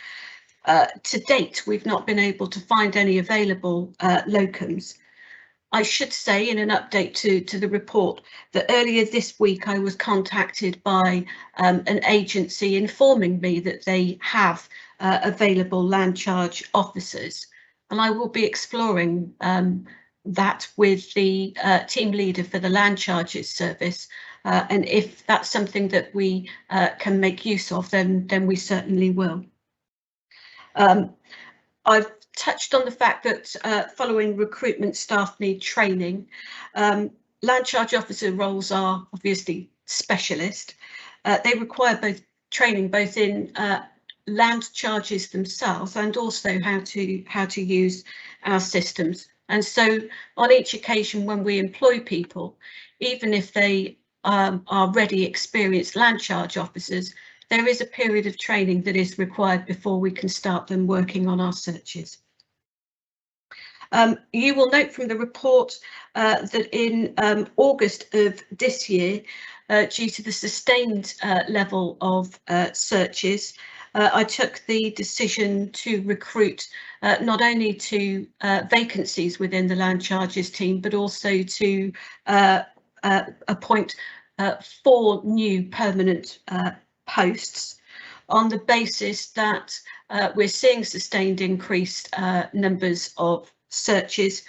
To date, we've not been able to find any available locums. I should say, in an update to the report, that earlier this week I was contacted by an agency informing me that they have available land charge officers, and I will be exploring that with the team leader for the land charges service, and if that's something that we can make use of, then we certainly will. I've touched on the fact that following recruitment, staff need training. Land charge officer roles are obviously specialist. They require training both in land charges themselves and also how to use our systems. And so on each occasion when we employ people, even if they are ready, experienced land charge officers, there is a period of training that is required before we can start them working on our searches. You will note from the report that in August of this year, due to the sustained level of searches, I took the decision to recruit not only to vacancies within the land charges team, but also to appoint 4 new permanent posts on the basis that we're seeing sustained increased numbers of searches,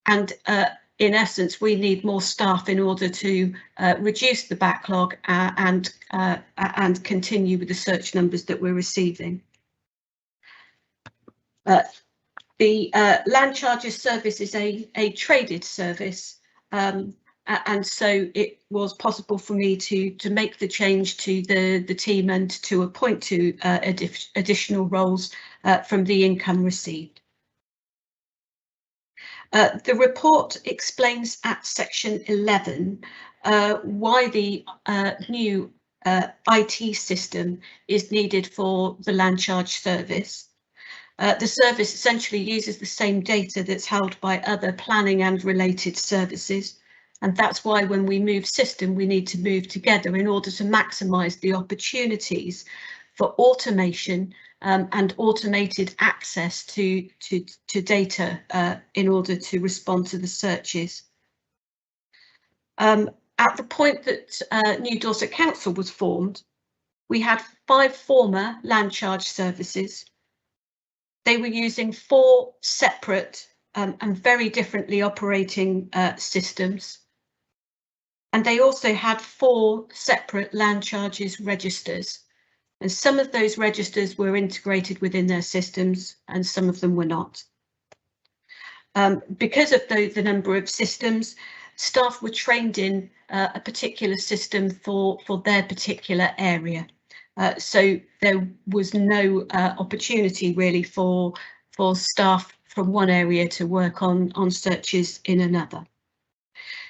and in essence we need more staff in order to reduce the backlog and continue with the search numbers that we're receiving. The land charges service is a traded service, and so it was possible for me to make the change to the team and to appoint 2 additional roles from the income received. The report explains at section 11 why the new IT system is needed for the land charge service. The service essentially uses the same data that's held by other planning and related services, and that's why when we move system we need to move together in order to maximise the opportunities for automation and automated access to data in order to respond to the searches. At the point that New Dorset Council was formed, we had 5 former land charge services. They were using 4 separate and very differently operating systems. And they also had 4 separate land charges registers. And some of those registers were integrated within their systems and some of them were not. Because of the number of systems, staff were trained in a particular system for their particular area. So there was no opportunity really for staff from one area to work on searches in another.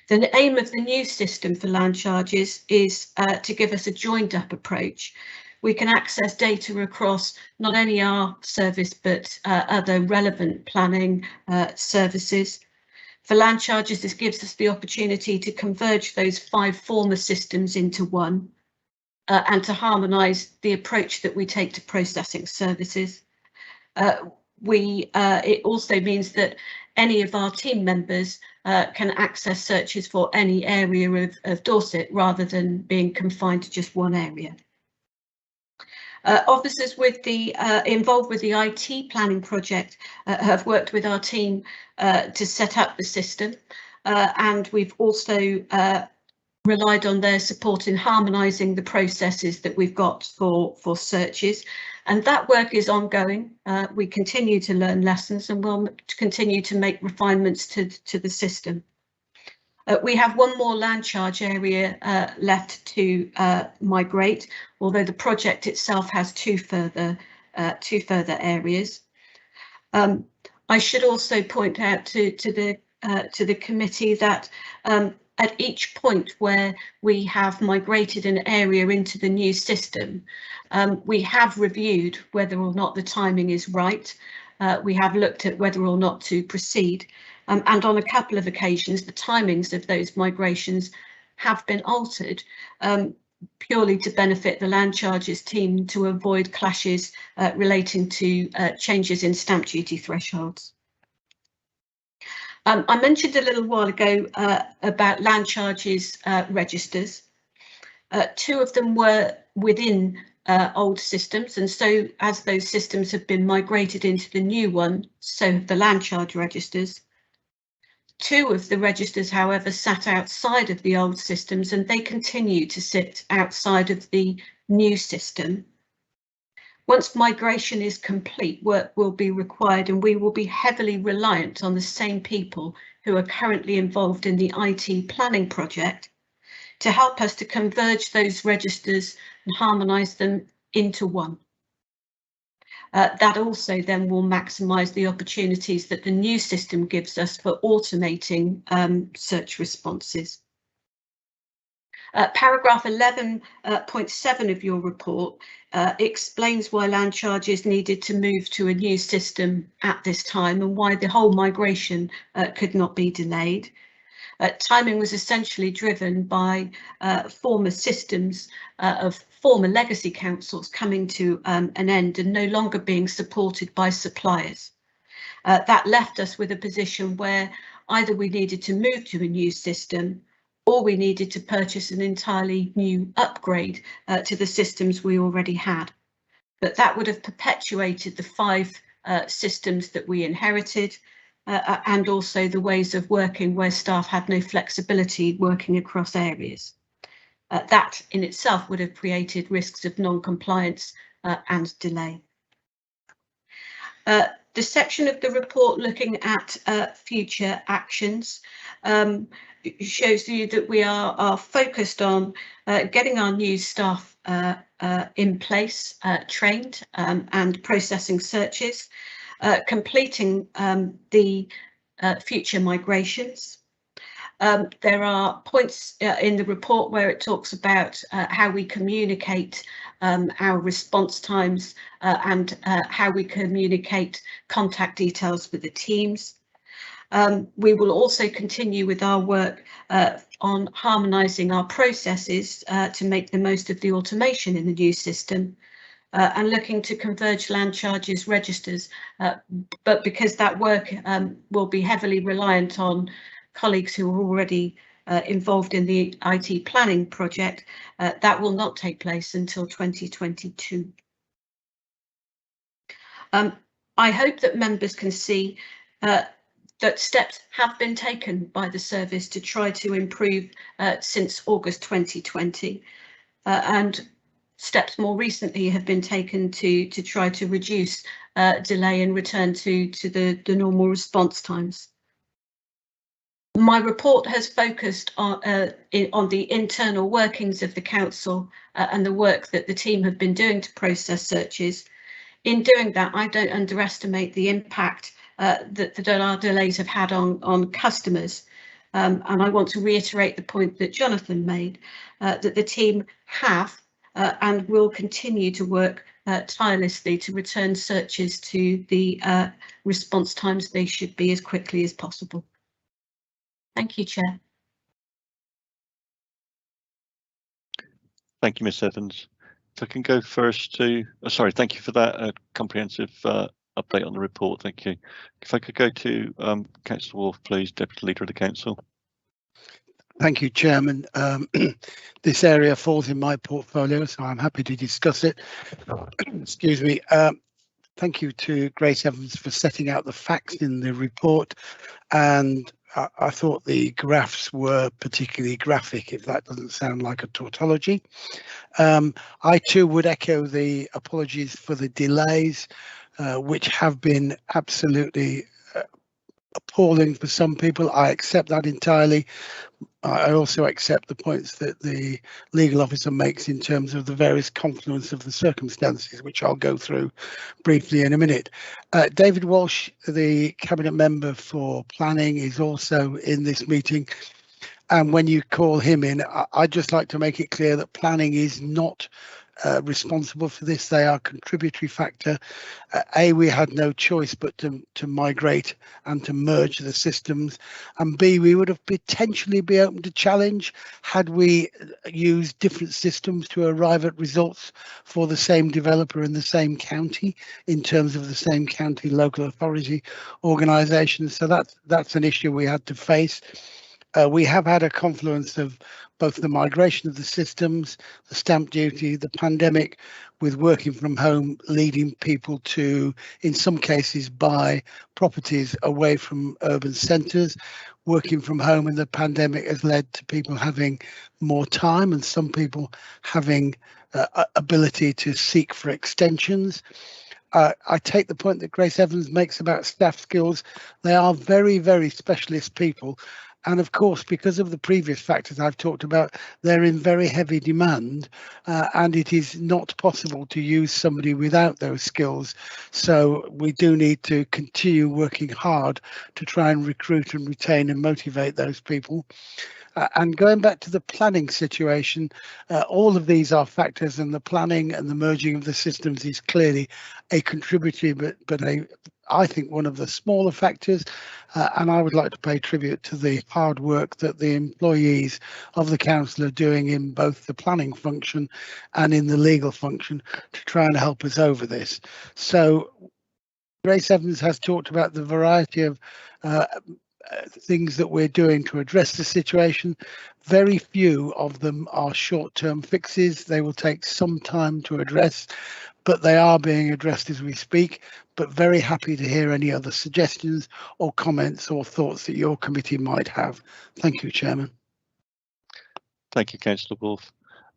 The aim of the new system for land charges is to give us a joined up approach. We can access data across not only our service but other relevant planning services. For land charges, this gives us the opportunity to converge those 5 former systems into one and to harmonise the approach that we take to processing services. It also means that any of our team members can access searches for any area of Dorset rather than being confined to just one area. Officers involved with the IT planning project have worked with our team to set up the system, and we've also relied on their support in harmonising the processes that we've got for searches, and that work is ongoing. We continue to learn lessons and we'll continue to make refinements to the system. We have one more land charge area left to migrate, although the project itself has two further areas. I should also point out to the committee that at each point where we have migrated an area into the new system, we have reviewed whether or not the timing is right. We have looked at whether or not to proceed. And on a couple of occasions, the timings of those migrations have been altered purely to benefit the land charges team to avoid clashes relating to changes in stamp duty thresholds. I mentioned a little while ago about land charges registers. Two of them were within old systems, and so as those systems have been migrated into the new one, so have the land charge registers. Two of the registers, however, sat outside of the old systems, and they continue to sit outside of the new system. Once migration is complete, work will be required, and we will be heavily reliant on the same people who are currently involved in the IT planning project to help us to converge those registers and harmonise them into one. That also then will maximise the opportunities that the new system gives us for automating search responses. Paragraph 11.7 of your report explains why land charges needed to move to a new system at this time and why the whole migration could not be delayed. Timing was essentially driven by former systems of former legacy councils coming to an end and no longer being supported by suppliers. That left us with a position where either we needed to move to a new system or we needed to purchase an entirely new upgrade to the systems we already had. But that would have perpetuated the 5 systems that we inherited, and also the ways of working where staff had no flexibility working across areas. That in itself would have created risks of non-compliance and delay. The section of the report looking at future actions shows you that we are focused on getting our new staff in place, trained and processing searches, completing the future migrations. There are points in the report where it talks about how we communicate our response times and how we communicate contact details with the teams. We will also continue with our work on harmonising our processes to make the most of the automation in the new system. And looking to converge land charges registers, but because that work will be heavily reliant on colleagues who are already involved in the IT planning project, that will not take place until 2022. I hope that members can see that steps have been taken by the service to try to improve since August 2020, and steps more recently have been taken to try to reduce delay and return to the normal response times. My report has focused on the internal workings of the council and the work that the team have been doing to process searches. In doing that, I don't underestimate the impact that our delays have had on customers. And I want to reiterate the point that Jonathan made, that the team have and will continue to work tirelessly to return searches to the response times they should be as quickly as possible. Thank you, Chair. Thank you, Ms Evans. If I can go first to, sorry, thank you for that comprehensive update on the report. Thank you. If I could go to Councillor Wolf, please, Deputy Leader of the Council. Thank you, Chairman. This area falls in my portfolio, so I'm happy to discuss it. Excuse me. Thank you to Grace Evans for setting out the facts in the report, and I thought the graphs were particularly graphic, if that doesn't sound like a tautology. I too would echo the apologies for the delays, which have been absolutely appalling for some people. I accept that entirely. I also accept the points that the legal officer makes in terms of the various confluence of the circumstances, which I'll go through briefly in a minute. David Walsh, the Cabinet Member for Planning, is also in this meeting. And when you call him in, I'd just like to make it clear that planning is not responsible for this. They are a contributory factor. We had no choice but to migrate and to merge the systems, and B, we would have potentially be open to challenge had we used different systems to arrive at results for the same developer in the same county in terms of the same county local authority organisation. So that's an issue we had to face. We have had a confluence of both the migration of the systems, the stamp duty, the pandemic, with working from home, leading people to, in some cases, buy properties away from urban centres. Working from home in the pandemic has led to people having more time and some people having ability to seek for extensions. I take the point that Grace Evans makes about staff skills. They are very, very specialist people. And of course, because of the previous factors I've talked about, they're in very heavy demand, and it is not possible to use somebody without those skills. So we do need to continue working hard to try and recruit and retain and motivate those people. And going back to the planning situation, all of these are factors, and the planning and the merging of the systems is clearly a contributory, but I think one of the smaller factors. And I would like to pay tribute to the hard work that the employees of the council are doing in both the planning function and in the legal function to try and help us over this. So Grace Evans has talked about the variety of things that we're doing to address the situation. Very few of them are short-term fixes. They will take some time to address, but they are being addressed as we speak. But very happy to hear any other suggestions or comments or thoughts that your committee might have. Thank you, Chairman. Thank you, Councillor Wolf.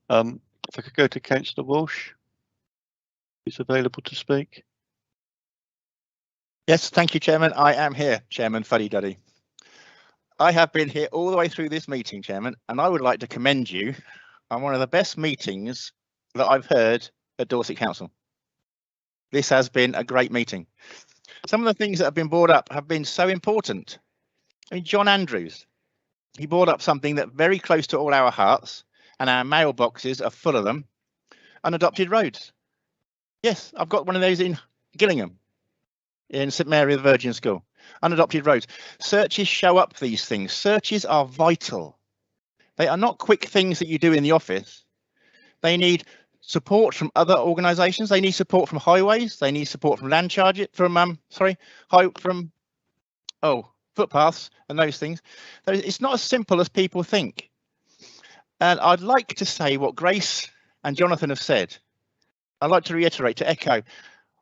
If I could go to Councillor Walsh, who's available to speak. Yes, thank you, Chairman. I am here, Chairman Fuddy-Duddy. I have been here all the way through this meeting, Chairman, and I would like to commend you on one of the best meetings that I've heard at Dorset Council. This has been a great meeting. Some of the things that have been brought up have been so important. I mean, John Andrews, he brought up something that very close to all our hearts, and our mailboxes are full of them: unadopted roads. Yes, I've got one of those in Gillingham, in St Mary of the Virgin School. Unadopted roads. Searches show up these things. Searches are vital. They are not quick things that you do in the office. They need support from other organisations. They need support from highways. They need support from land charges, from footpaths and those things. It's not as simple as people think. And I'd like to say what Grace and Jonathan have said. I'd like to reiterate, to echo,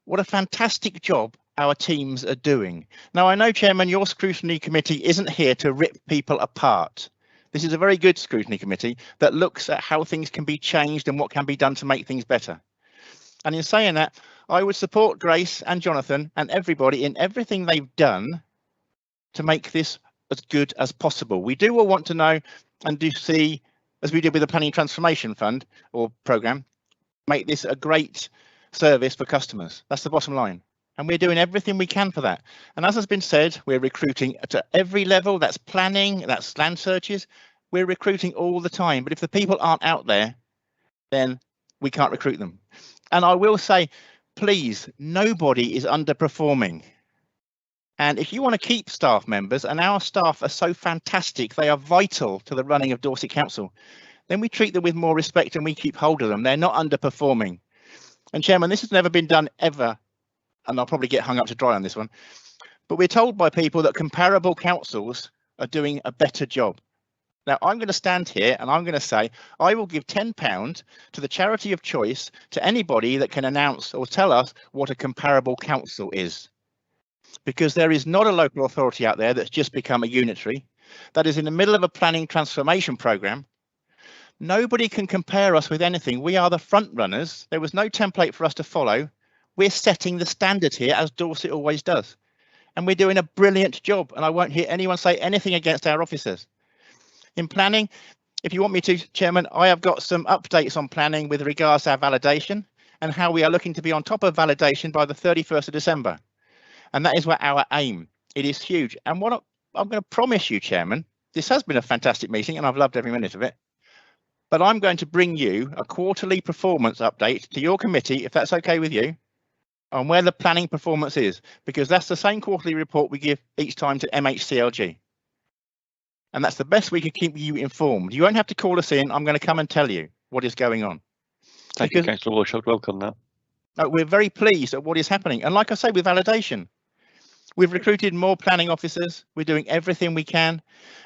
what a fantastic job our teams are doing. Now, I know, Chairman, your scrutiny committee isn't here to rip people apart. This is a very good scrutiny committee that looks at how things can be changed and what can be done to make things better. And in saying that, I would support Grace and Jonathan and everybody in everything they've done to make this as good as possible. We do all want to know and do see, as we did with the Planning Transformation Fund or programme, make this a great service for customers. That's the bottom line. And we're doing everything we can for that. And as has been said, we're recruiting at every level. That's planning, that's land searches. We're recruiting all the time. But if the people aren't out there, then we can't recruit them. And I will say, please, nobody is underperforming. And if you want to keep staff members, and our staff are so fantastic, they are vital to the running of Dorset Council, then we treat them with more respect and we keep hold of them. They're not underperforming. And Chairman, this has never been done ever. And I'll probably get hung up to dry on this one, but we're told by people that comparable councils are doing a better job. Now, I'm going to stand here and I'm going to say I will give £10 to the charity of choice to anybody that can announce or tell us what a comparable council is. Because there is not a local authority out there that's just become a unitary, that is in the middle of a planning transformation programme. Nobody can compare us with anything. We are the front runners. There was no template for us to follow. We're setting the standard here, as Dorset always does. and we're doing a brilliant job, and I won't hear anyone say anything against our officers. In planning, if you want me to, Chairman, I have got some updates on planning with regards to our validation and how we are looking to be on top of validation by the 31st of December. And that is what our aim. It is huge. And what I'm going to promise you, Chairman, this has been a fantastic meeting and I've loved every minute of it. But I'm going to bring you a quarterly performance update to your committee, if that's okay with you, on where the planning performance is, because that's the same quarterly report we give each time to MHCLG. And that's the best we can keep you informed. You won't have to call us in. I'm going to come and tell you what is going on. Thank you, Councillor Walsh. I'd welcome that. We're very pleased at what is happening. And like I say, with validation, we've recruited more planning officers. We're doing everything we can.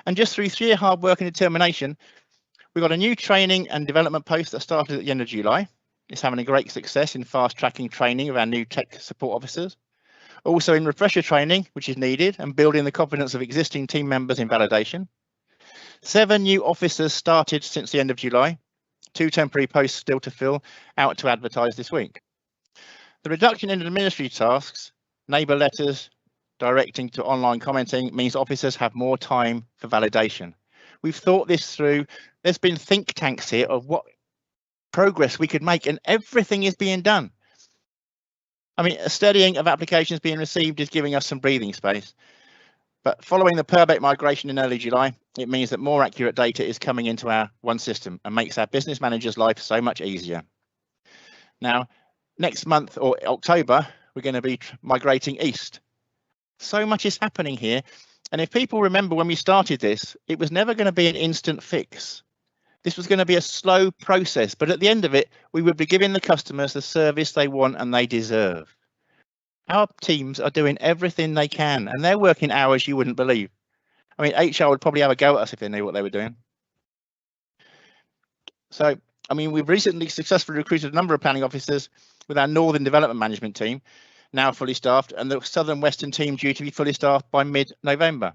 And just through sheer hard work and determination, we've got a new training and development post that started at the end of July. It's having a great success in fast tracking training of our new tech support officers. Also in refresher training, which is needed, and building the confidence of existing team members in validation. 7 new officers started since the end of July. 2 temporary posts still to fill, out to advertise this week. The reduction in administrative tasks, neighbour letters, directing to online commenting means officers have more time for validation. We've thought this through. There's been think tanks here of what progress we could make, and everything is being done. I mean, a studying of applications being received is giving us some breathing space. But following the Purbake migration in early July, it means that more accurate data is coming into our one system and makes our business managers' life so much easier. Now, next month or October, we're going to be migrating east. So much is happening here. And if people remember when we started this, it was never going to be an instant fix. This was going to be a slow process, but at the end of it, we would be giving the customers the service they want and they deserve. Our teams are doing everything they can, and they're working hours you wouldn't believe. I mean, HR would probably have a go at us if they knew what they were doing. So, I mean, we've recently successfully recruited a number of planning officers with our Northern Development Management team, now fully staffed, and the Southern Western team due to be fully staffed by mid-November.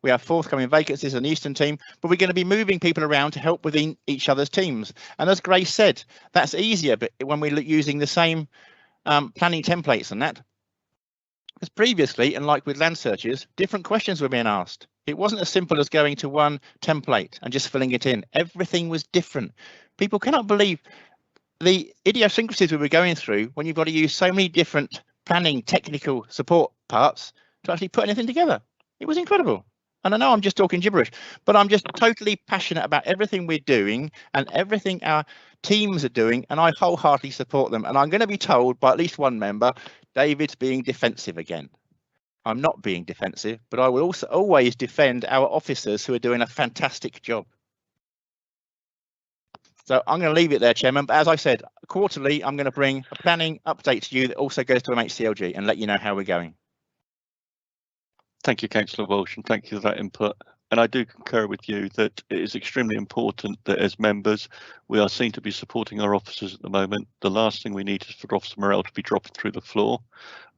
We have forthcoming vacancies in the Eastern team, but we're going to be moving people around to help within each other's teams. And as Grace said, that's easier but when we're using the same planning templates and that. Because previously, and like with land searches, different questions were being asked. It wasn't as simple as going to one template and just filling it in. Everything was different. People cannot believe the idiosyncrasies we were going through when you've got to use so many different planning technical support parts to actually put anything together. It was incredible. And I know I'm just talking gibberish, but I'm just totally passionate about everything we're doing and everything our teams are doing, and I wholeheartedly support them. And I'm going to be told by at least one member, David's being defensive again. I'm not being defensive, but I will also always defend our officers who are doing a fantastic job. So I'm going to leave it there, Chairman. But as I said, quarterly, I'm going to bring a planning update to you that also goes to MHCLG and let you know how we're going. Thank you, Councillor Walsh, and thank you for that input. And I do concur with you that it is extremely important that as members, we are seen to be supporting our officers at the moment. The last thing we need is for officer morale to be dropping through the floor.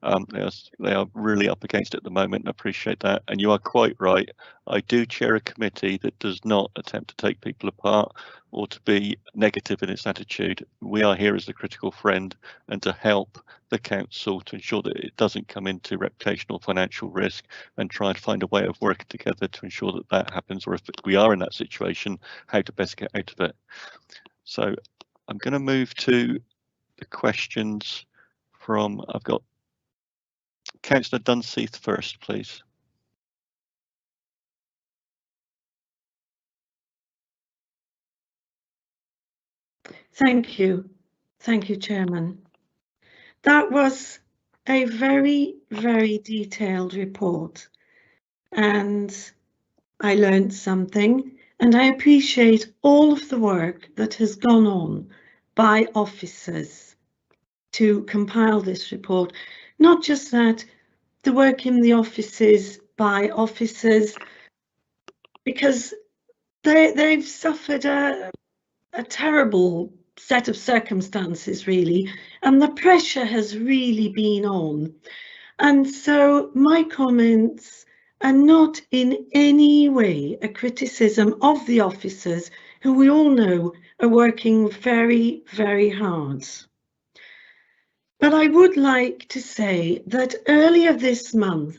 They are really up against it at the moment, and I appreciate that. And you are quite right. I do chair a committee that does not attempt to take people apart or to be negative in its attitude. We are here as a critical friend and to help the council to ensure that it doesn't come into reputational or financial risk, and try and find a way of working together to ensure that that happens, or if we are in that situation, how to best get out of it. So I'm going to move to the questions from, I've got Councillor Dunseith first, please. Thank you, Chairman. That was a very, very detailed report, and I learned something, and I appreciate all of the work that has gone on by officers to compile this report. Not just that, the work in the offices by officers, because they've suffered a terrible set of circumstances, really, and the pressure has really been on. And so my comments are not in any way a criticism of the officers, who we all know are working very, very hard. But I would like to say that earlier this month,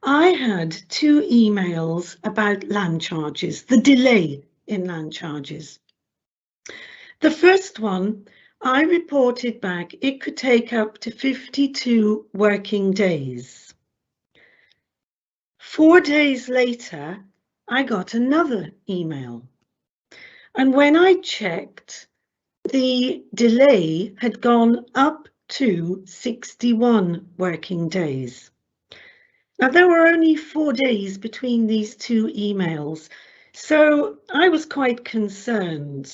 I had 2 emails about land charges, the delay in land charges. The first one, I reported back it could take up to 52 working days. 4 days later, I got another email. And when I checked, the delay had gone up to 61 working days. Now, there were only 4 days between these 2 emails, so I was quite concerned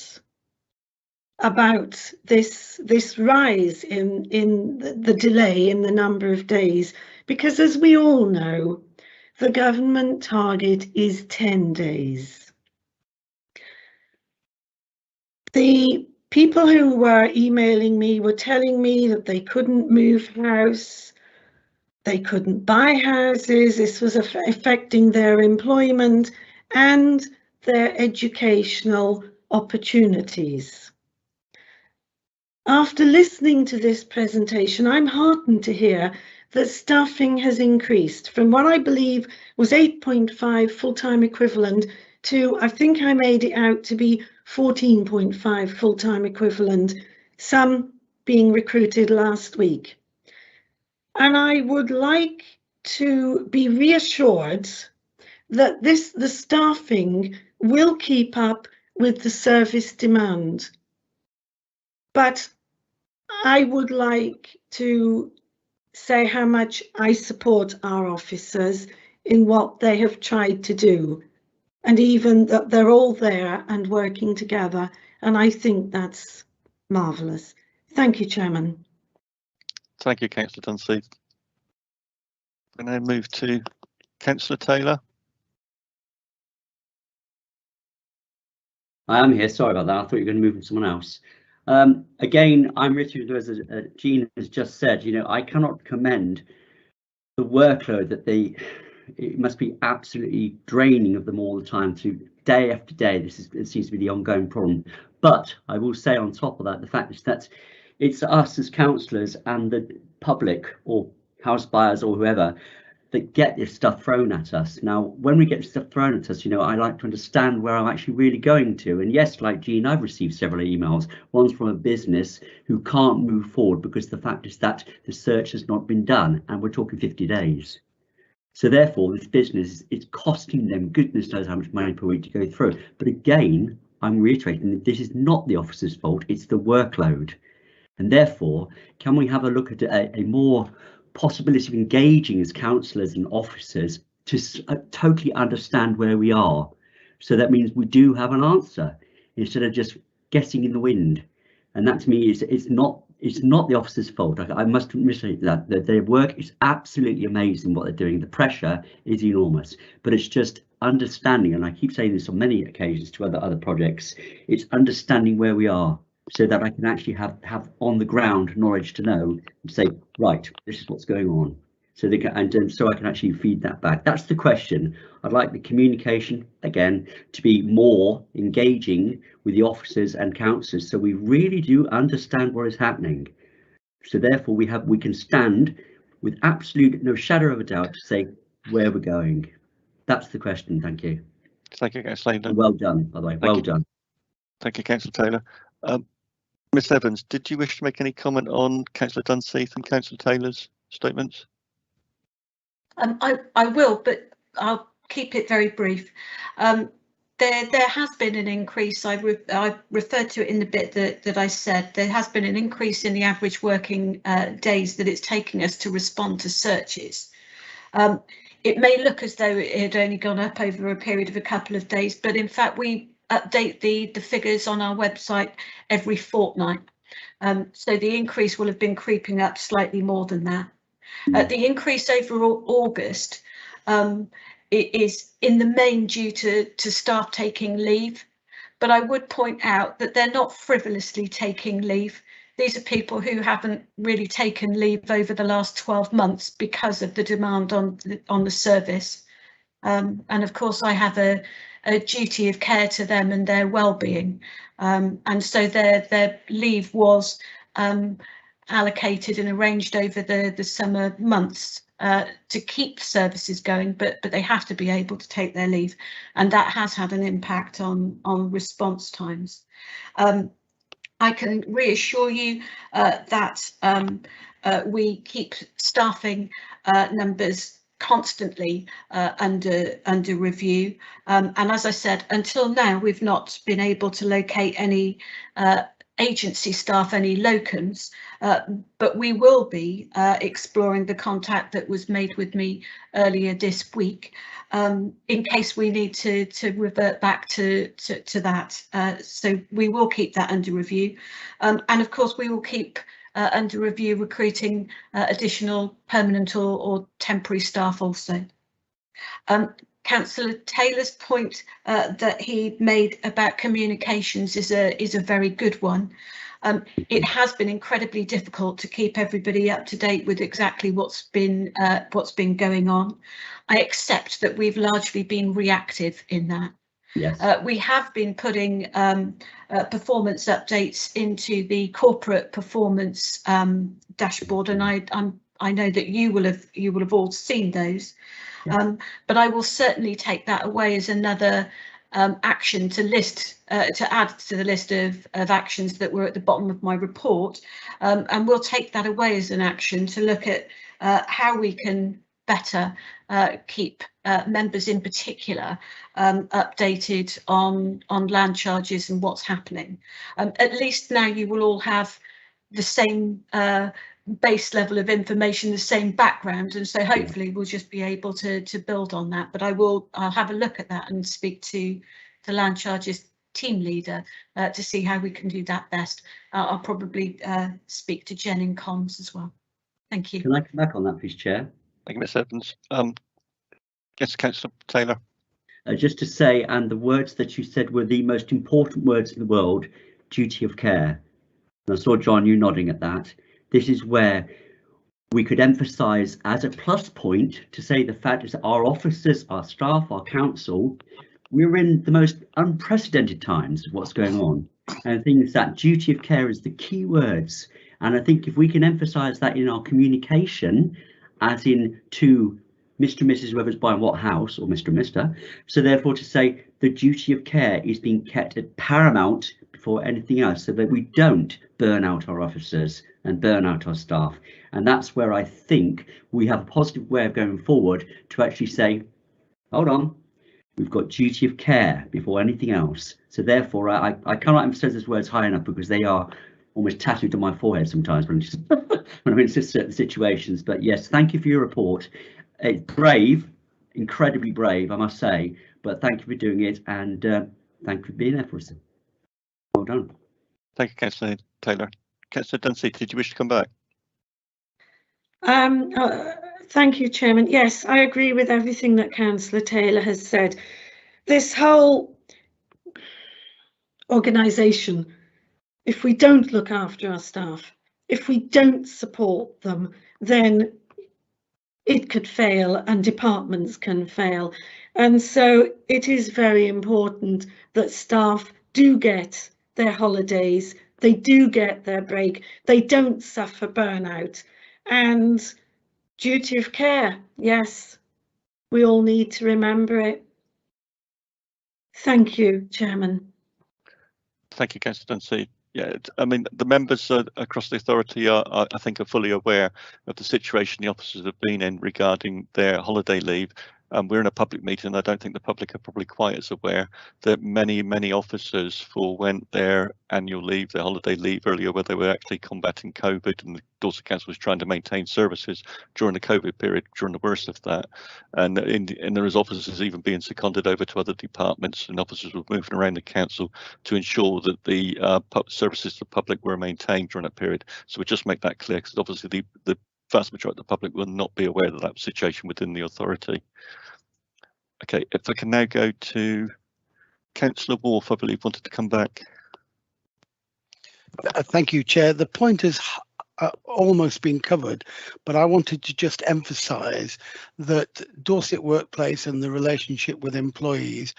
about this rise in the delay in the number of days, because as we all know, the government target is 10 days. The people who were emailing me were telling me that they couldn't move house, they couldn't buy houses, this was affecting their employment and their educational opportunities. After listening to this presentation, I'm heartened to hear that staffing has increased from what I believe was 8.5 full-time equivalent to, I think I made it out to be 14.5 full-time equivalent, some being recruited last week. And I would like to be reassured that the staffing will keep up with the service demand. But I would like to say how much I support our officers in what they have tried to do, and even that they're all there and working together, and I think that's marvellous. Thank you, Chairman. Thank you, Councillor Dunseith. We now move to Councillor Taylor. I am here, sorry about that, I thought you were going to move on to someone else. Again, I'm reiterating as Jean has just said, you know, I cannot commend the workload that it must be absolutely draining of them all the time, to day after day. It seems to be the ongoing problem. But I will say on top of that, the fact is that it's us as councillors and the public or house buyers or whoever that get this stuff thrown at us. Now, when we get stuff thrown at us, you know, I like to understand where I'm actually really going to. And yes, like Jean, I've received several emails. One's from a business who can't move forward because the fact is that the search has not been done, and we're talking 50 days. So therefore, this business, it's costing them goodness knows how much money per week to go through. But again, I'm reiterating that this is not the officer's fault, it's the workload. And therefore, can we have a look at a more possibility of engaging as councillors and officers to totally understand where we are? So that means we do have an answer instead of just guessing in the wind. And that to me is it's not the officer's fault. I must admit that their work is absolutely amazing what they're doing. The pressure is enormous, but it's just understanding, and I keep saying this on many occasions to other projects, it's understanding where we are, so that I can actually have on the ground knowledge to know and say, right, this is what's going on. So they can, so I can actually feed that back. That's the question. I'd like the communication again to be more engaging with the officers and councillors, so we really do understand what is happening. So therefore we can stand with absolute no shadow of a doubt to say where we're going. That's the question. Thank you. Thank you, Councillor Taylor. Well done, by the way. Well done. Thank you, Councillor Taylor. Ms Evans, did you wish to make any comment on Councillor Dunseith and Councillor Taylor's statements? I will, but I'll keep it very brief. There has been an increase. I referred to it in the bit that I said. There has been an increase in the average working days that it's taking us to respond to searches. It may look as though it had only gone up over a period of a couple of days, but in fact we update the figures on our website every fortnight. So the increase will have been creeping up slightly more than that. The increase over August it is in the main due to staff taking leave, but I would point out that they're not frivolously taking leave. These are people who haven't really taken leave over the last 12 months because of the demand on the service. And of course I have a duty of care to them and their well-being, and so their leave was allocated and arranged over the summer months to keep services going, but they have to be able to take their leave, and that has had an impact on response times. I can reassure you that we keep staffing numbers constantly under review, and as I said, until now we've not been able to locate any agency staff, any locums, but we will be exploring the contact that was made with me earlier this week, in case we need to revert back to that. So we will keep that under review, and of course we will keep under review recruiting additional permanent or temporary staff also. Councillor Taylor's point that he made about communications is a very good one. It has been incredibly difficult to keep everybody up to date with exactly what's been going on. I accept that we've largely been reactive in that. Yes. We have been putting performance updates into the corporate performance dashboard, and I know that you will have all seen those. Yeah. But I will certainly take that away as another action to add to the list of actions that were at the bottom of my report, and we'll take that away as an action to look at how we can better keep members in particular updated on land charges and what's happening. At least now you will all have the same base level of information, the same background, and so hopefully we'll just be able to build on that. But I'll have a look at that and speak to the land charges team leader to see how we can do that best. I'll probably speak to Jen in comms as well. Thank you. Can I come back on that, please, Chair? Thank you, Ms Evans. Yes, Councillor Taylor. Just to say, and the words that you said were the most important words in the world, duty of care. And I saw John, you nodding at that. This is where we could emphasise as a plus point to say the fact is that our officers, our staff, our council, we're in the most unprecedented times of what's going on. And I think that duty of care is the key words. And I think if we can emphasise that in our communication, as in to Mr. and Mrs. whoever's buying what house, or Mr. and Mr. So therefore to say the duty of care is being kept at paramount before anything else, so that we don't burn out our officers and burn out our staff. And that's where I think we have a positive way of going forward to actually say, hold on, we've got duty of care before anything else. So therefore I cannot emphasize those words high enough, because they are almost tattooed on my forehead sometimes when I'm in certain situations. But yes, thank you for your report. It's brave, incredibly brave, I must say, but thank you for doing it, and thank you for being there for us. Well done. Thank you, Councillor Taylor. Councillor Dunphy, did you wish to come back? Thank you, Chairman. Yes, I agree with everything that Councillor Taylor has said. This whole organisation, if we don't look after our staff, if we don't support them, then it could fail and departments can fail. And so it is very important that staff do get their holidays, they do get their break, they don't suffer burnout. And duty of care, yes, we all need to remember it. Thank you, Chairman. Thank you, Councillor Dunphy. Yeah, I mean, the members across the authority are, I think, are fully aware of the situation the officers have been in regarding their holiday leave. We're in a public meeting. I don't think the public are probably quite as aware that many officers forewent their annual leave, their holiday leave earlier, where they were actually combating COVID, and the Dorset Council was trying to maintain services during the COVID period, during the worst of that. And there was officers even being seconded over to other departments, and officers were moving around the council to ensure that the services to the public were maintained during that period. So we just make that clear, because obviously the vast majority of the public will not be aware of that situation within the authority. Okay, if I can now go to Councillor Wolf, I believe wanted to come back. Thank you, Chair. The point has almost been covered, but I wanted to just emphasise that Dorset Workplace and the relationship with employees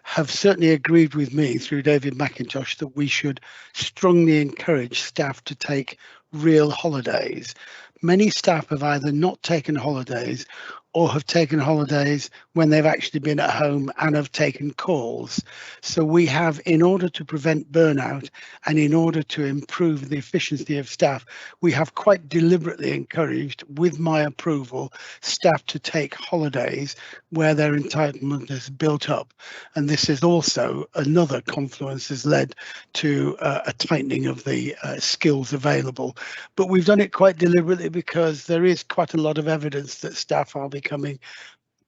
have certainly agreed with me through David McIntosh that we should strongly encourage staff to take real holidays. Many staff have either not taken holidays or have taken holidays when they've actually been at home and have taken calls. So we have, in order to prevent burnout and in order to improve the efficiency of staff, we have quite deliberately encouraged, with my approval, staff to take holidays where their entitlement is built up. And this is also another confluence has led to a tightening of the skills available. But we've done it quite deliberately because there is quite a lot of evidence that staff are becoming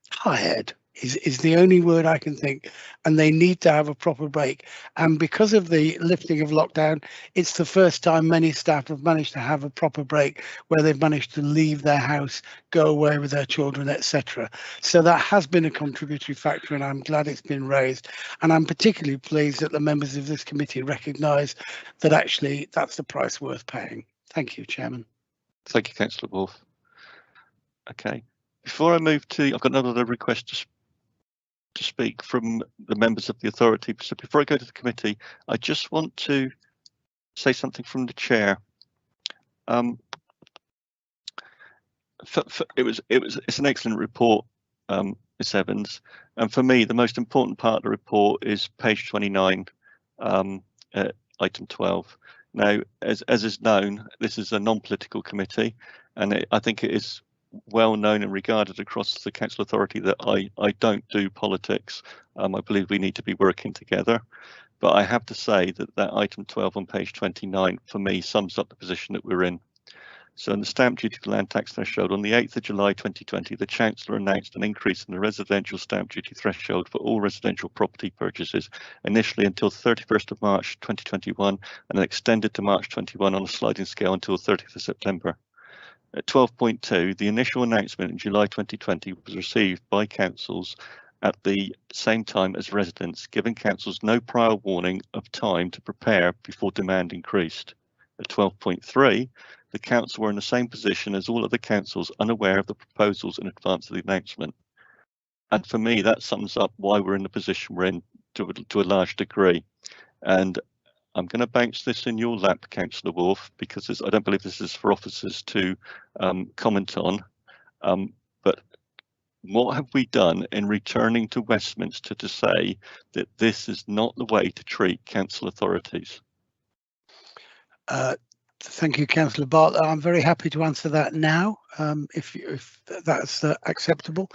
tired is the only word I can think, and they need to have a proper break. And because of the lifting of lockdown, it's the first time many staff have managed to have a proper break where they've managed to leave their house, go away with their children, etc. So that has been a contributory factor, and I'm glad it's been raised. And I'm particularly pleased that the members of this committee recognise that actually that's the price worth paying. Thank you, Chairman. Thank you, Councillor Wolf. Okay, before I move to, I've got another request to speak from the members of the authority. So before I go to the committee, I just want to say something from the chair. It's an excellent report, Ms. Evans, and for me the most important part of the report is page 29, item 12. Now, as is known, this is a non-political committee, and I think it is well known and regarded across the council authority that I don't do politics. I believe we need to be working together, but I have to say that item 12 on page 29 for me sums up the position that we're in. So in the stamp duty land tax threshold, on the 8th of July 2020, the Chancellor announced an increase in the residential stamp duty threshold for all residential property purchases, initially until 31st of March 2021 and then extended to March 21 on a sliding scale until 30th of September. At 12.2, the initial announcement in July 2020 was received by councils at the same time as residents, giving councils no prior warning of time to prepare before demand increased. At 12.3, the council were in the same position as all other councils, unaware of the proposals in advance of the announcement. And for me, that sums up why we're in the position we're in to a large degree. And I'm going to bounce this in your lap, Councillor Wolf, because I don't believe this is for officers to comment on. But what have we done in returning to Westminster to say that this is not the way to treat council authorities? Thank you, Councillor Bartlett. I'm very happy to answer that now, if that's acceptable.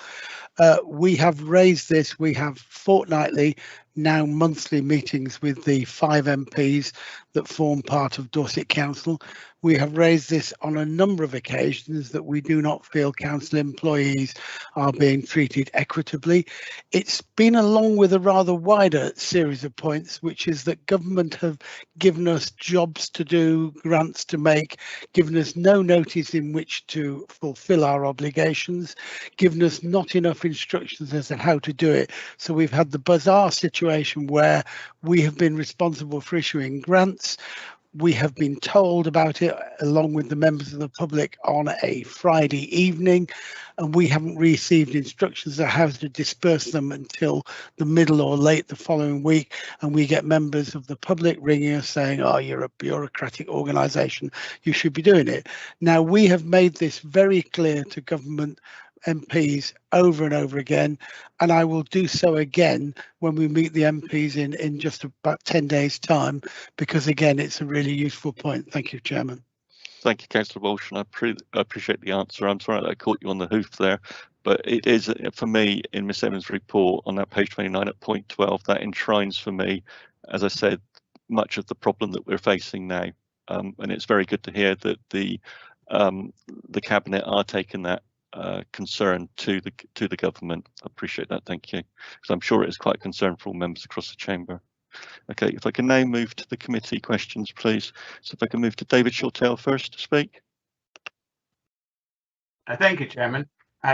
We have raised this. We have fortnightly, now monthly meetings with the 5 MPs that form part of Dorset Council. We have raised this on a number of occasions that we do not feel council employees are being treated equitably. It's been along with a rather wider series of points, which is that government have given us jobs to do, grants to make, given us no notice in which to fulfil our obligations, given us not enough instructions as to how to do it. So we've had the bizarre situation where we have been responsible for issuing grants. We have been told about it along with the members of the public on a Friday evening, and we haven't received instructions on how to disperse them until the middle or late the following week. And we get members of the public ringing us saying, oh, you're a bureaucratic organisation, you should be doing it. Now, we have made this very clear to government MPs over and over again, and I will do so again when we meet the MPs in just about 10 days' time, because again, it's a really useful point. Thank you, Chairman. Thank you, Councillor Walsh, and I appreciate the answer. I'm sorry that I caught you on the hoof there, but it is, for me, in Ms Evans' report on that page 29 at point 12, that enshrines for me, as I said, much of the problem that we're facing now. And it's very good to hear that the Cabinet are taking that concern to the government. I appreciate that, thank you, because I'm sure it is quite a concern for all members across the chamber. Okay, if I can now move to the committee questions, please. So if I can move to David Shortell first to speak. Thank you, Chairman.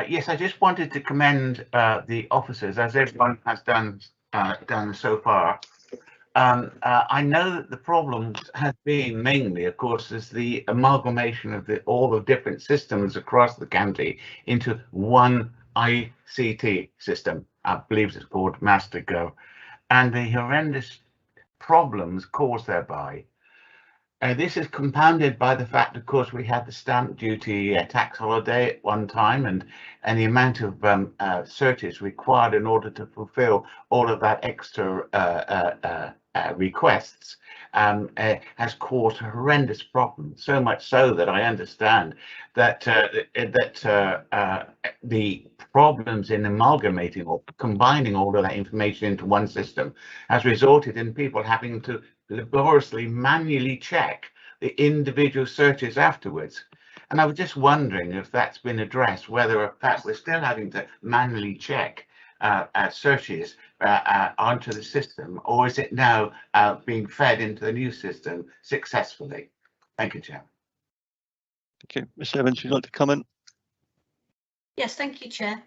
Yes, I just wanted to commend the officers, as everyone has done so far. I know that the problem has been mainly, of course, is the amalgamation of all the different systems across the county into one ICT system. I believe it's called MasterGo, and the horrendous problems caused thereby. This is compounded by the fact, of course, we had the stamp duty tax holiday at one time, and the amount of searches required in order to fulfill all of that extra requests has caused horrendous problems. So much so that I understand that the problems in amalgamating or combining all of that information into one system has resulted in people having to laboriously manually check the individual searches afterwards. And I was just wondering if that's been addressed, whether in fact we're still having to manually check searches onto the system, or is it now being fed into the new system successfully? Thank you, Chair. Thank you. Ms Evans, would you like to comment? Yes, thank you, Chair.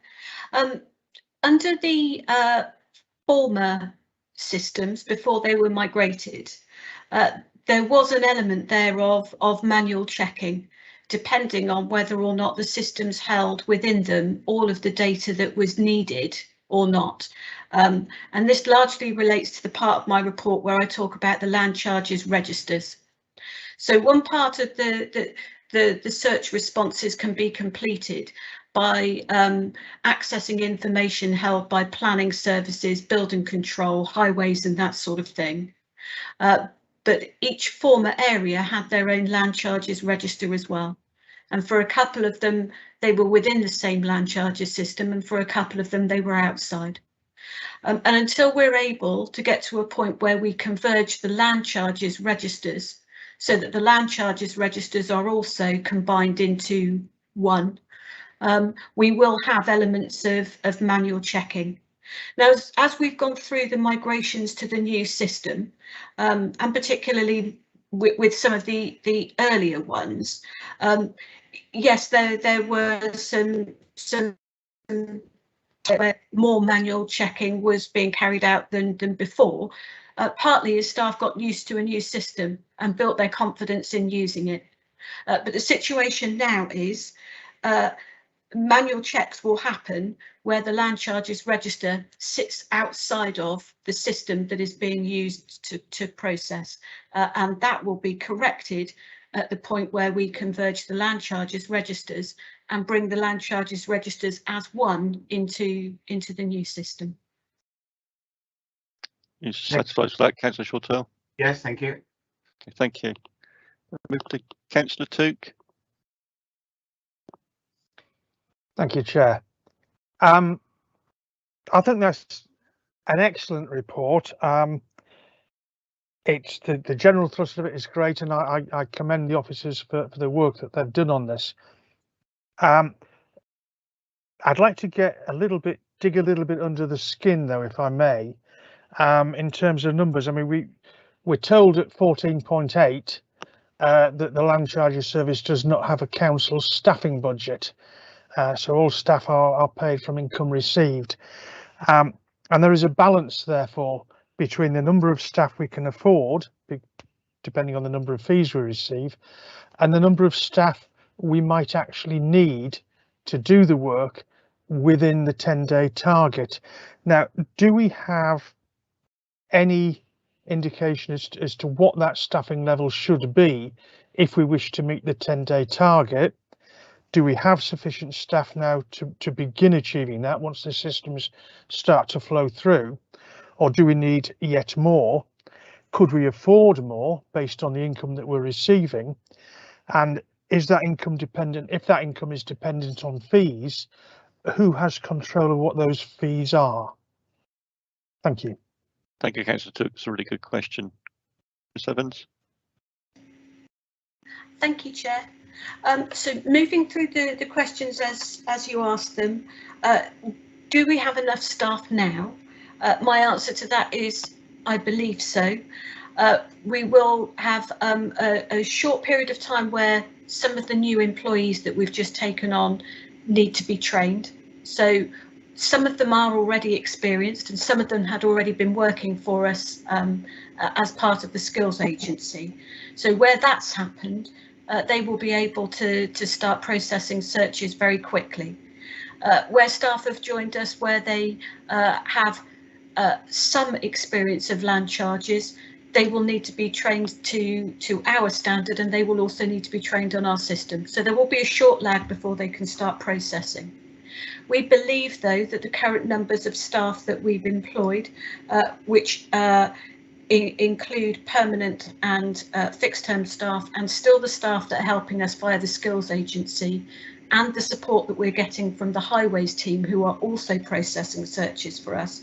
Under the former systems, before they were migrated, there was an element there of manual checking, depending on whether or not the systems held within them all of the data that was needed or not. And this largely relates to the part of my report where I talk about the land charges registers. So one part of the search responses can be completed by accessing information held by planning services, building control, highways and that sort of thing. But each former area had their own land charges register as well. And for a couple of them, they were within the same land charges system, and for a couple of them, they were outside. And until we're able to get to a point where we converge the land charges registers so that the land charges registers are also combined into one, we will have elements of manual checking. Now, as we've gone through the migrations to the new system, and particularly with some of the earlier ones, yes, there were some where more manual checking was being carried out than before, partly as staff got used to a new system and built their confidence in using it. But the situation now is manual checks will happen where the land charges register sits outside of the system that is being used to process, and that will be corrected at the point where we converge the land charges registers and bring the land charges registers as one into the new system. You satisfied with that, Councillor Shortell? Yes, thank you. Okay, thank you. Move to Councillor Took. Thank you, Chair. I think that's an excellent report. It's the general thrust of it is great, and I commend the officers for the work that they've done on this. I'd like to dig a little bit under the skin, though, if I may, in terms of numbers. I mean, we're told at 14.8 that the Land Charges Service does not have a council staffing budget. So all staff are paid from income received. And there is a balance, therefore, between the number of staff we can afford, depending on the number of fees we receive, and the number of staff we might actually need to do the work within the 10-day target. Now, do we have any indication as to what that staffing level should be if we wish to meet the 10-day target? Do we have sufficient staff now to begin achieving that once the systems start to flow through? Or do we need yet more? Could we afford more based on the income that we're receiving? And is that income dependent? If that income is dependent on fees, who has control of what those fees are? Thank you. Thank you, Councillor Took. It's a really good question. Ms Evans. Thank you, Chair. So moving through the questions as you asked them, do we have enough staff now? My answer to that is I believe so. We will have a short period of time where some of the new employees that we've just taken on need to be trained. So some of them are already experienced and some of them had already been working for us as part of the skills agency. So where that's happened, they will be able to start processing searches very quickly. Where staff have joined us, where they have some experience of land charges, they will need to be trained to our standard, and they will also need to be trained on our system. So there will be a short lag before they can start processing. We believe, though, that the current numbers of staff that we've employed, which include permanent and fixed-term staff, and still the staff that are helping us via the skills agency, and the support that we're getting from the highways team, who are also processing searches for us,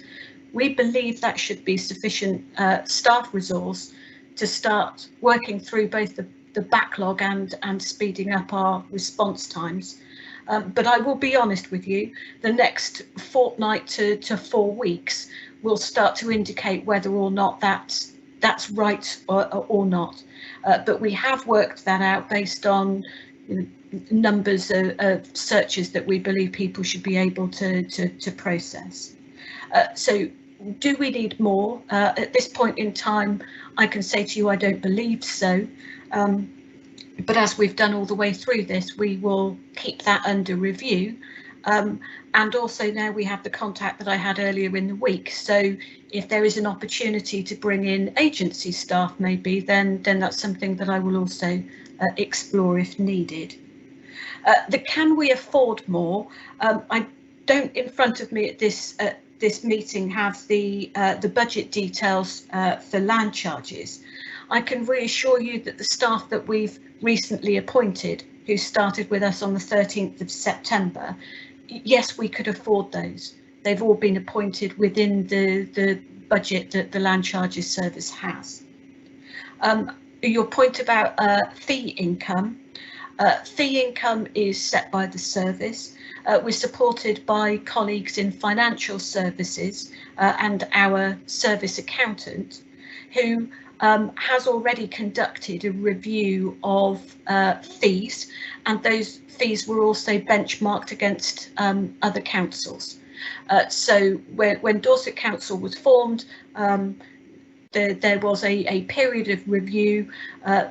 we believe that should be sufficient staff resource to start working through both the backlog and speeding up our response times. But I will be honest with you, the next fortnight to 4 weeks will start to indicate whether or not that's right or not. But we have worked that out based on numbers of searches that we believe people should be able to process. So do we need more? At this point in time, I can say to you, I don't believe so. But as we've done all the way through this, we will keep that under review. And also now we have the contact that I had earlier in the week. So if there is an opportunity to bring in agency staff, maybe, then that's something that I will also explore if needed. Can we afford more? I don't, in front of me at this meeting, have the budget details for land charges. I can reassure you that the staff that we've recently appointed, who started with us on the 13th of September, yes, we could afford those. They've all been appointed within the budget that the Land Charges Service has. Your point about fee income. Fee income is set by the service. We're supported by colleagues in financial services and our service accountant, who has already conducted a review of fees, and those fees were also benchmarked against other councils. So when Dorset Council was formed, there was a period of review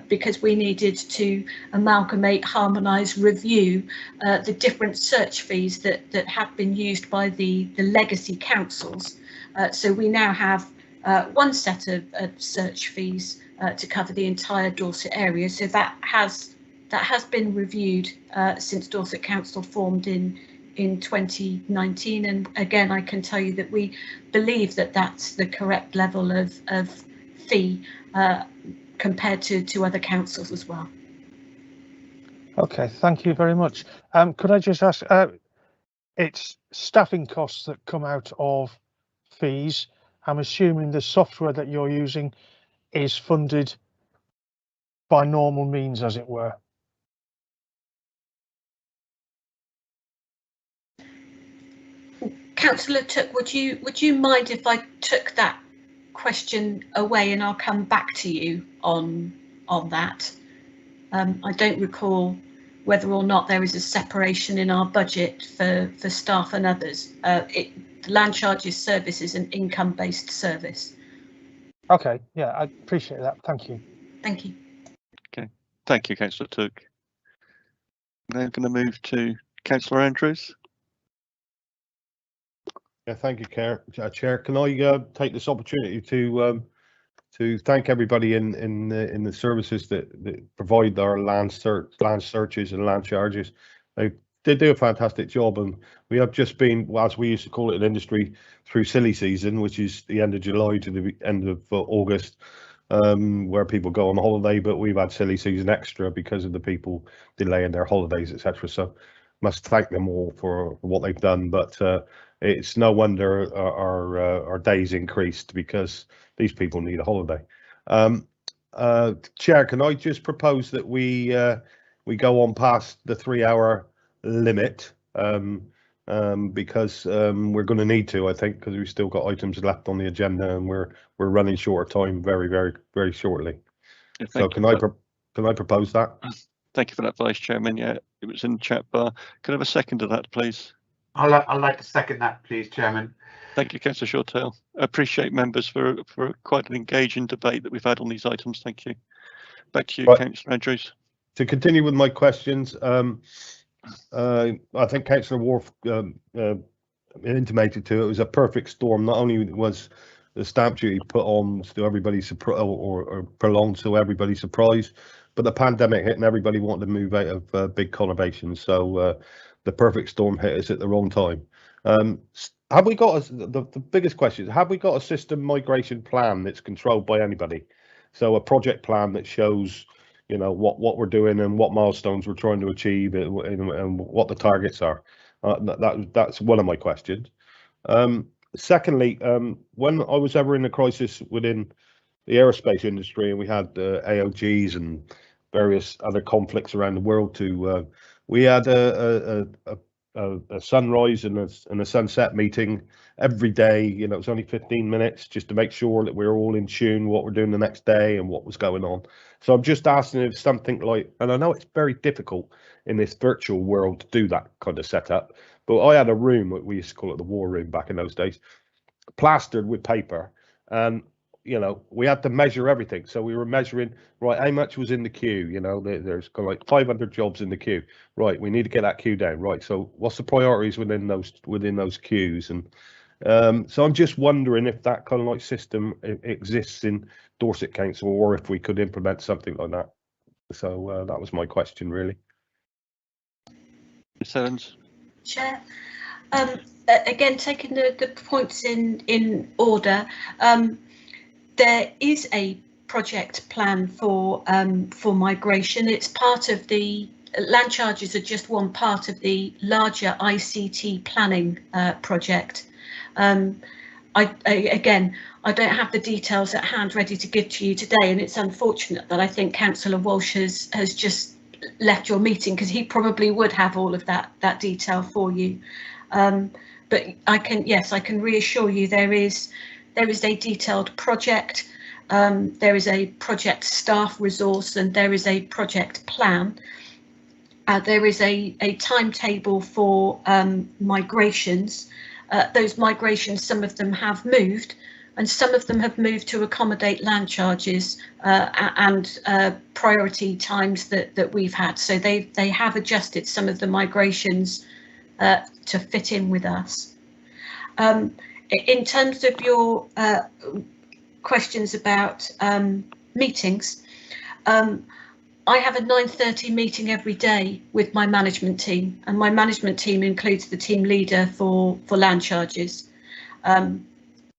because we needed to amalgamate, harmonise, review the different search fees that have been used by the legacy councils. So we now have one set of search fees to cover the entire Dorset area. So that has been reviewed since Dorset Council formed in 2019, and again I can tell you that we believe that that's the correct level of fee compared to other councils as well. Okay, thank you very much. Could I just ask, it's staffing costs that come out of fees. I'm assuming the software that you're using is funded by normal means, as it were. Councillor Took, would you mind if I took that question away, and I'll come back to you on that? I don't recall whether or not there is a separation in our budget for staff and others. The Land Charges Service is an income-based service. Okay, yeah, I appreciate that. Thank you. Thank you. Okay, thank you, Councillor Took. Now going to move to Councillor Andrews. Yeah, thank you, Chair. Can I take this opportunity to thank everybody in the services that provide our land searches and land charges. They do a fantastic job, and we have just been, as we used to call it in industry, through silly season, which is the end of July to the end of August, where people go on holiday. But we've had silly season extra because of the people delaying their holidays, etc. So must thank them all for what they've done. But it's no wonder our days increased, because these people need a holiday. Chair, can I just propose that we go on past the 3-hour limit, because we're going to need to, I think, because we've still got items left on the agenda, and we're running short of time very shortly. Yeah, so can I propose that? Thank you for that, Vice Chairman. Yeah, it was in the chat bar. Can I have a second to that, please? I'd like to second that, please, Chairman. Thank you, Councillor Shortell. I appreciate members for quite an engaging debate that we've had on these items. Thank you. Back to you, right. Councillor Andrews. To continue with my questions, I think Councillor Wharf intimated to it was a perfect storm. Not only was the stamp duty put on to everybody's or prolonged to everybody's surprise. But the pandemic hit and everybody wanted to move out of big conurbations, so the perfect storm hit us at the wrong time. Have we got the biggest question is, have we got a system migration plan that's controlled by anybody? So a project plan that shows, you know, what we're doing and what milestones we're trying to achieve and what the targets are. That's one of my questions. Secondly, when I was ever in a crisis within the aerospace industry and we had AOGs and various other conflicts around the world, we had a sunrise and a sunset meeting every day. You know, it was only 15 minutes just to make sure that we were all in tune, what we're doing the next day and what was going on. So I'm just asking if something like, and I know it's very difficult in this virtual world to do that kind of setup, but I had a room, we used to call it the war room back in those days, plastered with paper, and you know, we had to measure everything. So we were measuring, right, how much was in the queue? You know, there's kind of like 500 jobs in the queue. Right, we need to get that queue down. Right, so what's the priorities within those queues? And so I'm just wondering if that kind of like system exists in Dorset Council, or if we could implement something like that. So that was my question, really. Ms. Evans. Chair, again, taking the points in order. There is a project plan for migration. It's part of the land charges are just one part of the larger ICT planning project. Again, I don't have the details at hand ready to give to you today, and it's unfortunate that I think Councillor Walsh has just left your meeting, because he probably would have all of that detail for you. But I can reassure you there is a detailed project, there is a project staff resource, and there is a project plan. There is a timetable for migrations. Those migrations, some of them have moved, and some of them have moved to accommodate land charges and priority times that we've had. So they have adjusted some of the migrations to fit in with us. In terms of your questions about meetings, I have a 9:30 meeting every day with my management team, and my management team includes the team leader for land charges.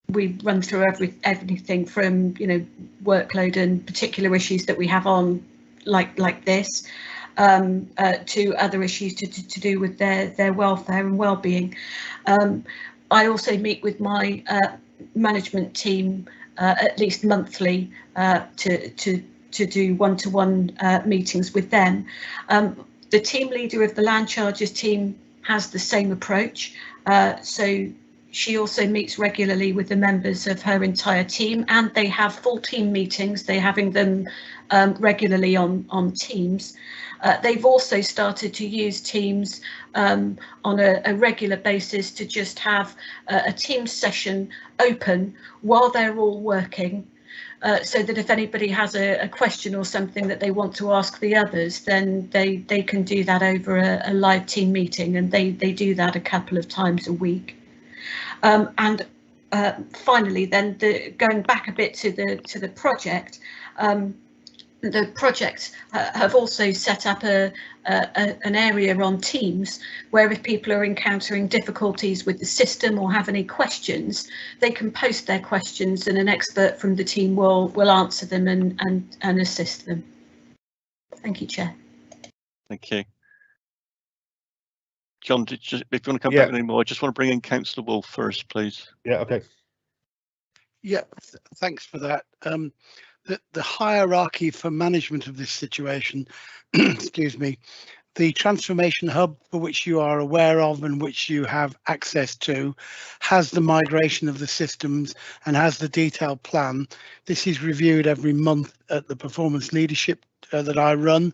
We run through everything from, you know, workload and particular issues that we have on, like this, to other issues to do with their welfare and well-being. I also meet with my management team at least monthly to do one-to-one meetings with them. The team leader of the land charges team has the same approach, so she also meets regularly with the members of her entire team, and they have full team meetings. They're having them regularly on Teams. They've also started to use Teams on a regular basis to just have a Teams session open while they're all working, so that if anybody has a question or something that they want to ask the others, then they can do that over a live team meeting, and they do that a couple of times a week. And finally, then going back a bit to the project, the projects have also set up an area on Teams where if people are encountering difficulties with the system or have any questions, they can post their questions, and an expert from the team will answer them and assist them. Thank you, Chair. Thank you. John, if you want to come back anymore, I just want to bring in Councillor Wolf first, please. Yeah, okay. Yeah, thanks for that. The hierarchy for management of this situation, excuse me, the transformation hub, for which you are aware of and which you have access to, has the migration of the systems and has the detailed plan. This is reviewed every month at the performance leadership that I run.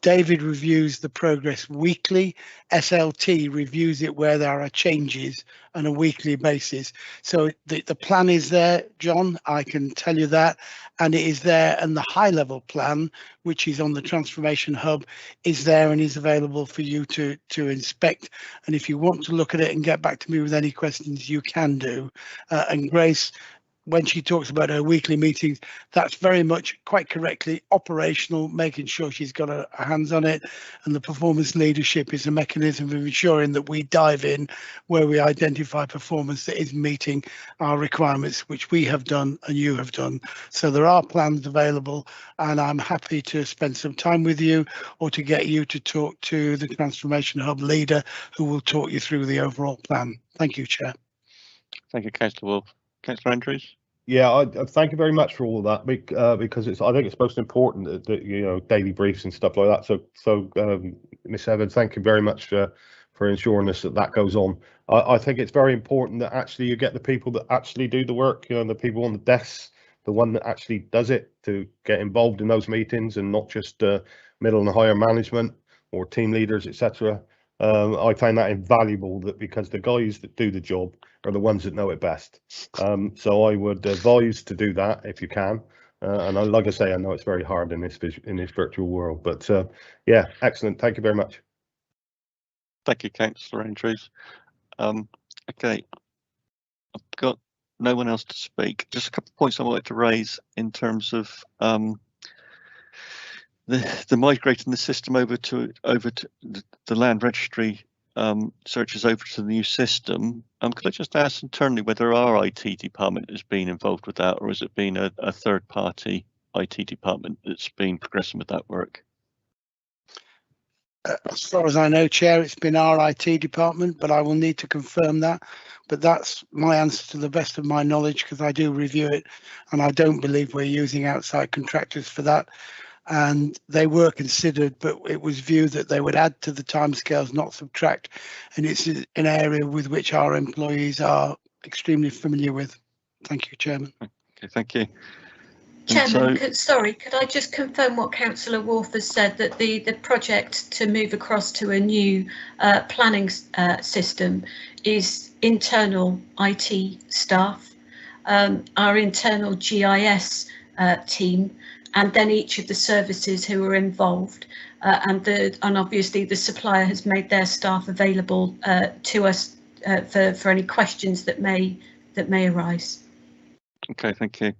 David reviews the progress weekly. SLT reviews it where there are changes on a weekly basis. So the plan is there, John, I can tell you that, and it is there, and the high level plan, which is on the Transformation Hub, is there and is available for you to inspect. And if you want to look at it and get back to me with any questions, you can do. And Grace, when she talks about her weekly meetings, that's very much quite correctly operational, making sure she's got her hands on it. And the performance leadership is a mechanism of ensuring that we dive in where we identify performance that is meeting our requirements, which we have done and you have done. So there are plans available, and I'm happy to spend some time with you or to get you to talk to the Transformation Hub leader who will talk you through the overall plan. Thank you, Chair. Thank you, Councillor Wolf. Councillor Andrews? Yeah, I thank you very much for all of that, because I think it's most important that you know, daily briefs and stuff like that. So Miss Evans, thank you very much for ensuring us that goes on. I think it's very important that actually you get the people that actually do the work, you know, the people on the desks, the one that actually does it, to get involved in those meetings, and not just middle and higher management or team leaders, etc. I find that invaluable, that because the guys that do the job are the ones that know it best. So I would advise to do that if you can. And like I say, I know it's very hard in this virtual world, but yeah, excellent. Thank you very much. Thank you, Councillor Andrews. Okay, I've got no one else to speak. Just a couple of points I wanted to raise in terms of the migrating the system over to the land registry searches over to the new system. Could I just ask internally whether our IT department has been involved with that, or has it been a third party IT department that's been progressing with that work? As far as I know, Chair, it's been our IT department, but I will need to confirm that. But that's my answer to the best of my knowledge, because I do review it, and I don't believe we're using outside contractors for that. And they were considered, but it was viewed that they would add to the timescales, not subtract. And it's an area with which our employees are extremely familiar with. Thank you, Chairman. Okay, thank you. Chairman, could I just confirm what Councillor Wolf has said, that the project to move across to a new planning system is internal IT staff, our internal GIS team, and then each of the services who are involved, and obviously the supplier has made their staff available to us for any questions that may arise. Okay, thank you.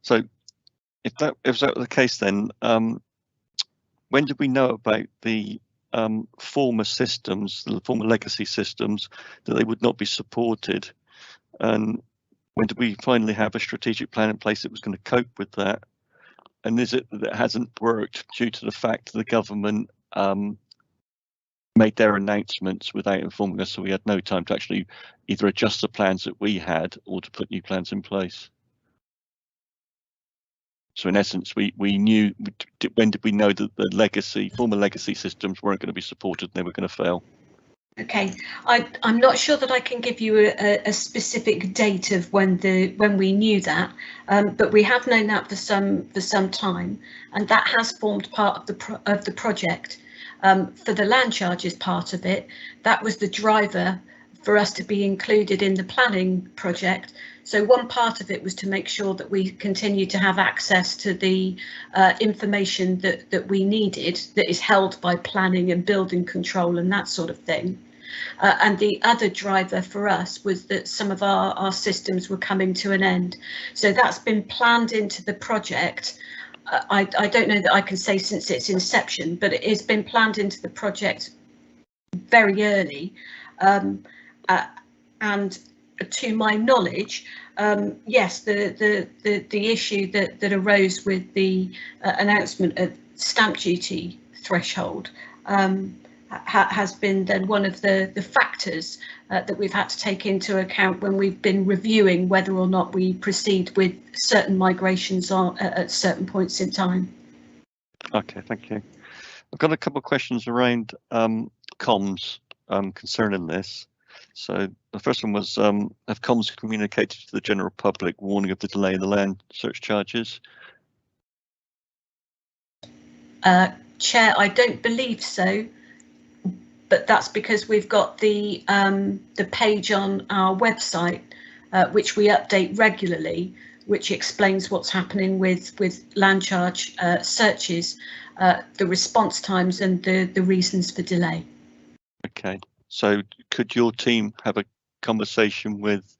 So if that was the case, then when did we know about the former systems, the former legacy systems, that they would not be supported? And when did we finally have a strategic plan in place that was going to cope with that? And is it that it hasn't worked due to the fact that the government made their announcements without informing us, so we had no time to actually either adjust the plans that we had or to put new plans in place? So in essence, we knew, when did we know that the former legacy systems weren't going to be supported and they were going to fail? Okay, I'm not sure that I can give you a specific date of when we knew that, but we have known that for some time, and that has formed part of the project. For the land charges part of it, that was the driver for us to be included in the planning project. So one part of it was to make sure that we continue to have access to the information that we needed, that is held by planning and building control and that sort of thing. And the other driver for us was that some of our systems were coming to an end. So that's been planned into the project. I don't know that I can say since its inception, but it has been planned into the project very early. And to my knowledge, yes, the issue that arose with the announcement of stamp duty threshold has been then one of the factors that we've had to take into account when we've been reviewing whether or not we proceed with certain migrations at certain points in time. Okay, thank you. I've got a couple of questions around comms concerning this. So the first one was, have comms communicated to the general public warning of the delay in the land search charges? Chair, I don't believe so, but that's because we've got the page on our website, which we update regularly, which explains what's happening with land charge searches, the response times and the reasons for delay. Okay, so could your team have a conversation with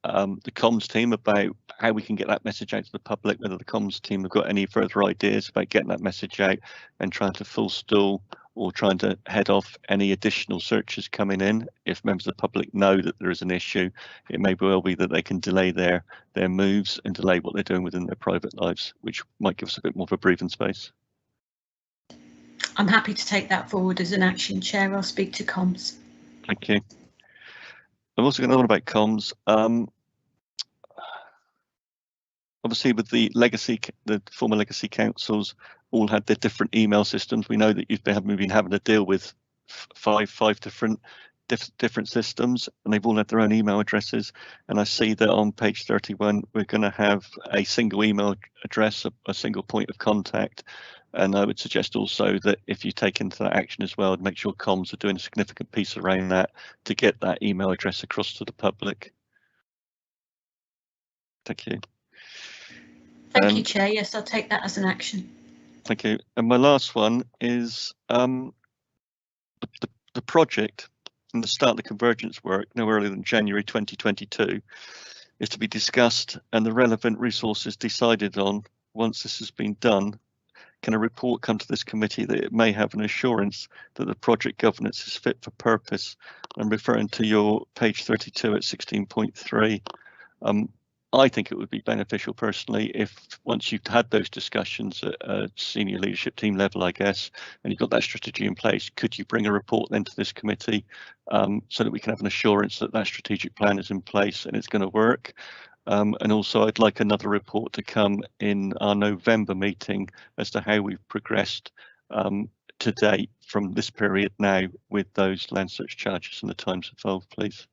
the comms team about how we can get that message out to the public, whether the comms team have got any further ideas about getting that message out and trying to forestall or trying to head off any additional searches coming in. If members of the public know that there is an issue, it may well be that they can delay their moves and delay what they're doing within their private lives, which might give us a bit more of a breathing space. I'm happy to take that forward as an action, Chair. I'll speak to comms. Thank you. I'm also going to know about comms. Obviously, with the former legacy councils all had their different email systems. We know that you've been having to deal with five different systems, and they've all had their own email addresses. And I see that on page 31, we're going to have a single email address, a single point of contact. And I would suggest also that if you take into that action as well, make sure comms are doing a significant piece around that to get that email address across to the public. Thank you. Thank you, Chair. Yes, I'll take that as an action. Thank you. And my last one is the project and the start of the convergence work no earlier than January 2022 is to be discussed and the relevant resources decided on. Once this has been done, can a report come to this committee that it may have an assurance that the project governance is fit for purpose? I'm referring to your page 32 at 16.3. I think it would be beneficial personally if once you've had those discussions at a senior leadership team level, I guess, and you've got that strategy in place, could you bring a report then to this committee so that we can have an assurance that that strategic plan is in place and it's going to work? And also I'd like another report to come in our November meeting as to how we've progressed to date from this period now with those land search charges and the times involved, please.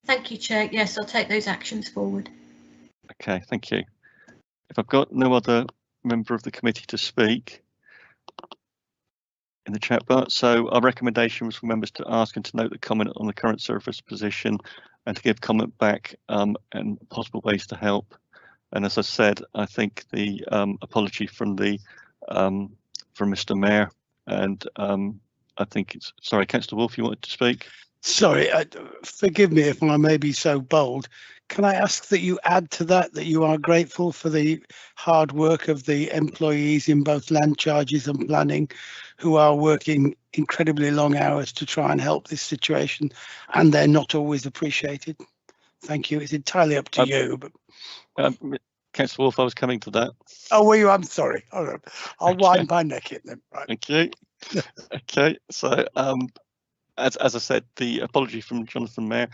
Thank you, Chair. Yes, I'll take those actions forward. Okay, thank you. If I've got no other member of the committee to speak in the chat bar, so our recommendation was for members to ask and to note the comment on the current service position and to give comment back and possible ways to help. And as I said, I think the apology from Mr. Mayor, and I think it's, sorry, Councillor Wolf, you wanted to speak? Sorry, forgive me if I may be so bold. Can I ask that you add to that you are grateful for the hard work of the employees in both land charges and planning who are working incredibly long hours to try and help this situation, and they're not always appreciated? Thank you. It's entirely up to you. But Councillor Wolf, I was coming to that. Oh, were you? I'm sorry. I'll wind my neck in then. Right. Thank you. Okay, so as I said, the apology from Jonathan Mayer,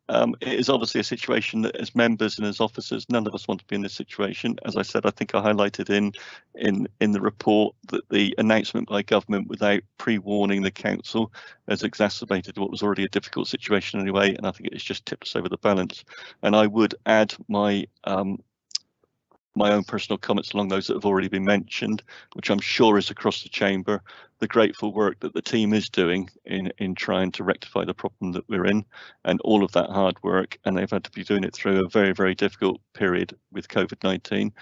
it is obviously a situation that as members and as officers, none of us want to be in this situation. As I said, I think I highlighted in the report that the announcement by government without pre-warning the council has exacerbated what was already a difficult situation anyway, and I think it's just tipped us over the balance. And I would add my my own personal comments along those that have already been mentioned, which I'm sure is across the chamber, the grateful work that the team is doing in trying to rectify the problem that we're in, and all of that hard work, and they've had to be doing it through a very, very difficult period with COVID-19,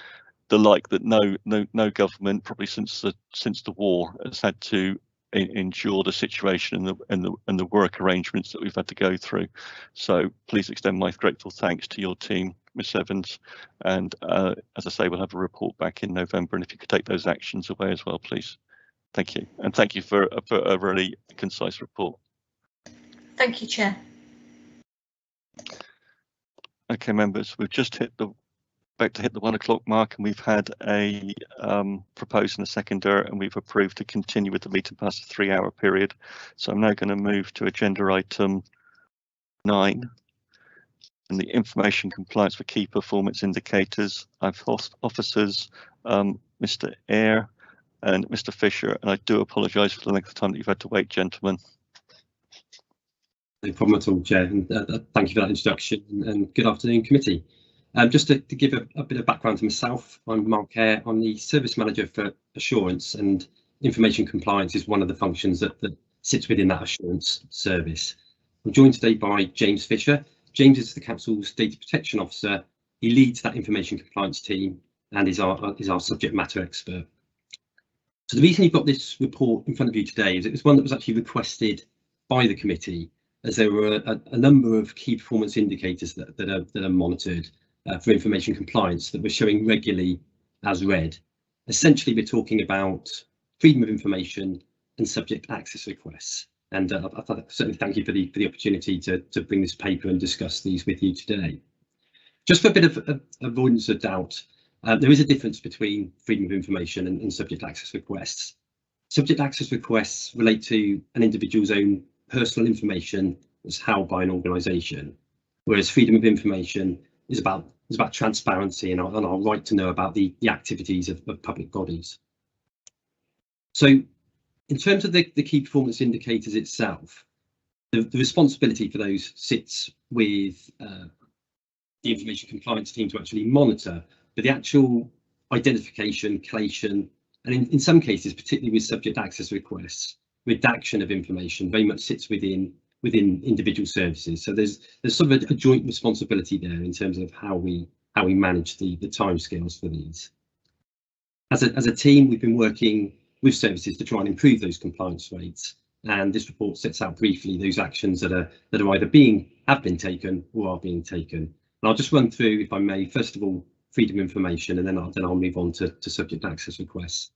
the like that no government probably since the war has had to endure the situation and the work arrangements that we've had to go through. So please extend my grateful thanks to your team, Miss Evans, and as I say, we'll have a report back in November, and if you could take those actions away as well, please. Thank you, and thank you for a really concise report. Thank you, Chair. Okay, members, we've just about to hit the 1 o'clock mark, and we've had a proposed and a seconder, and we've approved to continue with the meeting past the 3-hour period. So I'm now going to move to agenda item 9. And the information compliance for key performance indicators. I've officers, Mr. Eyre and Mr. Fisher, and I do apologise for the length of time that you've had to wait, gentlemen. No problem at all, Chair, and thank you for that introduction, and good afternoon, committee. Just to give a bit of background to myself, I'm Mark Eyre. I'm the Service Manager for Assurance, and information compliance is one of the functions that sits within that assurance service. I'm joined today by James Fisher. James is the Council's Data Protection Officer. He leads that information compliance team and is our subject matter expert. So the reason you've got this report in front of you today is it was one that was actually requested by the committee, as there were a number of key performance indicators that are monitored for information compliance that we're showing regularly as read. Essentially, we're talking about freedom of information and subject access requests. And I certainly thank you for the opportunity to bring this paper and discuss these with you today. Just for a bit of avoidance of doubt, there is a difference between freedom of information and subject access requests. Subject access requests relate to an individual's own personal information that's held by an organisation, whereas freedom of information is about transparency and our right to know about the activities of public bodies. So in terms of the key performance indicators itself, the responsibility for those sits with the information compliance team to actually monitor, but the actual identification, collation, and in some cases, particularly with subject access requests, redaction of information very much sits within individual services. So there's sort of a joint responsibility there in terms of how we manage the timescales for these. As a team, we've been working with services to try and improve those compliance rates, and this report sets out briefly those actions that are either have been taken or are being taken. And I'll just run through, if I may, first of all, freedom of information, and then I'll move on to subject access requests.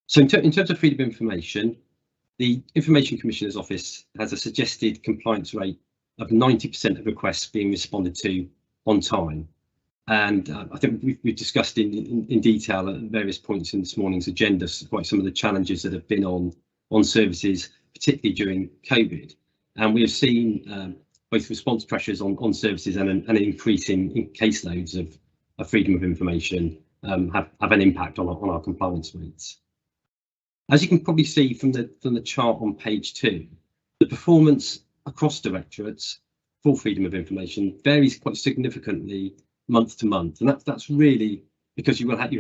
So in terms of freedom of information, the Information Commissioner's Office has a suggested compliance rate of 90% of requests being responded to on time. And I think we've discussed in detail at various points in this morning's agenda quite some of the challenges that have been on services, particularly during COVID. And we have seen both response pressures on services and an increase in caseloads of freedom of information have an impact on our compliance rates. As you can probably see from the chart on page 2, the performance across directorates for freedom of information varies quite significantly month to month, and that's really because you will have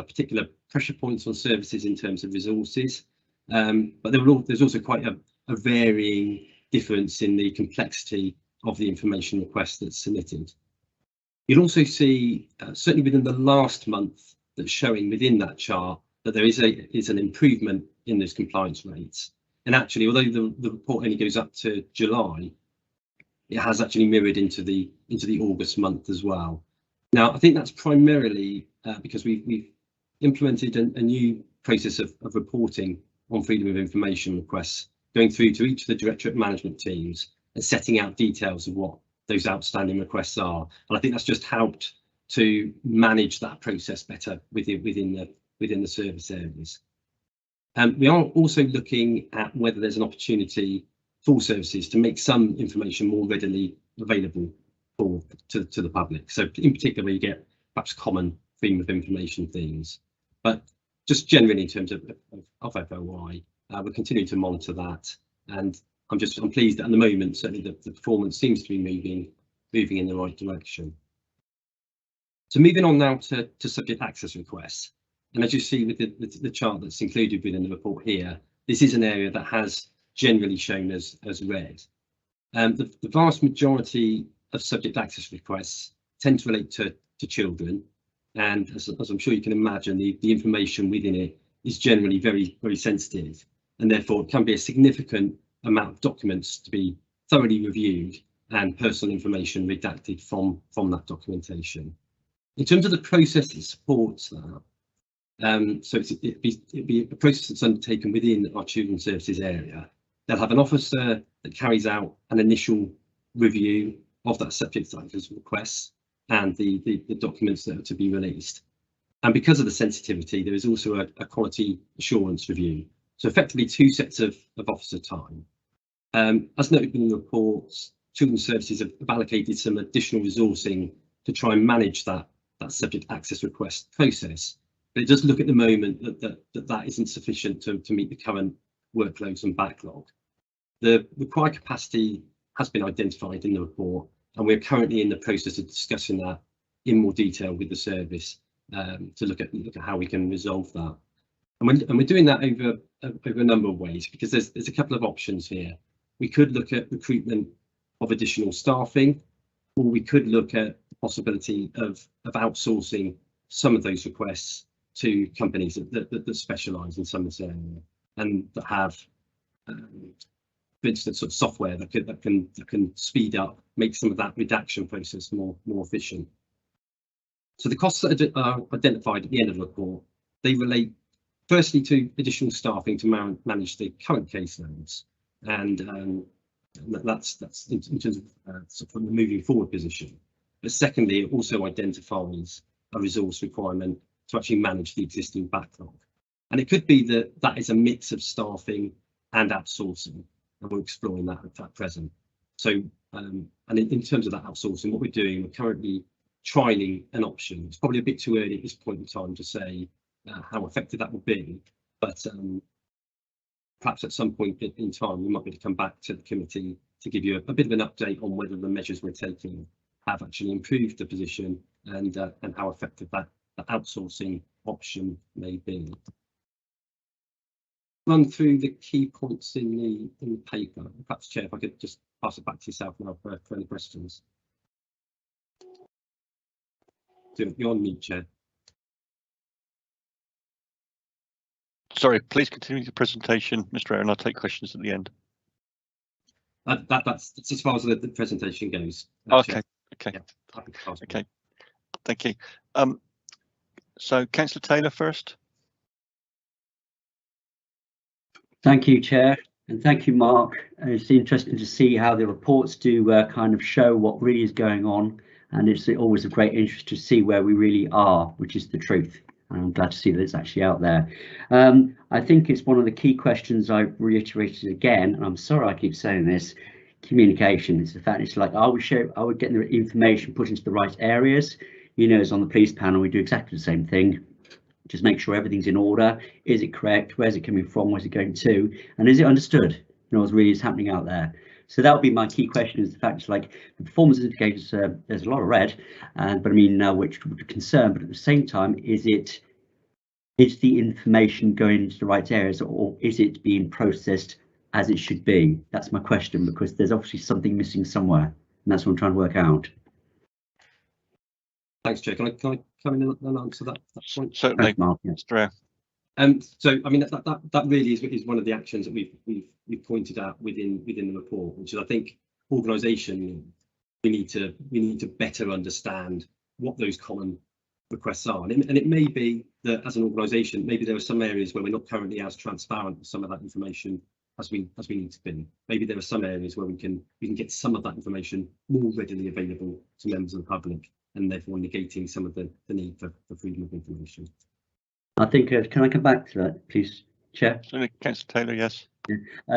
particular pressure points on services in terms of resources, but there's also quite a varying difference in the complexity of the information request that's submitted. You'll also see certainly within the last month that's showing within that chart that there is an improvement in those compliance rates. And actually, although the report only goes up to July, it has actually mirrored into the August month as well. Now, I think that's primarily because we've implemented a new process of reporting on freedom of information requests, going through to each of the directorate management teams and setting out details of what those outstanding requests are. And I think that's just helped to manage that process better within the service areas. We are also looking at whether there's an opportunity for services to make some information more readily available to the public. So in particular, you get perhaps common freedom of information themes, but just generally in terms of FOI, we're continuing to monitor that, and I'm pleased that at the moment certainly the performance seems to be moving in the right direction. So moving on now to subject access requests, and as you see with the chart that's included within the report here, this is an area that has generally shown as red. The vast majority of subject access requests tend to relate to children, and as I'm sure you can imagine, the information within it is generally very, very sensitive, and therefore it can be a significant amount of documents to be thoroughly reviewed and personal information redacted from that documentation. In terms of the process that supports that, so it'd be a process that's undertaken within our children's services area. They'll have an officer that carries out an initial review of that subject access request and the documents that are to be released. And because of the sensitivity, there is also a quality assurance review. So effectively 2 sets of officer time. As noted in the reports, children's services have allocated some additional resourcing to try and manage that subject access request process. But it does look at the moment that isn't sufficient to meet the current workloads and backlog. The required capacity has been identified in the report, and we're currently in the process of discussing that in more detail with the service to look at how we can resolve that. And we're doing that over a number of ways, because there's a couple of options here. We could look at recruitment of additional staffing, or we could look at the possibility of outsourcing some of those requests to companies that specialise in some of this area and that have for instance, sort of software that can speed up, make some of that redaction process more efficient. So the costs that are identified at the end of the report, they relate firstly to additional staffing to manage the current caseloads, and that's in terms of sort of the moving forward position. But secondly, it also identifies a resource requirement to actually manage the existing backlog. And it could be that is a mix of staffing and outsourcing, and we're exploring that at present. So, and in terms of that outsourcing, what we're doing, we're currently trialing an option. It's probably a bit too early at this point in time to say how effective that will be, but perhaps at some point in time, we might be able to come back to the committee to give you a bit of an update on whether the measures we're taking have actually improved the position and how effective that outsourcing option may be. Run through the key points in the paper. Perhaps, Chair, if I could just pass it back to yourself now for any questions. So you're on mute, Chair. Sorry, please continue the presentation, Mr. Eyre, and I'll take questions at the end. That's as far as the presentation goes. Okay, Chair. okay, Yeah, okay. Thank you. So, Councillor Taylor first. Thank you, Chair, and thank you, Mark. It's interesting to see how the reports do kind of show what really is going on, and it's always of great interest to see where we really are, which is the truth. And I'm glad to see that it's actually out there. I think it's one of the key questions I've reiterated again, and I'm sorry I keep saying this, communication. It's the fact it's like, are we getting the information put into the right areas? You know, as on the police panel, we do exactly the same thing. Just make sure everything's in order. Is it correct? Where's it coming from? Where's it going to? And is it understood? You know, what really is happening out there? So that would be my key question, is the fact it's like the performance indicators, there's a lot of red, but I mean, which would be concerned, but at the same time, is the information going into the right areas, or is it being processed as it should be? That's my question, because there's obviously something missing somewhere, and that's what I'm trying to work out. Thanks, Chair. Can I come in and answer that point? Certainly, Mark, yes. So I mean that really is one of the actions that we've pointed out within the report, which is, I think, organisation, we need to better understand what those common requests are, and it may be that as an organisation, maybe there are some areas where we're not currently as transparent with some of that information as we need to be. Maybe there are some areas where we can get some of that information more readily available to members of the public, and therefore negating some of the need for freedom of information. I think, can I come back to that, please, Chair? Councillor Taylor, yes.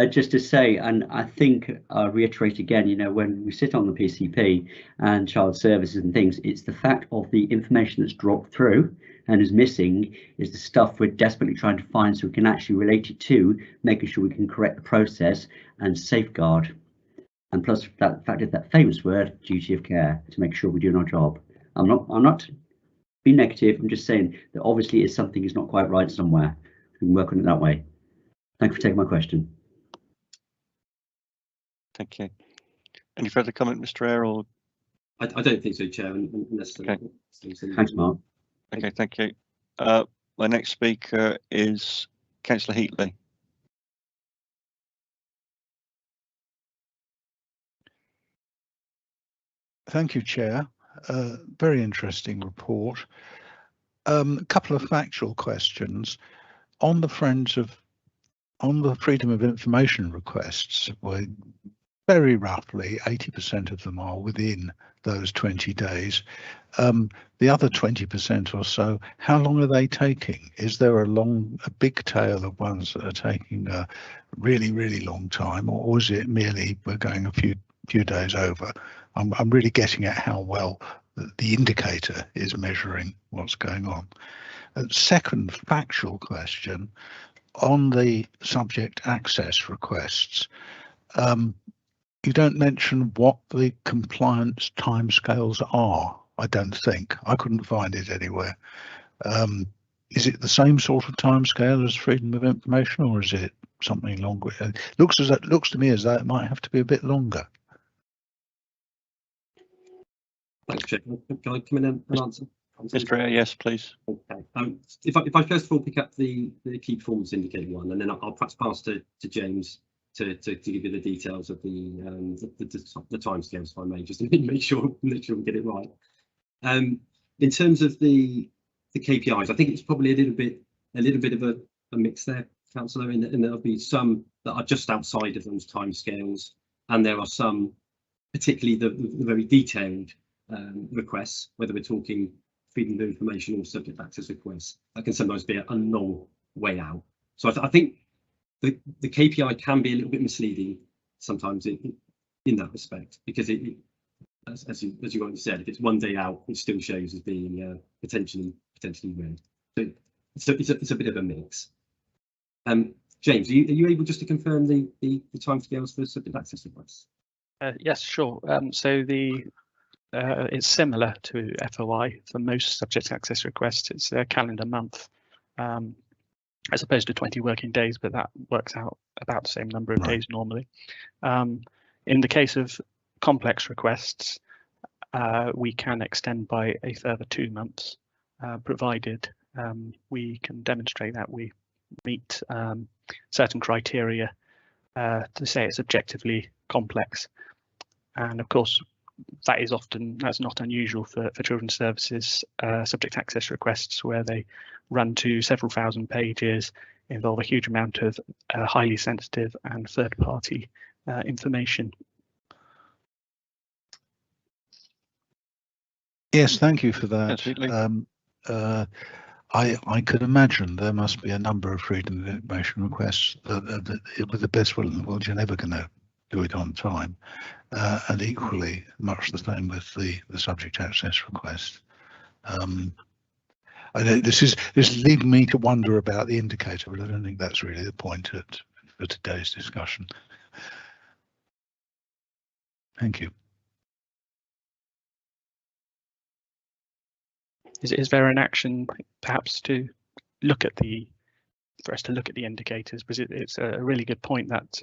Just to say, and I think I'll reiterate again, you know, when we sit on the PCP and child services and things, it's the fact of the information that's dropped through and is missing is the stuff we're desperately trying to find, so we can actually relate it to making sure we can correct the process and safeguard. And plus that fact of that famous word, duty of care, to make sure we're doing our job. I'm not being negative, I'm just saying that obviously if something is not quite right somewhere, we can work on it that way. Thank you for taking my question. Thank you. Any further comment, Mr. Eyre? Or I don't think so, Chair. Unless okay. Thanks, Mark. Okay, thank you. My next speaker is Councillor Heatley. Thank you, Chair. Very interesting report. A couple of factual questions on the freedom of information requests. Were very roughly 80% of them are within those 20 days. The other 20% or so, how long are they taking? Is there a big tail of ones that are taking a really, really long time, or is it merely we're going a few days over? I'm really getting at how well the indicator is measuring what's going on. Second factual question on the subject access requests. You don't mention what the compliance timescales are, I don't think. I couldn't find it anywhere. Is it the same sort of timescale as freedom of information, or is it something longer? It looks to me as though it might have to be a bit longer. Thanks, Chair. Can I come in and answer? Mr. Eyre, yes, please. Okay. If I first of all pick up the key performance indicator one, and then I'll perhaps pass to James to give you the details of the timescales, if I may, just to make sure we get it right. In terms of the KPIs, I think it's probably a little bit of a mix there, Councillor, and there'll be some that are just outside of those timescales, and there are some, particularly the very detailed requests, whether we're talking freedom of information or subject access requests, that can sometimes be a long way out. So I think the KPI can be a little bit misleading sometimes in that respect, because as you already said, if it's 1 day out, it still shows as being potentially red. So it's a bit of a mix. James, are you able just to confirm the timescales for subject access requests? Yes, sure. So it's similar to FOI. For most subject access requests, it's a calendar month, as opposed to 20 working days, but that works out about the same number of days normally. In the case of complex requests, we can extend by a further 2 months, provided we can demonstrate that we meet certain criteria to say it's objectively complex. And of course, that's not unusual for children's services subject access requests, where they run to several thousand pages, involve a huge amount of highly sensitive and third-party information. Yes, thank you for that. I could imagine there must be a number of freedom of information requests that with the best will in the world, you're never going to do it on time. And equally, much the same with the subject access request. I know this is leading me to wonder about the indicator, but I don't think that's really the point for today's discussion. Thank you. Is there an action perhaps to look at the indicators? Because it's a really good point that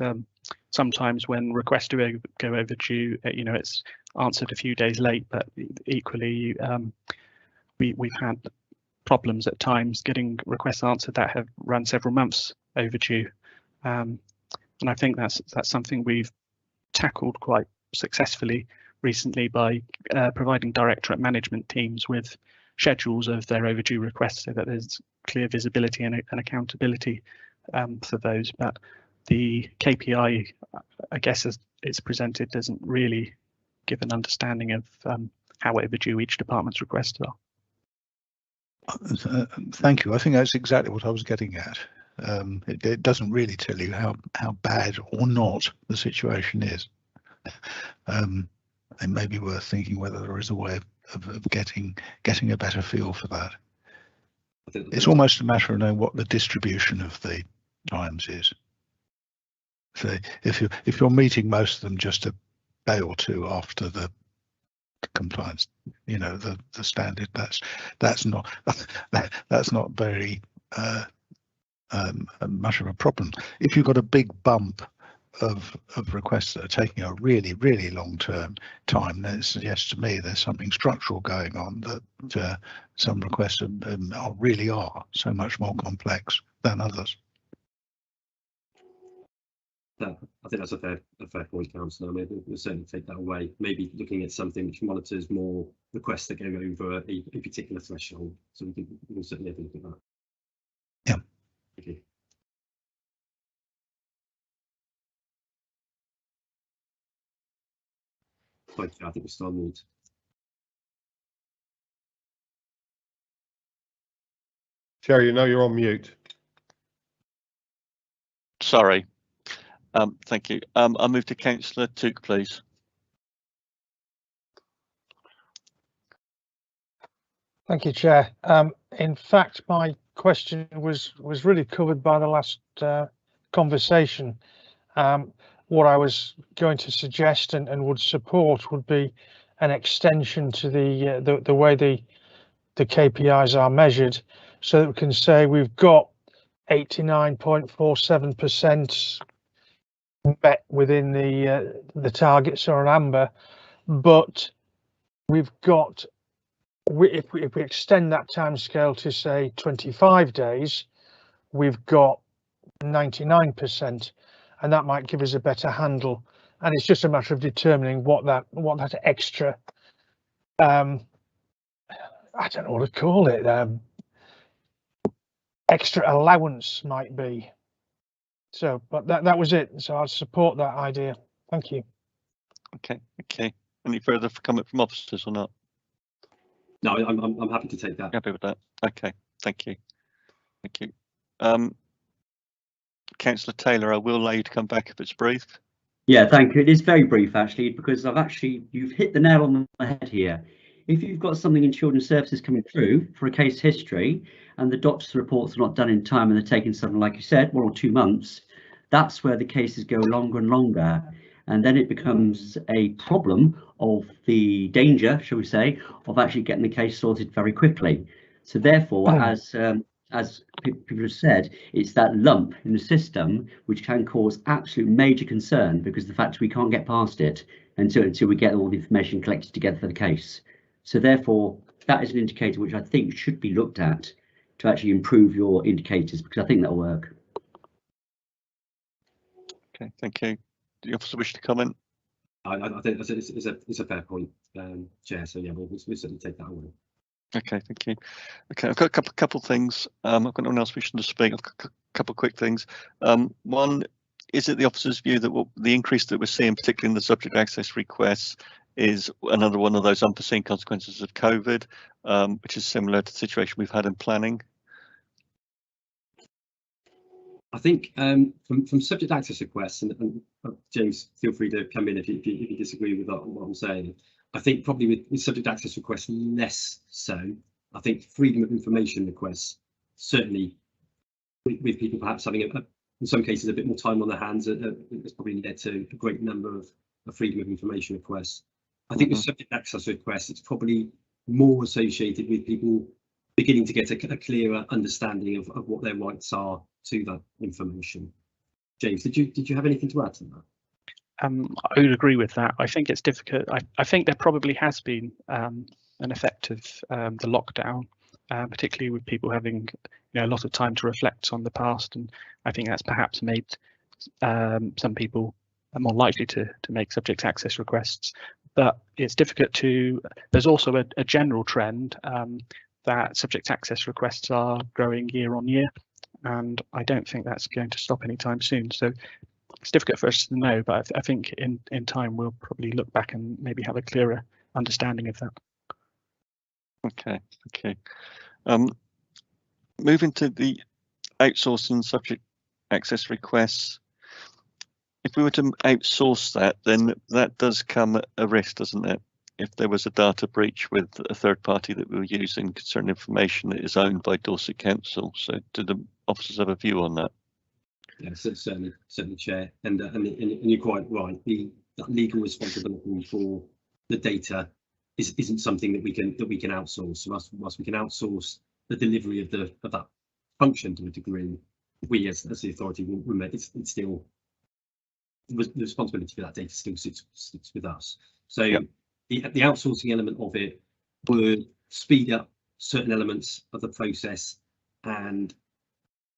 sometimes when requests do go overdue, it's answered a few days late, but equally we've had problems at times getting requests answered that have run several months overdue, and I think that's something we've tackled quite successfully recently by providing directorate management teams with schedules of their overdue requests, so that there's clear visibility and accountability for those. But the KPI, I guess, as it's presented, doesn't really give an understanding of how overdue each department's requests are. Thank you. I think that's exactly what I was getting at. It doesn't really tell you how bad or not the situation is. It may be worth thinking whether there is a way of getting a better feel for that. It's almost a matter of knowing what the distribution of the times is. So if you're meeting most of them just a day or two after the compliance, the standard, that's not very much of a problem. If you've got a big bump of requests that are taking a really long time, then it suggests to me there's something structural going on, that some requests really are so much more complex than others. I think that's a fair point, Councillor. Maybe we'll certainly take that away. Maybe looking at something which monitors more requests that go over a particular threshold. So we'll certainly have a look at that. Yeah. Thank you. Thank you. I think we're still on mute. Chair, you're on mute. Sorry. Thank you. I'll move to Councillor Took, please. Thank you, Chair. In fact, my question was really covered by the last conversation. What I was going to suggest and would support would be an extension to the way the KPIs are measured, so that we can say we've got 89.47% met within the targets or an amber, but we've got, if we extend that time scale to say 25 days, we've got 99%. and that might give us a better handle. And it's just a matter of determining what that extra, I don't know what to call it, extra allowance might be. So, but that was it. So I support that idea. Thank you. Okay. Any further comment from officers or not? No, I'm happy to take that. Happy with that. Okay. Thank you. Councillor Taylor, I will allow you to come back if it's brief. Yeah, thank you. It is very brief actually, because you've hit the nail on the head here. If you've got something in children's services coming through for a case history and the doctor's reports are not done in time and they're taking something, like you said, 1 or 2 months, that's where the cases go longer and longer. And then it becomes a problem of the danger, shall we say, of actually getting the case sorted very quickly. So therefore, as people have said, it's that lump in the system which can cause absolute major concern, because the fact we can't get past it until we get all the information collected together for the case. So therefore, that is an indicator which I think should be looked at to actually improve your indicators, because I think that'll work. Okay, thank you. Do you officer wish to comment? I think it's a fair point, Chair. So yeah, we'll certainly take that away. Okay, thank you. Okay, I've got a couple of things. I've got no one else wishing to speak. I've got a couple of quick things. One, is it the officer's view that the increase that we're seeing, particularly in the subject access requests, is another one of those unforeseen consequences of COVID, which is similar to the situation we've had in planning? I think from subject access requests, and James, feel free to come in if you disagree with what I'm saying. I think probably with subject access requests less so. I think freedom of information requests, certainly with people perhaps having in some cases a bit more time on their hands, it's probably led to a great number of freedom of information requests. I think with subject access requests, it's probably more associated with people beginning to get a clearer understanding of what their rights are to that information. James, did you have anything to add to that? I would agree with that. I think it's difficult. I think there probably has been an effect of the lockdown, particularly with people having a lot of time to reflect on the past, and I think that's perhaps made some people more likely to make subject access requests. But it's difficult to. There's also a general trend that subject access requests are growing year on year, and I don't think that's going to stop anytime soon. So it's difficult for us to know, but I think in time we'll probably look back and maybe have a clearer understanding of that. Okay, okay. Moving to the outsourcing subject access requests. If we were to outsource that, then that does come at a risk, doesn't it? If there was a data breach with a third party that we were using concerning information that is owned by Dorset Council. So do the officers have a view on that? Yeah, certainly, Chair, and you're quite right. That legal responsibility for the data isn't something that we can outsource. So whilst we can outsource the delivery of that function to a degree, we as the authority will remain. It's still the responsibility for that data still sits with us. So yep. The outsourcing element of it would speed up certain elements of the process, and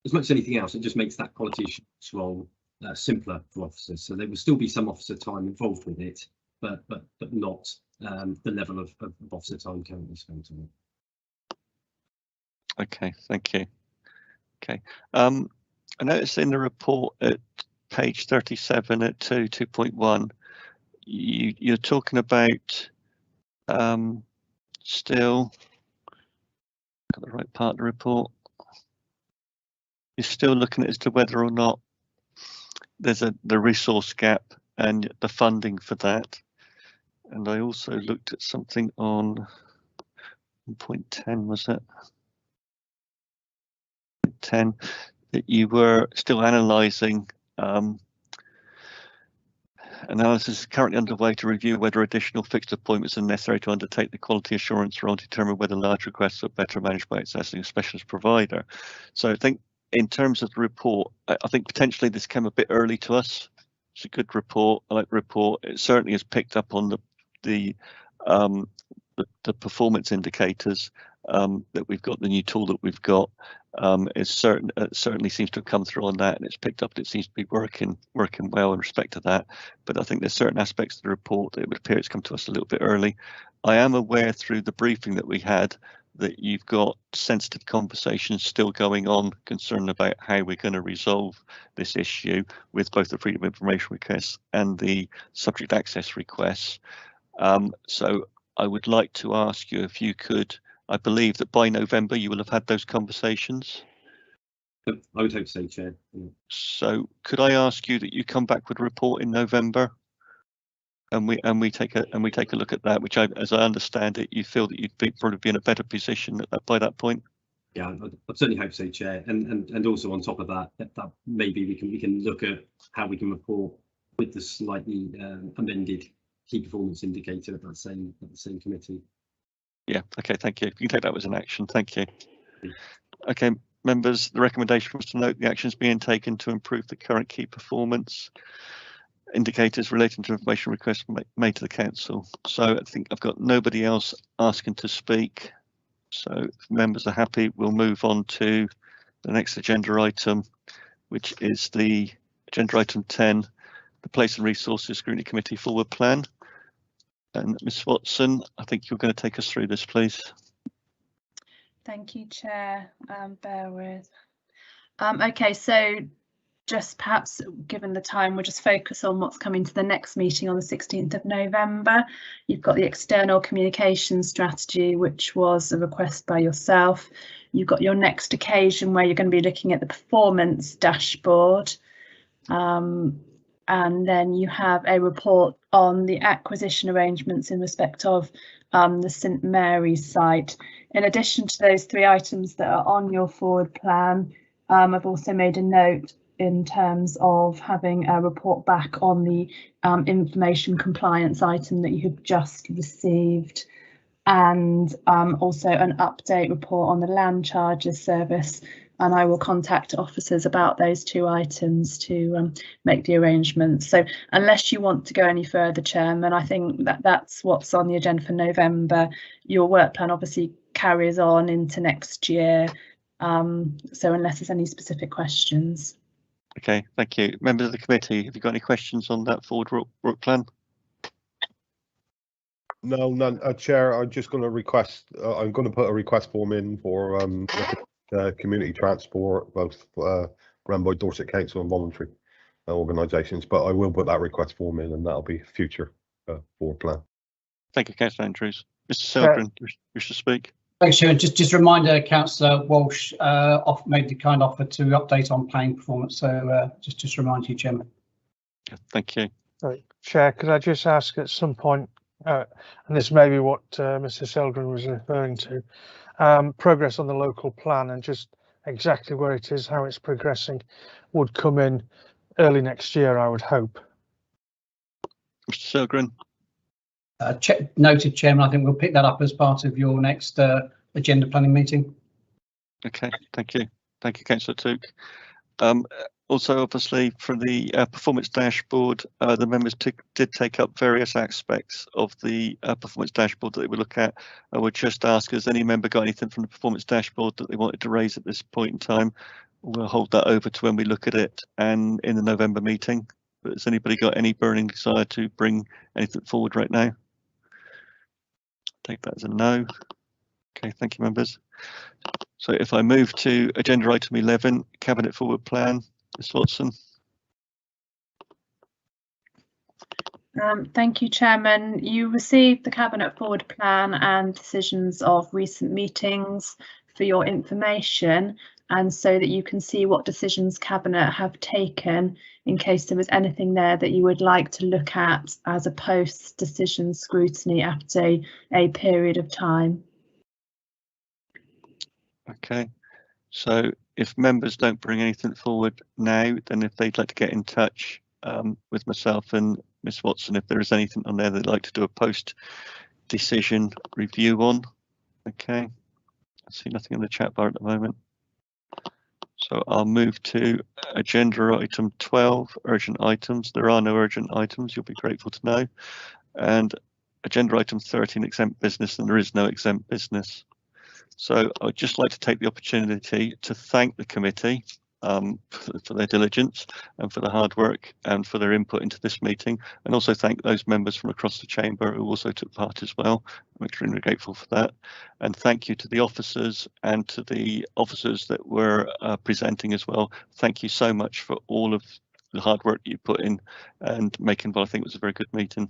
as much as anything else, it just makes that quality assurance role simpler for officers. So there will still be some officer time involved with it, but not the level of officer time currently spent on it. Okay, thank you. Okay, I noticed in the report at page 37 at 2.1, you're talking about still got the right part of the report. You're still looking as to whether or not there's the resource gap and the funding for that. And I also looked at something on 1.10, was it? 10, that you were still analysing. Analysis is currently underway to review whether additional fixed appointments are necessary to undertake the quality assurance role, determine whether large requests are better managed by accessing a specialist provider. So I think in terms of the report, I think potentially this came a bit early to us. It's a good report. I like the report. It certainly has picked up on the performance indicators that we've got, the new tool that we've got. It certainly seems to have come through on that, and it's picked up. It seems to be working well in respect to that. But I think there's certain aspects of the report that it would appear it's come to us a little bit early. I am aware through the briefing that we had that you've got sensitive conversations still going on concerned about how we're going to resolve this issue with both the freedom of information requests and the subject access requests. So I would like to ask you if you could, I believe that by November you will have had those conversations. I would hope so, Chair. Yeah. So could I ask you that you come back with a report in November, and we take a look at that, which as I understand it, you feel that you'd probably be in a better position by that point. Yeah, I certainly hope so, Chair. And also on top of that, that maybe we can look at how we can report with the slightly amended key performance indicator at the same committee. Yeah, okay, thank you. You can take that as an action, thank you. Okay, members, the recommendation was to note the actions being taken to improve the current key performance indicators relating to information requests made to the council. So I think I've got nobody else asking to speak. So if members are happy, we'll move on to the next agenda item, which is the agenda item 10, the Place and Resources Scrutiny Committee Forward Plan. And Ms Watson, I think you're going to take us through this, please. Thank you, Chair. Bear with. Okay, so just perhaps given the time, we'll just focus on what's coming to the next meeting on the 16th of November. You've got the external communication strategy, which was a request by yourself. You've got your next occasion where you're going to be looking at the performance dashboard. And then you have a report on the acquisition arrangements in respect of the St Mary's site. In addition to those 3 items that are on your forward plan, I've also made a note in terms of having a report back on the information compliance item that you have just received, and also an update report on the land charges service. And I will contact officers about those 2 items to make the arrangements. So unless you want to go any further, Chairman, I think that's what's on the agenda for November. Your work plan obviously carries on into next year. So unless there's any specific questions. Okay, thank you. Members of the committee, have you got any questions on that forward work plan? No, none. Chair, I'm just going to request, I'm going to put a request form in for community transport, both run by Dorset Council and voluntary organisations, but I will put that request form in, and that'll be future forward plan. Thank you, Councillor Andrews. Mr Selgren, you wish to speak? Thanks, Chairman. Just a reminder, Councillor Walsh made the kind offer to update on planning performance. So just remind you, Chairman. Thank you. Right. Chair, could I just ask at some point, and this may be what Mr Selgren was referring to, progress on the local plan and just exactly where it is, how it's progressing, would come in early next year, I would hope. Mr Selgren. Noted, Chairman. I think we'll pick that up as part of your next agenda planning meeting. Okay, thank you. Thank you, Councillor Took. Also, obviously, for the performance dashboard, the members did take up various aspects of the performance dashboard that they would look at. I would just ask, has any member got anything from the performance dashboard that they wanted to raise at this point in time? We'll hold that over to when we look at it and in the November meeting. But has anybody got any burning desire to bring anything forward right now? Take that as a no. Okay, thank you, members. So if I move to agenda item 11, Cabinet Forward Plan, Ms Watson. Thank you, Chairman. You received the Cabinet Forward Plan and decisions of recent meetings for your information, and so that you can see what decisions Cabinet have taken in case there was anything there that you would like to look at as a post-decision scrutiny after a period of time. Okay, so if members don't bring anything forward now, then if they'd like to get in touch with myself and Ms Watson, if there is anything on there they'd like to do a post-decision review on. Okay, I see nothing in the chat bar at the moment. So I'll move to agenda item 12, urgent items. There are no urgent items, you'll be grateful to know. And agenda item 13, exempt business, and there is no exempt business. So I'd just like to take the opportunity to thank the committee for their diligence and for the hard work and for their input into this meeting, and also thank those members from across the chamber who also took part as well. I'm extremely grateful for that, and thank you to the officers and to the officers that were presenting as well. Thank you so much for all of the hard work you put in and making what I think was a very good meeting.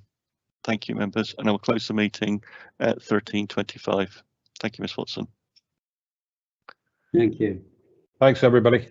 Thank you, members, and I will close the meeting at 13:25. Thank you, Ms. Watson. Thank you. Thanks, everybody.